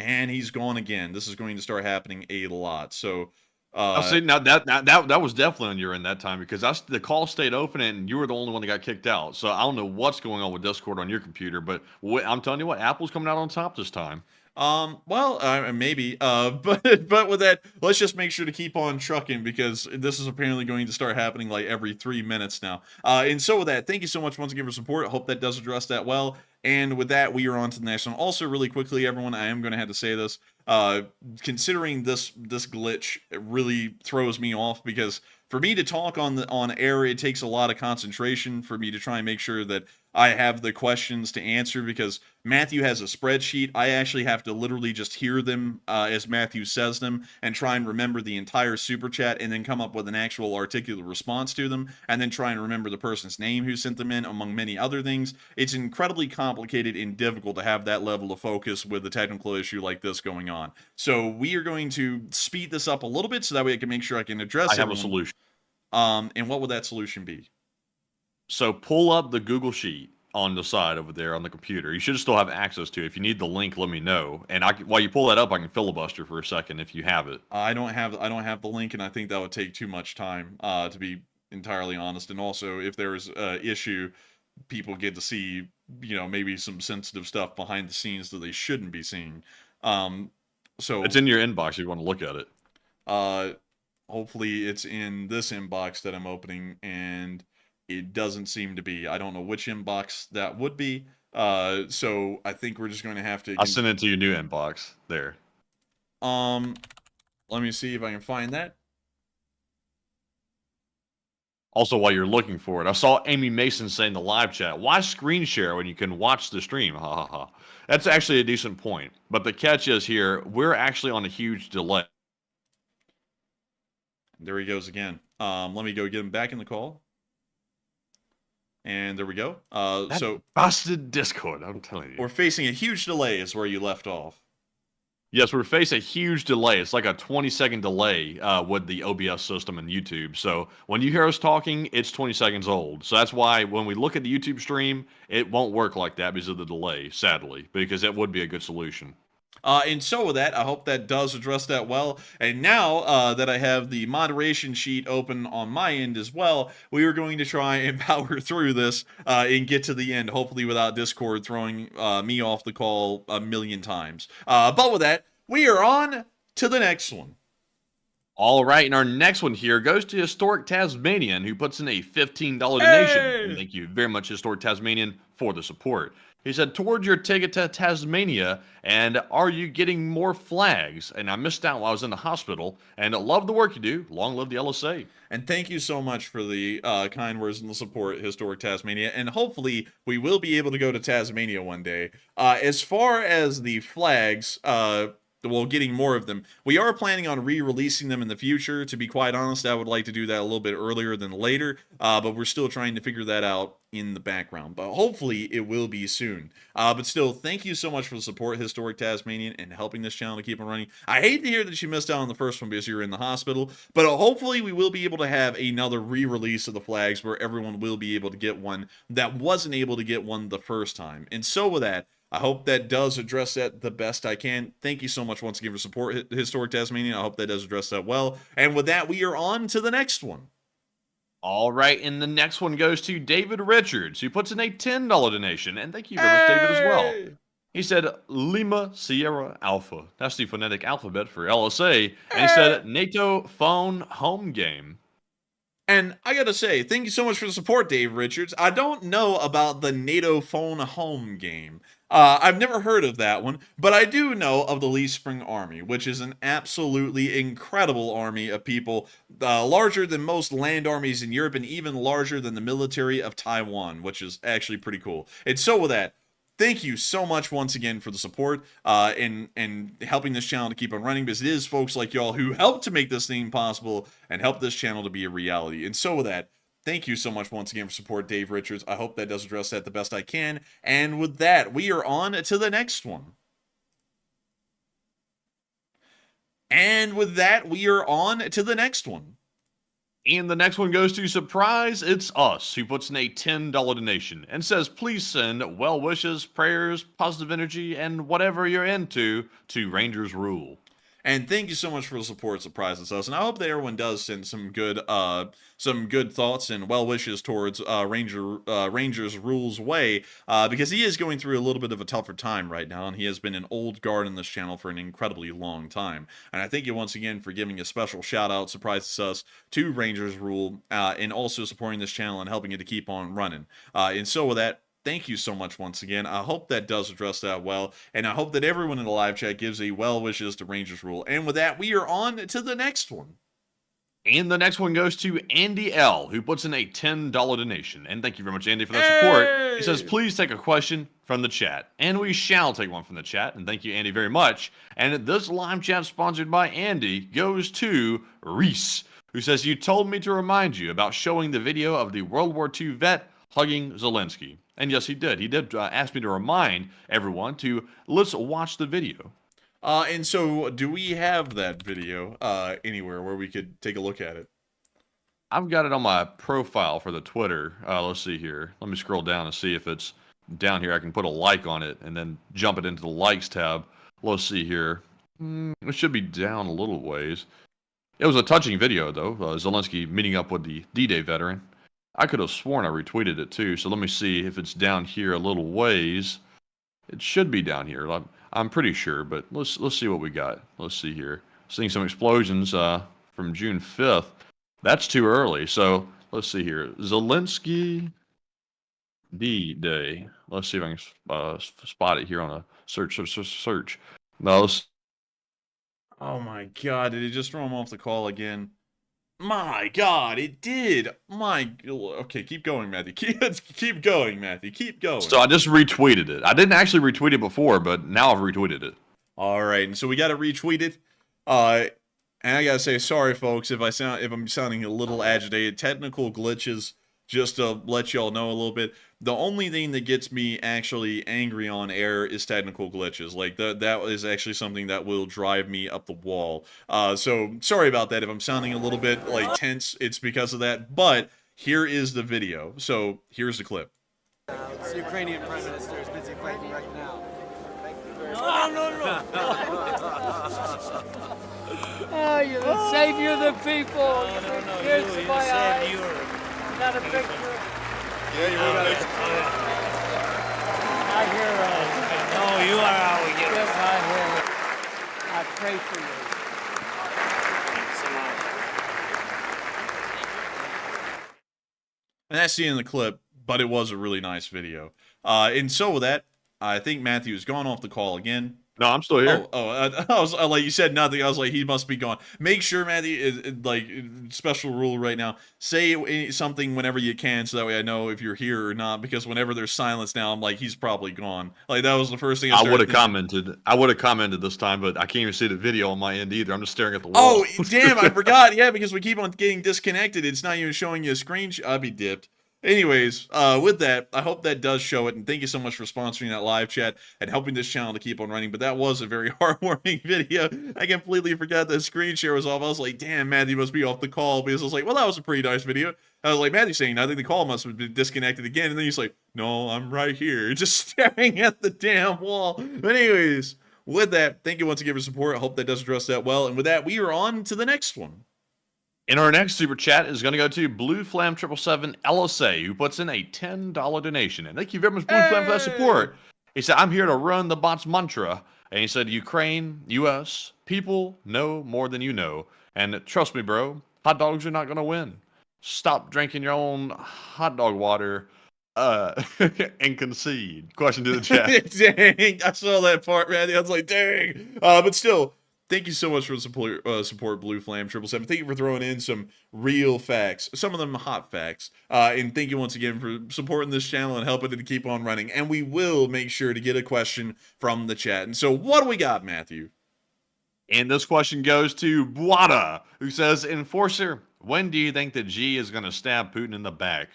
Speaker 2: And he's gone again. This is going to start happening a lot. So,
Speaker 3: I'll say now that was definitely on your end that time, because the call stayed open and you were the only one that got kicked out. So I don't know what's going on with Discord on your computer, but I'm telling you what, Apple's coming out on top this time.
Speaker 2: Maybe, but with that, let's just make sure to keep on trucking, because this is apparently going to start happening like every 3 minutes now. And so with that, thank you so much once again for support. I hope that does address that well. And with that, we are on to the next one. Also, really quickly, everyone, I am going to have to say this. Considering this glitch, it really throws me off, because for me to talk on air, it takes a lot of concentration for me to try and make sure that I have the questions to answer, because Matthew has a spreadsheet. I actually have to literally just hear them as Matthew says them, and try and remember the entire super chat, and then come up with an actual articulate response to them, and then try and remember the person's name who sent them in, among many other things. It's incredibly complicated and difficult to have that level of focus with a technical issue like this going on. So we are going to speed this up a little bit, so that way I can make sure I can address it.
Speaker 3: I have a solution.
Speaker 2: And what would that solution be?
Speaker 3: So pull up the Google Sheet on the side over there on the computer. You should still have access to it. If you need the link, let me know. And while you pull that up, I can filibuster for a second if you have it.
Speaker 2: I don't have the link, and I think that would take too much time, to be entirely honest. And also, if there's an issue, people get to see, maybe some sensitive stuff behind the scenes that they shouldn't be seeing. So
Speaker 3: it's in your inbox if you want to look at it.
Speaker 2: Hopefully it's in this inbox that I'm opening, and it doesn't seem to be. I don't know which inbox that would be. So I think we're just going to have to.
Speaker 3: I'll send it to your new inbox there.
Speaker 2: Let me see if I can find that.
Speaker 3: Also, while you're looking for it, I saw Amy Mason say in the live chat, "Why screen share when you can watch the stream?" Ha ha ha. That's actually a decent point. But the catch is here, we're actually on a huge delay.
Speaker 2: There he goes again. Let me go get him back in the call. And there we go. So
Speaker 3: busted Discord, I'm telling you.
Speaker 2: We're facing a huge delay is where you left off.
Speaker 3: Yes, we're facing a huge delay. It's like a 20-second delay with the OBS system and YouTube. So when you hear us talking, it's 20 seconds old. So that's why when we look at the YouTube stream, it won't work like that because of the delay, sadly, because it would be a good solution.
Speaker 2: And so with that, I hope that does address that well. And now that I have the moderation sheet open on my end as well, we are going to try and power through this and get to the end, hopefully without Discord throwing me off the call a million times. But with that, we are on to the next one.
Speaker 3: All right, and our next one here goes to Historic Tasmanian, who puts in a $15 donation. Thank you very much, Historic Tasmanian, for the support. He said, "Toward your ticket to Tasmania, and are you getting more flags?" And I missed out while I was in the hospital. And love the work you do. Long live the LSA.
Speaker 2: And thank you so much for the kind words and the support, Historic Tasmania. And hopefully we will be able to go to Tasmania one day. As far as the flags, well, getting more of them, we are planning on re-releasing them in the future. To be quite honest, I would like to do that a little bit earlier than later, but we're still trying to figure that out in the background. But hopefully it will be soon. But still, thank you so much for the support, Historic Tasmanian, and helping this channel to keep on running. I hate to hear that you missed out on the first one because you were in the hospital, but hopefully we will be able to have another re-release of the flags where everyone will be able to get one that wasn't able to get one the first time. And so with that, I hope that does address that the best I can. Thank you so much once again for support, Historic Tasmanian. I hope that does address that well. And with that, we are on to the next one.
Speaker 3: All right, and the next one goes to David Richards, who puts in a $10 donation. And thank you very much, David, as well. He said, Lima Sierra Alpha. That's the phonetic alphabet for LSA. And he said, NATO phone home game.
Speaker 2: And I gotta say, thank you so much for the support, Dave Richards. I don't know about the NATO phone home game. I've never heard of that one, but I do know of the Lee Spring Army, which is an absolutely incredible army of people, larger than most land armies in Europe and even larger than the military of Taiwan, which is actually pretty cool. And so with that, thank you so much once again for the support and helping this channel to keep on running, because it is folks like y'all who help to make this thing possible and help this channel to be a reality. And so with that, thank you so much once again for support, Dave Richards. I hope that does address that the best I can. And with that, we are on to the next one. And with that, we are on to the next one.
Speaker 3: And the next one goes to Surprise It's Us, who puts in a $10 donation and says, "Please send well wishes, prayers, positive energy, and whatever you're into to Rangers Rule."
Speaker 2: And thank you so much for the support, Surprise It's Us. And I hope that everyone does send some good thoughts and well wishes towards Rangers Rule's way, because he is going through a little bit of a tougher time right now, and he has been an old guard in this channel for an incredibly long time. And I thank you once again for giving a special shout out, Surprise It's Us, to Rangers Rule, and also supporting this channel and helping it to keep on running. And so with that, thank you so much once again. I hope that does address that well, and I hope that everyone in the live chat gives a well wishes to Rangers Rule. And with that, we are on to the next one.
Speaker 3: And the next one goes to Andy L, who puts in a $10 donation. And thank you very much, Andy, for that support. He says, "Please take a question from the chat." And we shall take one from the chat. And thank you, Andy, very much. And this live chat sponsored by Andy goes to Reese, who says, "You told me to remind you about showing the video of the World War II vet hugging Zelensky." And yes, he did. He did ask me to remind everyone to let's watch the video.
Speaker 2: And so, do we have that video anywhere where we could take a look at it?
Speaker 3: I've got it on my profile for the Twitter. Let's see here. Let me scroll down and see if it's down here. I can put a like on it and then jump it into the likes tab. Let's see here. It should be down a little ways. It was a touching video, though. Zelensky meeting up with the D-Day veteran. I could have sworn I retweeted it too, so let me see if it's down here a little ways. It should be down here. I'm pretty sure, but let's see what we got. Let's see here. Seeing some explosions from June 5th. That's too early, so let's see here. Zelensky D-Day. Let's see if I can spot it here on a search. No,
Speaker 2: Oh my god, did it just throw him off the call again? My god, it did. Okay, keep going, Matthew. Keep going, Matthew. Keep going.
Speaker 3: So I just retweeted it. I didn't actually retweet it before, but now I've retweeted it.
Speaker 2: All right, and so we got to retweet it. And I gotta say, sorry, folks, if I'm sounding a little agitated. Technical glitches. Just to let y'all know a little bit, the only thing that gets me actually angry on air is technical glitches. Like, that is actually something that will drive me up the wall. So, sorry about that. If I'm sounding a little bit, like, tense, it's because of that. But, here is the video. So, here's the clip.
Speaker 5: The Ukrainian Prime Minister is busy fighting right now.
Speaker 6: No.
Speaker 7: Oh, you're the savior of the people. Here's my eyes. Got a picture.
Speaker 5: Yeah, you got it.
Speaker 7: My hero.
Speaker 5: No, you are our hero.
Speaker 7: You're my hero. I pray for you.
Speaker 2: And that's the end of the clip. but it was a really nice video. And so with that, I think Matthew has gone off the call again.
Speaker 3: No, I'm still here.
Speaker 2: I was like, you said nothing. I was like, he must be gone. Make sure, Matthew, is like special rule right now. Say something whenever you can, so that way I know if you're here or not. Because whenever there's silence now, I'm like, he's probably gone. Like that was the first thing
Speaker 3: I would have commented. I would have commented this time, but I can't even see the video on my end either. I'm just staring at the wall.
Speaker 2: Oh, damn! I forgot. Yeah, because we keep on getting disconnected. It's not even showing you a screenshot. I'll be dipped. Anyways, with that, I hope that does show it, and thank you so much for sponsoring that live chat and helping this channel to keep on running. But that was a very heartwarming video. I completely forgot the screen share was off. I was like, damn, Matthew must be off the call, because I was like, well, that was a pretty nice video. I was like, Matthew's saying, I think the call must have been disconnected again, and then he's like, no, I'm right here, just staring at the damn wall. But anyways, with that, thank you once again for support. I hope that does address that well. And with that, we are on to the next one.
Speaker 3: And our next super chat is going to go to Blue Flam 777 LSA, who puts in a $10 donation. And thank you very much, Blue Flam, for that support. He said, I'm here to run the bot's mantra. And he said, Ukraine, US, people know more than you know. And trust me, bro, hot dogs are not going to win. Stop drinking your own hot dog water and concede. Question to the chat.
Speaker 2: Dang, I saw that part, man. I was like, dang. But still, thank you so much for the support, Blue Flame 777. Thank you for throwing in some real facts, some of them hot facts. And thank you once again for supporting this channel and helping it to keep on running. And we will make sure to get a question from the chat. And so what do we got, Matthew?
Speaker 3: And this question goes to Buada, who says, Enforcer, when do you think that G is going to stab Putin in the back?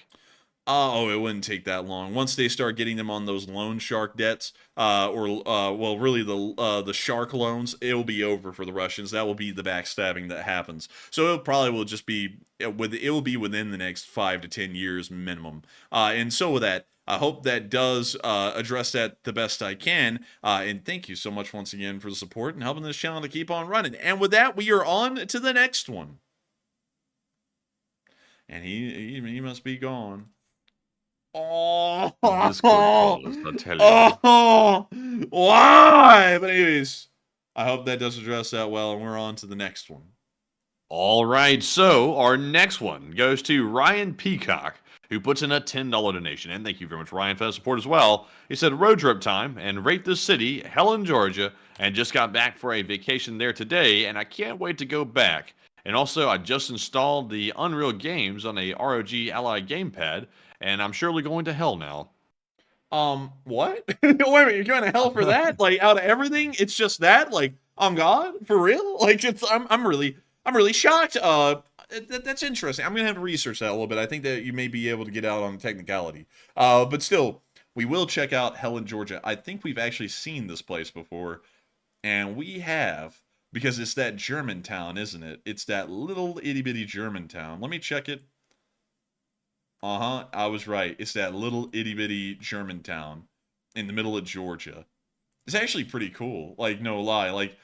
Speaker 2: Oh, it wouldn't take that long. Once they start getting them on those loan shark debts, well, really the shark loans, it'll be over for the Russians. That will be the backstabbing that happens. So it probably will just be, it will be within the next 5 to 10 years minimum. And so with that, I hope that does address that the best I can. And thank you so much once again for the support and helping this channel to keep on running. And with that, we are on to the next one. And he must be gone. Oh,
Speaker 3: I tell you.
Speaker 2: oh, why? But anyways, I hope that does address that well, and we're on to the next one.
Speaker 3: All right, so our next one goes to Ryan Peacock, who puts in a $10 donation. And thank you very much, Ryan, for that support as well. He said, road trip time, and rate this city, Helen, Georgia, and just got back for a vacation there today, and I can't wait to go back. And also, I just installed the Unreal Games on a ROG Ally gamepad, and I'm surely going to hell now.
Speaker 2: What? Wait a minute, you're going to hell for that? Like, out of everything, it's just that? Like, on God? For real? Like, it's, I'm really shocked. That's interesting. I'm going to have to research that a little bit. I think that you may be able to get out on the technicality. But still, we will check out Helen, Georgia. I think we've actually seen this place before, and we have, because it's that German town, isn't it? It's that little itty-bitty German town. Let me check it. I was right. It's that little itty-bitty German town in the middle of Georgia. It's actually pretty cool. Like, no lie. Like,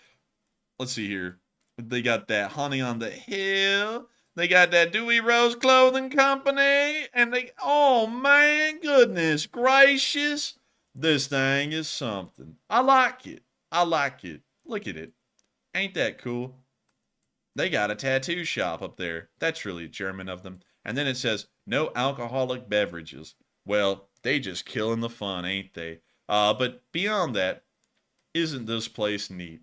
Speaker 2: let's see here. They got that Honey on the Hill. They got that Dewey Rose Clothing Company. And they, oh, man, goodness gracious. This thing is something. I like it. I like it. Look at it. Ain't that cool? They got a tattoo shop up there. That's really German of them. And then it says, no alcoholic beverages. Well, they just killing the fun, ain't they? But beyond that, isn't this place neat?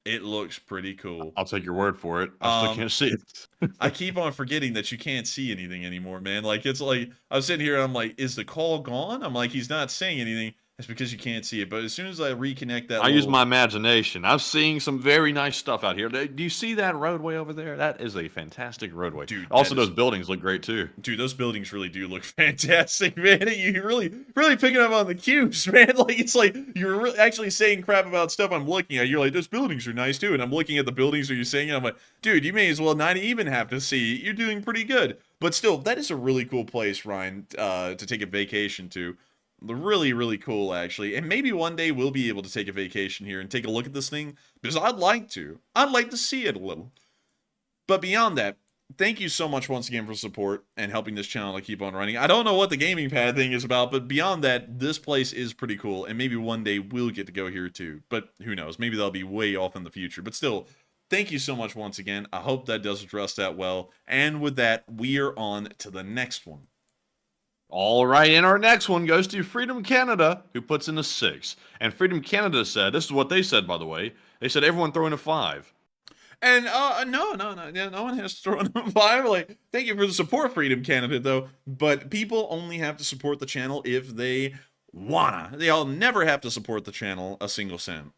Speaker 2: It looks pretty cool.
Speaker 3: I'll take your word for it. I still can't see it.
Speaker 2: I keep on forgetting that you can't see anything anymore, man. Like, it's like, I was sitting here and I'm like, is the call gone? I'm like, he's not saying anything. It's because you can't see it. But as soon as I reconnect that,
Speaker 3: I use my imagination. I'm seeing some very nice stuff out here. Do you see that roadway over there? That is a fantastic roadway.
Speaker 2: Dude,
Speaker 3: also, those buildings look great too.
Speaker 2: Dude, those buildings really do look fantastic, man. You're really picking up on the cues, man. Like, it's like you're actually saying crap about stuff I'm looking at. You're like, those buildings are nice too. And I'm looking at the buildings that you're saying, and I'm like, dude, you may as well not even have to see. You're doing pretty good. But still, that is a really cool place, Ryan, to take a vacation to. Really, really cool, actually. And maybe one day we'll be able to take a vacation here and take a look at this thing, because I'd like to. I'd like to see it a little. But beyond that, thank you so much once again for support and helping this channel to keep on running. I don't know what the gaming pad thing is about, but beyond that, this place is pretty cool. And maybe one day we'll get to go here too. But who knows? Maybe that'll be way off in the future. But still, thank you so much once again. I hope that does address that well. And with that, we are on to the next one.
Speaker 3: All right, and our next one goes to Freedom Canada, who puts in a 6. And Freedom Canada said, this is what they said, by the way. They said everyone throw in a 5.
Speaker 2: And no one has to throw in a 5. Like, thank you for the support, Freedom Canada, though. But people only have to support the channel if they wanna. They'll never have to support the channel a single cent.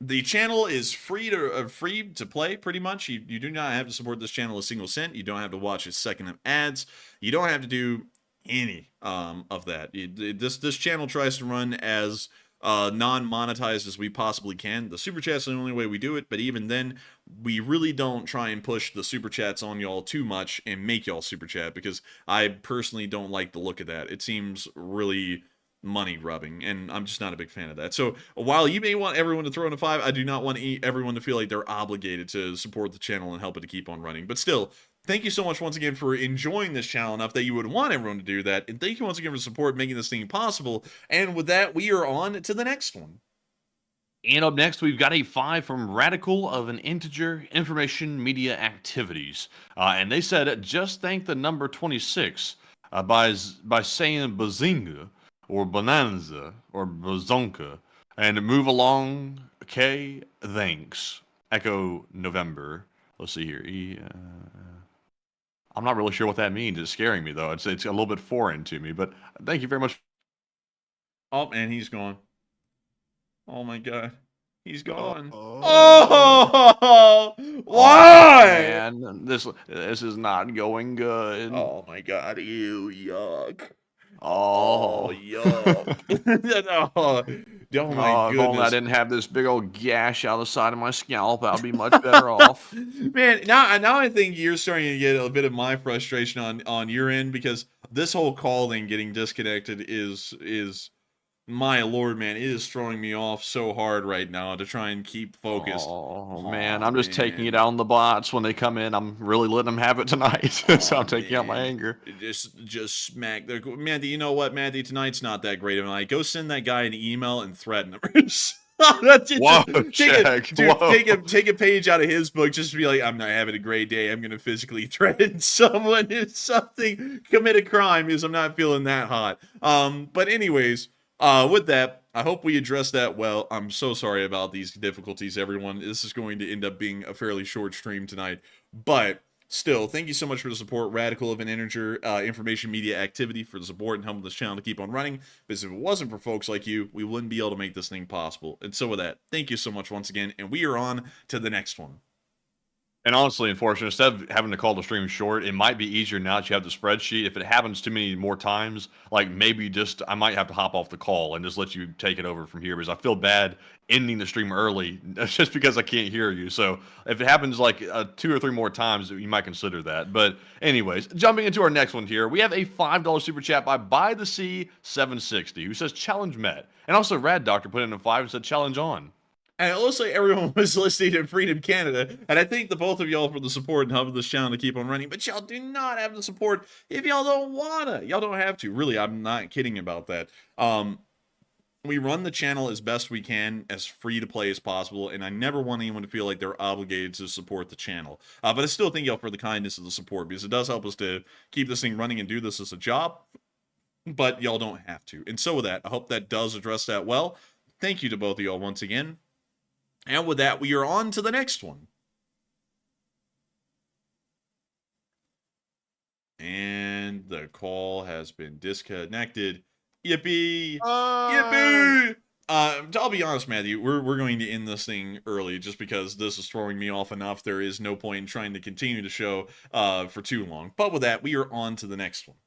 Speaker 2: The channel is free to play, pretty much. You do not have to support this channel a single cent. You don't have to watch a second of ads. You don't have to do any of that. This channel tries to run as non-monetized as we possibly can. The super chats are the only way we do it, but even then, we really don't try and push the super chats on y'all too much and make y'all super chat, because I personally don't like the look of that. It seems really money rubbing, and I'm just not a big fan of that. So while you may want everyone to throw in a 5, I do not want everyone to feel like they're obligated to support the channel and help it to keep on running. But still, thank you so much once again for enjoying this channel enough that you would want everyone to do that, and thank you once again for support making this thing possible. And with that, we are on to the next one.
Speaker 3: And up next, we've got a 5 from Radical of an Integer Information Media Activities. And they said, just thank the number 26 by saying Bazinga, or Bonanza, or Bazonka, and move along, okay, thanks. Echo November. Let's see here. I'm not really sure what that means. It's scaring me, though. It's a little bit foreign to me, but thank you very much.
Speaker 2: Oh, and he's gone. Oh my god. He's gone. Oh, why?
Speaker 3: Man, this is not going good.
Speaker 2: Oh my god, ew, yuck.
Speaker 3: Oh,
Speaker 2: yuck. Oh my
Speaker 3: if only I
Speaker 2: goodness.
Speaker 3: didn't have this big old gash out the side of my scalp, I'd be much better off.
Speaker 2: Man, now I think you're starting to get a bit of my frustration on your end, because this whole call thing getting disconnected is my lord, man, it is throwing me off so hard right now to try and keep focused.
Speaker 3: Oh man, I'm just taking it out on the bots when they come in. I'm really letting them have it tonight. So I'm taking out my anger.
Speaker 2: Just smack their Mandy. You know what, Mandy? Tonight's not that great of a night. Go send that guy an email and threaten him.
Speaker 3: Whoa,
Speaker 2: take a page out of his book. Just to be like, I'm not having a great day. I'm gonna physically threaten someone if something, commit a crime, because I'm not feeling that hot. But anyways. With that, I hope we addressed that well. I'm so sorry about these difficulties, everyone. This is going to end up being a fairly short stream tonight. But still, thank you so much for the support, Radical of an Integer Information Media Activity, for the support and helping this channel to keep on running. Because if it wasn't for folks like you, we wouldn't be able to make this thing possible. And so with that, thank you so much once again, and we are on to the next one.
Speaker 3: And honestly, unfortunately, instead of having to call the stream short, it might be easier now that you have the spreadsheet. If it happens too many more times, like maybe I might have to hop off the call and just let you take it over from here, because I feel bad ending the stream early just because I can't hear you. So if it happens like 2 or 3 more times, you might consider that. But anyways, jumping into our next one here, we have a $5 super chat by the Sea 760, who says challenge met. And also Rad Doctor put in a 5 and said challenge on.
Speaker 2: And it looks like everyone was listening to Freedom Canada, and I thank the both of y'all for the support and helping this channel to keep on running, but y'all do not have the support if y'all don't wanna. Y'all don't have to. Really, I'm not kidding about that. We run the channel as best we can, as free to play as possible, and I never want anyone to feel like they're obligated to support the channel. But I still thank y'all for the kindness of the support, because it does help us to keep this thing running and do this as a job, but y'all don't have to. And so with that, I hope that does address that well. Thank you to both of y'all once again. And with that, we are on to the next one. And the call has been disconnected. Yippee! Yippee! I'll be honest, Matthew, we're going to end this thing early just because this is throwing me off enough. There is no point in trying to continue the show for too long. But with that, we are on to the next one.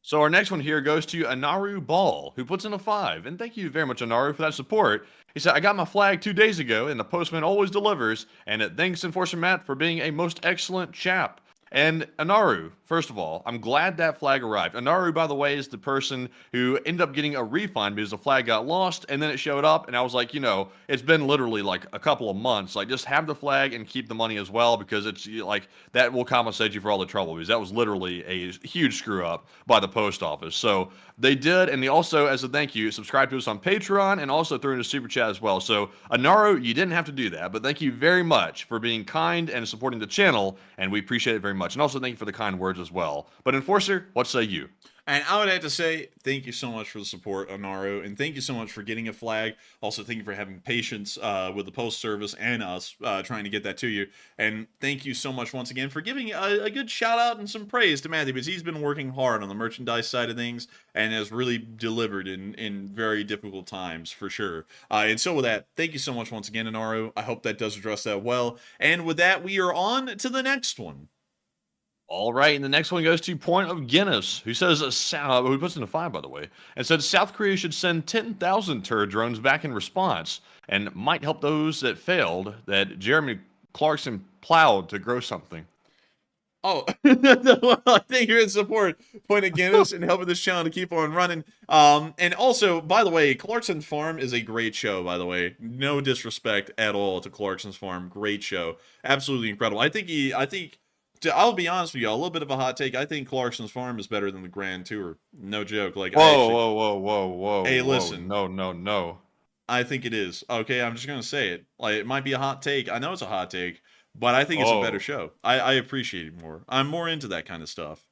Speaker 3: So our next one here goes to Anaru Ball, who puts in a 5. And thank you very much, Anaru, for that support. He said, I got my flag 2 days ago, and the postman always delivers. And thanks, Enforcer Matt, for being a most excellent chap. And Anaru, First of all, I'm glad that flag arrived. Anaru, by the way, is the person who ended up getting a refund because the flag got lost and then it showed up. And I was like, it's been literally like a couple of months. Like, just have the flag and keep the money as well, because it's like that will compensate you for all the trouble, because that was literally a huge screw up by the post office. So they did. And they also, as a thank you, subscribed to us on Patreon and also threw in a super chat as well. So, Anaru, you didn't have to do that, but thank you very much for being kind and supporting the channel. And we appreciate it very much. And also thank you for the kind words as well. But Enforcer, what say you?
Speaker 2: And I would have to say, thank you so much for the support, Anaru, and thank you so much for getting a flag. Also, thank you for having patience with the post service and us trying to get that to you. And thank you so much once again for giving a good shout out and some praise to Matthew, because he's been working hard on the merchandise side of things and has really delivered in very difficult times, for sure. And so with that, thank you so much once again, Anaru. I hope that does address that well. And with that, we are on to the next one.
Speaker 3: All right, and the next one goes to Point of Guinness, who says, who puts in a 5, by the way, and said South Korea should send 10,000 turret drones back in response and might help those that failed, that Jeremy Clarkson plowed to grow something.
Speaker 2: Oh, well, I think you're in support. Point of Guinness and helping this channel to keep on running. And also, by the way, Clarkson's Farm is a great show, by the way. No disrespect at all to Clarkson's Farm. Great show. Absolutely incredible. I'll be honest with you, a little bit of a hot take. I think Clarkson's Farm is better than the Grand Tour. No joke. Like,
Speaker 3: Whoa.
Speaker 2: Hey,
Speaker 3: whoa.
Speaker 2: listen.
Speaker 3: No.
Speaker 2: I think it is. Okay, I'm just going to say it. Like, it might be a hot take. I know it's a hot take, but I think it's a better show. I appreciate it more. I'm more into that kind of stuff.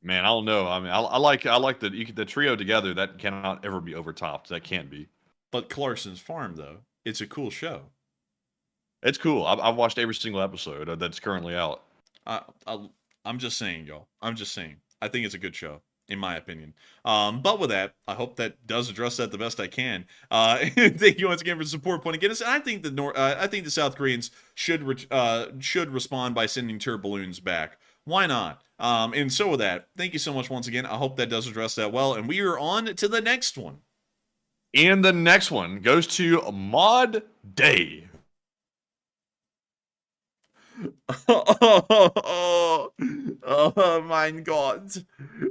Speaker 3: Man, I don't know. I mean, I like the trio together. That cannot ever be overtopped. That can't be.
Speaker 2: But Clarkson's Farm, though, it's a cool show.
Speaker 3: It's cool. I've watched every single episode that's currently out.
Speaker 2: I'm just saying, y'all. I'm just saying. I think it's a good show, in my opinion. But with that, I hope that does address that the best I can. Thank you once again for the support, Point of Guinness. And I think the South Koreans should respond by sending turret balloons back. Why not? And so with that, thank you so much once again. I hope that does address that well. And we are on to the next one.
Speaker 3: And the next one goes to Mod Day.
Speaker 2: Oh my God.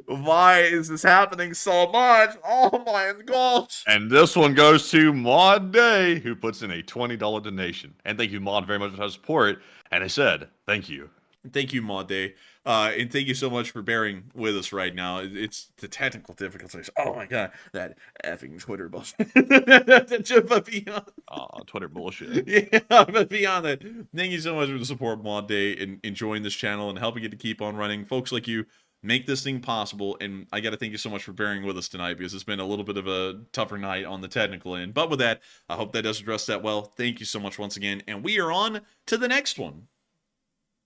Speaker 2: Why is this happening so much? Oh my gosh.
Speaker 3: And this one goes to Mod Day, who puts in a $20 donation. And thank you, Mod, very much for his support. And I said, thank you.
Speaker 2: Thank you, Mod Day. And thank you so much for bearing with us right now. It's the technical difficulties. Oh my God, that effing Twitter bullshit. But beyond,
Speaker 3: Twitter bullshit.
Speaker 2: Yeah, but beyond that, thank you so much for the support, Mod Day, and enjoying this channel and helping it to keep on running. Folks like you make this thing possible, and I got to thank you so much for bearing with us tonight, because it's been a little bit of a tougher night on the technical end. But with that, I hope that does address that well. Thank you so much once again, and we are on to the next one.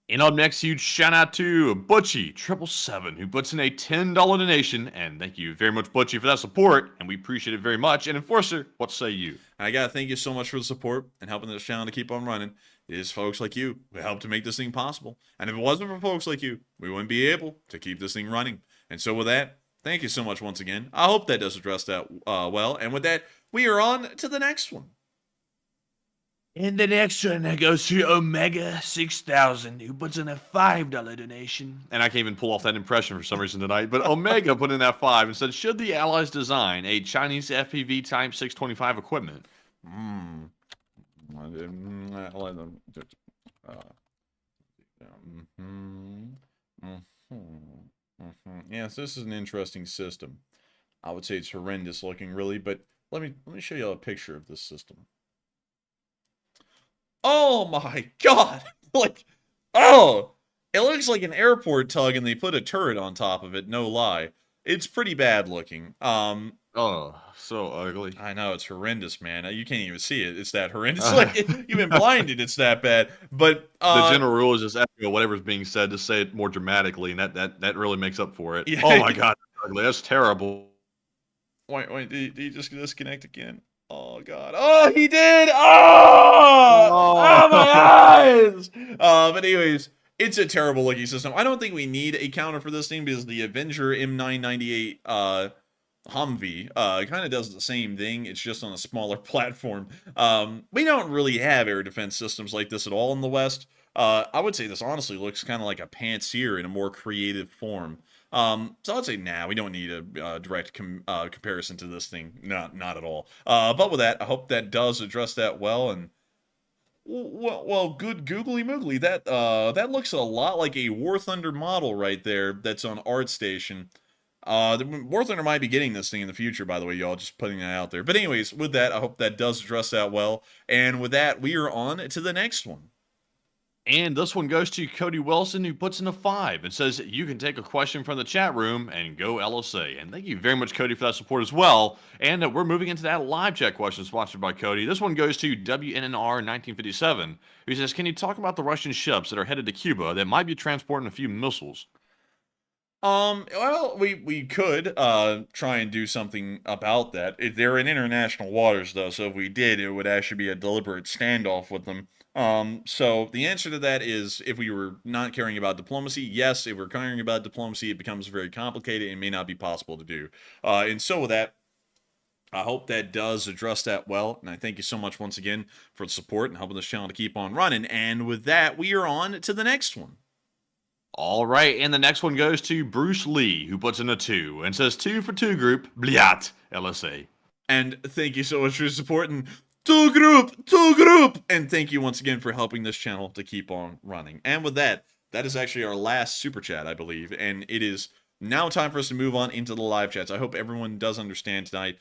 Speaker 3: And up next, huge shout out to Butchie777, who puts in a $10 donation. And thank you very much, Butchie, for that support. And we appreciate it very much. And Enforcer, what say you?
Speaker 2: I got to thank you so much for the support and helping this channel to keep on running. It is folks like you who help to make this thing possible. And if it wasn't for folks like you, we wouldn't be able to keep this thing running. And so with that, thank you so much once again. I hope that does address that well. And with that, we are on to the next one.
Speaker 3: And the next one goes to Omega 6000, who puts in a $5 donation. And I can't even pull off that impression for some reason tonight, but Omega put in that 5 and said, should the Allies design a Chinese FPV Type 625 equipment?
Speaker 2: Yes, this is an interesting system. I would say it's horrendous looking, really, but let me show you a picture of this system. Oh my God! Like, oh! It looks like an airport tug and they put a turret on top of it, no lie. It's pretty bad looking.
Speaker 3: Oh, so ugly.
Speaker 2: I know, it's horrendous, man. You can't even see it. It's that horrendous. Like, you've been blinded, it's that bad. But
Speaker 3: the general rule is just echo whatever's being said, just say it more dramatically, and that really makes up for it.
Speaker 2: Yeah.
Speaker 3: Oh my God, that's ugly. That's terrible.
Speaker 2: Wait, did he just disconnect again? Oh God! Oh, he did! Oh my eyes! But anyways, it's a terrible looking system. I don't think we need a counter for this thing, because the Avenger M998 Humvee kind of does the same thing. It's just on a smaller platform. We don't really have air defense systems like this at all in the West. I would say this honestly looks kind of like a pantsier in a more creative form. So I'd say, nah, we don't need a direct comparison to this thing. Not at all. But with that, I hope that does address that well. And well, good googly moogly. That looks a lot like a War Thunder model right there. That's on ArtStation. The War Thunder might be getting this thing in the future, by the way, y'all. Just putting that out there. But anyways, with that, I hope that does address that well. And with that, we are on to the next one.
Speaker 3: And this one goes to Cody Wilson, who puts in a 5 and says, you can take a question from the chat room and go LSA. And thank you very much, Cody, for that support as well. And we're moving into that live chat question sponsored by Cody. This one goes to WNNR 1957, who says, can you talk about the Russian ships that are headed to Cuba that might be transporting a few missiles?
Speaker 2: Well, we could try and do something about that. They're in international waters, though, so if we did, it would actually be a deliberate standoff with them. So the answer to that is, if we were not caring about diplomacy, yes. If we're caring about diplomacy, it becomes very complicated and may not be possible to do. And so with that, I hope that does address that well, and I thank you so much once again for the support and helping this channel to keep on running. And with that, we are on to the next one.
Speaker 3: All right, and the next one goes to Bruce Lee, who puts in a 2 and says 2 for 2 group, Bliat, LSA.
Speaker 2: And thank you so much for supporting two group, and thank you once again for helping this channel to keep on running. And with that, that is actually our last super chat, I believe, and it is now time for us to move on into the live chats. I hope everyone does understand tonight.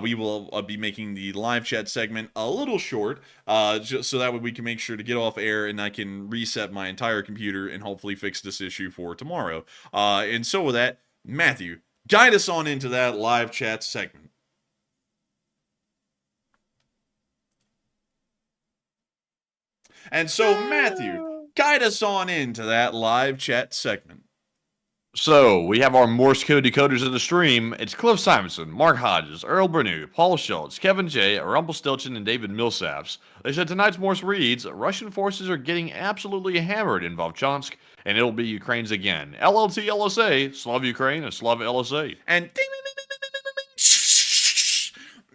Speaker 2: We will be making the live chat segment a little short, just so that way we can make sure to get off air and I can reset my entire computer and hopefully fix this issue for tomorrow. And so with that, Matthew, guide us on into that live chat segment. And so, Matthew, guide us on into that live chat segment.
Speaker 3: So, we have our Morse code decoders in the stream. It's Cliff Simonson, Mark Hodges, Earl Bernew, Paul Schultz, Kevin J., Rumpelstiltskin, and David Millsaps. They said tonight's Morse reads, Russian forces are getting absolutely hammered in Vovchansk, and it'll be Ukraine's again. LLT LSA, Slav Ukraine, and Slav LSA.
Speaker 2: And ding, ding, ding, ding, ding, ding, ding,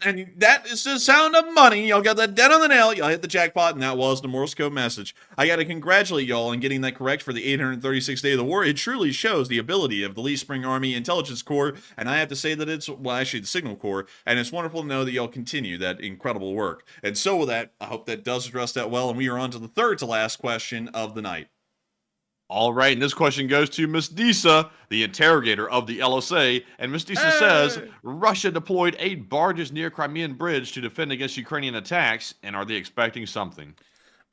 Speaker 2: and that is the sound of money. Y'all got that dead on the nail. Y'all hit the jackpot, and that was the Morse code message. I got to congratulate y'all on getting that correct for the 836th day of the war. It truly shows the ability of the Lee Spring Army Intelligence Corps, and I have to say that it's, well, actually the Signal Corps, and it's wonderful to know that y'all continue that incredible work. And so with that, I hope that does address that well, and we are on to the third to last question of the night.
Speaker 3: All right, and this question goes to Miss Disa, the interrogator of the LSA, and Miss Disa says, Russia deployed 8 barges near Crimean Bridge to defend against Ukrainian attacks, and are they expecting something?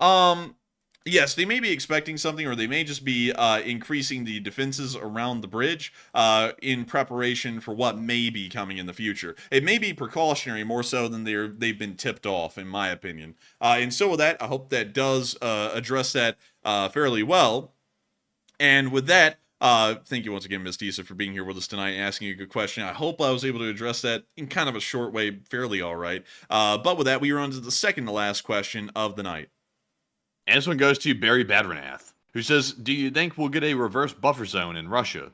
Speaker 2: Yes, they may be expecting something, or they may just be increasing the defenses around the bridge in preparation for what may be coming in the future. It may be precautionary more so than they've been tipped off, in my opinion. And so with that, I hope that does address that fairly well. And with that, thank you once again, Miss Disa, for being here with us tonight and asking a good question. I hope I was able to address that in kind of a short way, fairly all right. But with that, we are on to the second to last question of the night.
Speaker 3: And this one goes to Barry Badranath, who says, do you think we'll get a reverse buffer zone in Russia?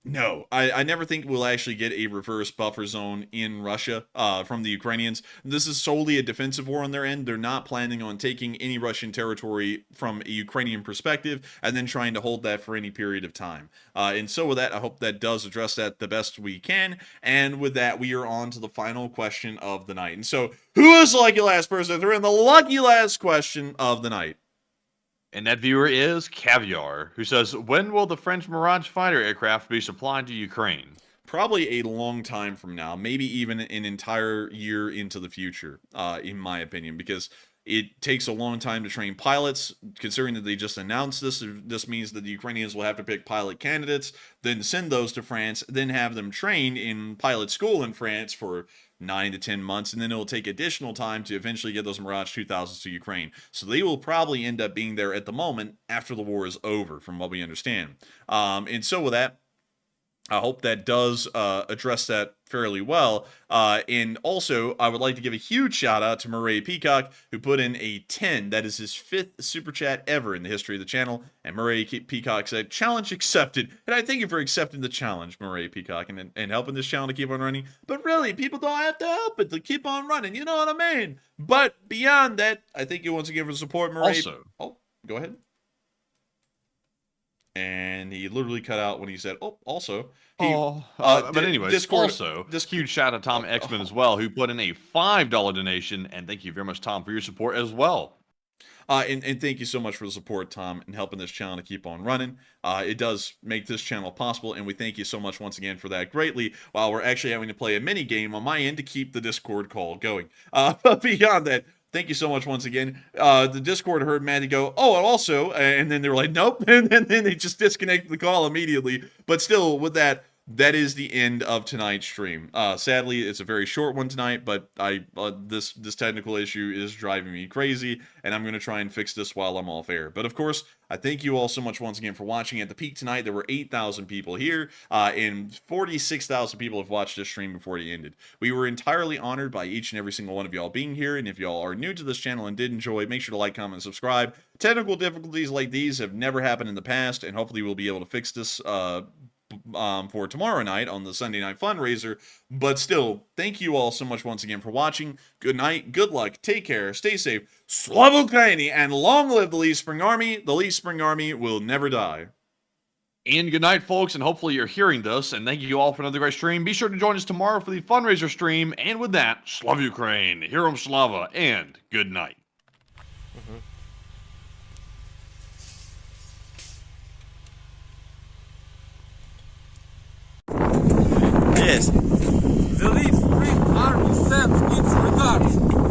Speaker 2: No, I never think we'll actually get a reverse buffer zone in Russia from the Ukrainians. This is solely a defensive war on their end. They're not planning on taking any Russian territory from a Ukrainian perspective and then trying to hold that for any period of time. And so with that, I hope that does address that the best we can. And with that, we are on to the final question of the night. And so, who is the lucky last person to throw in the lucky last question of the night?
Speaker 3: And that viewer is Caviar, who says, when will the French Mirage fighter aircraft be supplied to Ukraine?
Speaker 2: Probably a long time from now, maybe even an entire year into the future, in my opinion, because it takes a long time to train pilots. Considering that they just announced this, this means that the Ukrainians will have to pick pilot candidates, then send those to France, then have them trained in pilot school in France for 9 to 10 months, and then it will take additional time to eventually get those Mirage 2000s to Ukraine. So they will probably end up being there at the moment after the war is over, from what we understand. And so with that, I hope that does address that fairly well. And also, I would like to give a huge shout out to Murray Peacock, who put in a 10. That is his 5th super chat ever in the history of the channel. And Murray Peacock said, challenge accepted. And I thank you for accepting the challenge, Murray Peacock, and helping this channel to keep on running. But really, people don't have to help it to keep on running. You know what I mean? But beyond that, I thank you once again for the support, Murray.
Speaker 3: Also,
Speaker 2: Go ahead. And he literally cut out when he said, "Oh, also."
Speaker 3: But anyways,
Speaker 2: Discord,
Speaker 3: also, huge shout out to Tom Exman as well, who put in a $5 donation, and thank you very much, Tom, for your support as well.
Speaker 2: And thank you so much for the support, Tom, and helping this channel to keep on running. It does make this channel possible, and we thank you so much once again for that greatly, while we're actually having to play a mini game on my end to keep the Discord call going. But beyond that, thank you so much once again. The Discord heard Maddie go, "Oh, and also," and then they were like, "Nope," and then they just disconnected the call immediately. But still, with that, that is the end of tonight's stream. Sadly, it's a very short one tonight, but this technical issue is driving me crazy, and I'm going to try and fix this while I'm off air. But of course, I thank you all so much once again for watching. At the peak tonight, there were 8,000 people here, and 46,000 people have watched this stream before it ended. We were entirely honored by each and every single one of y'all being here, and if y'all are new to this channel and did enjoy, make sure to like, comment, and subscribe. Technical difficulties like these have never happened in the past, and hopefully we'll be able to fix this for tomorrow night on the Sunday night fundraiser. But still, thank you all so much once again for watching. Good night, good luck, take care, stay safe, Slava Ukraini, and long live the Lee Spring Army. The Lee Spring Army will never die.
Speaker 3: And good night, folks, and hopefully you're hearing this, and thank you all for another great stream. Be sure to join us tomorrow for the fundraiser stream, and with that, Slava Ukraine, Heroam Slava, and good night.
Speaker 5: Yes.
Speaker 8: The Lee Spring Army sends its regards.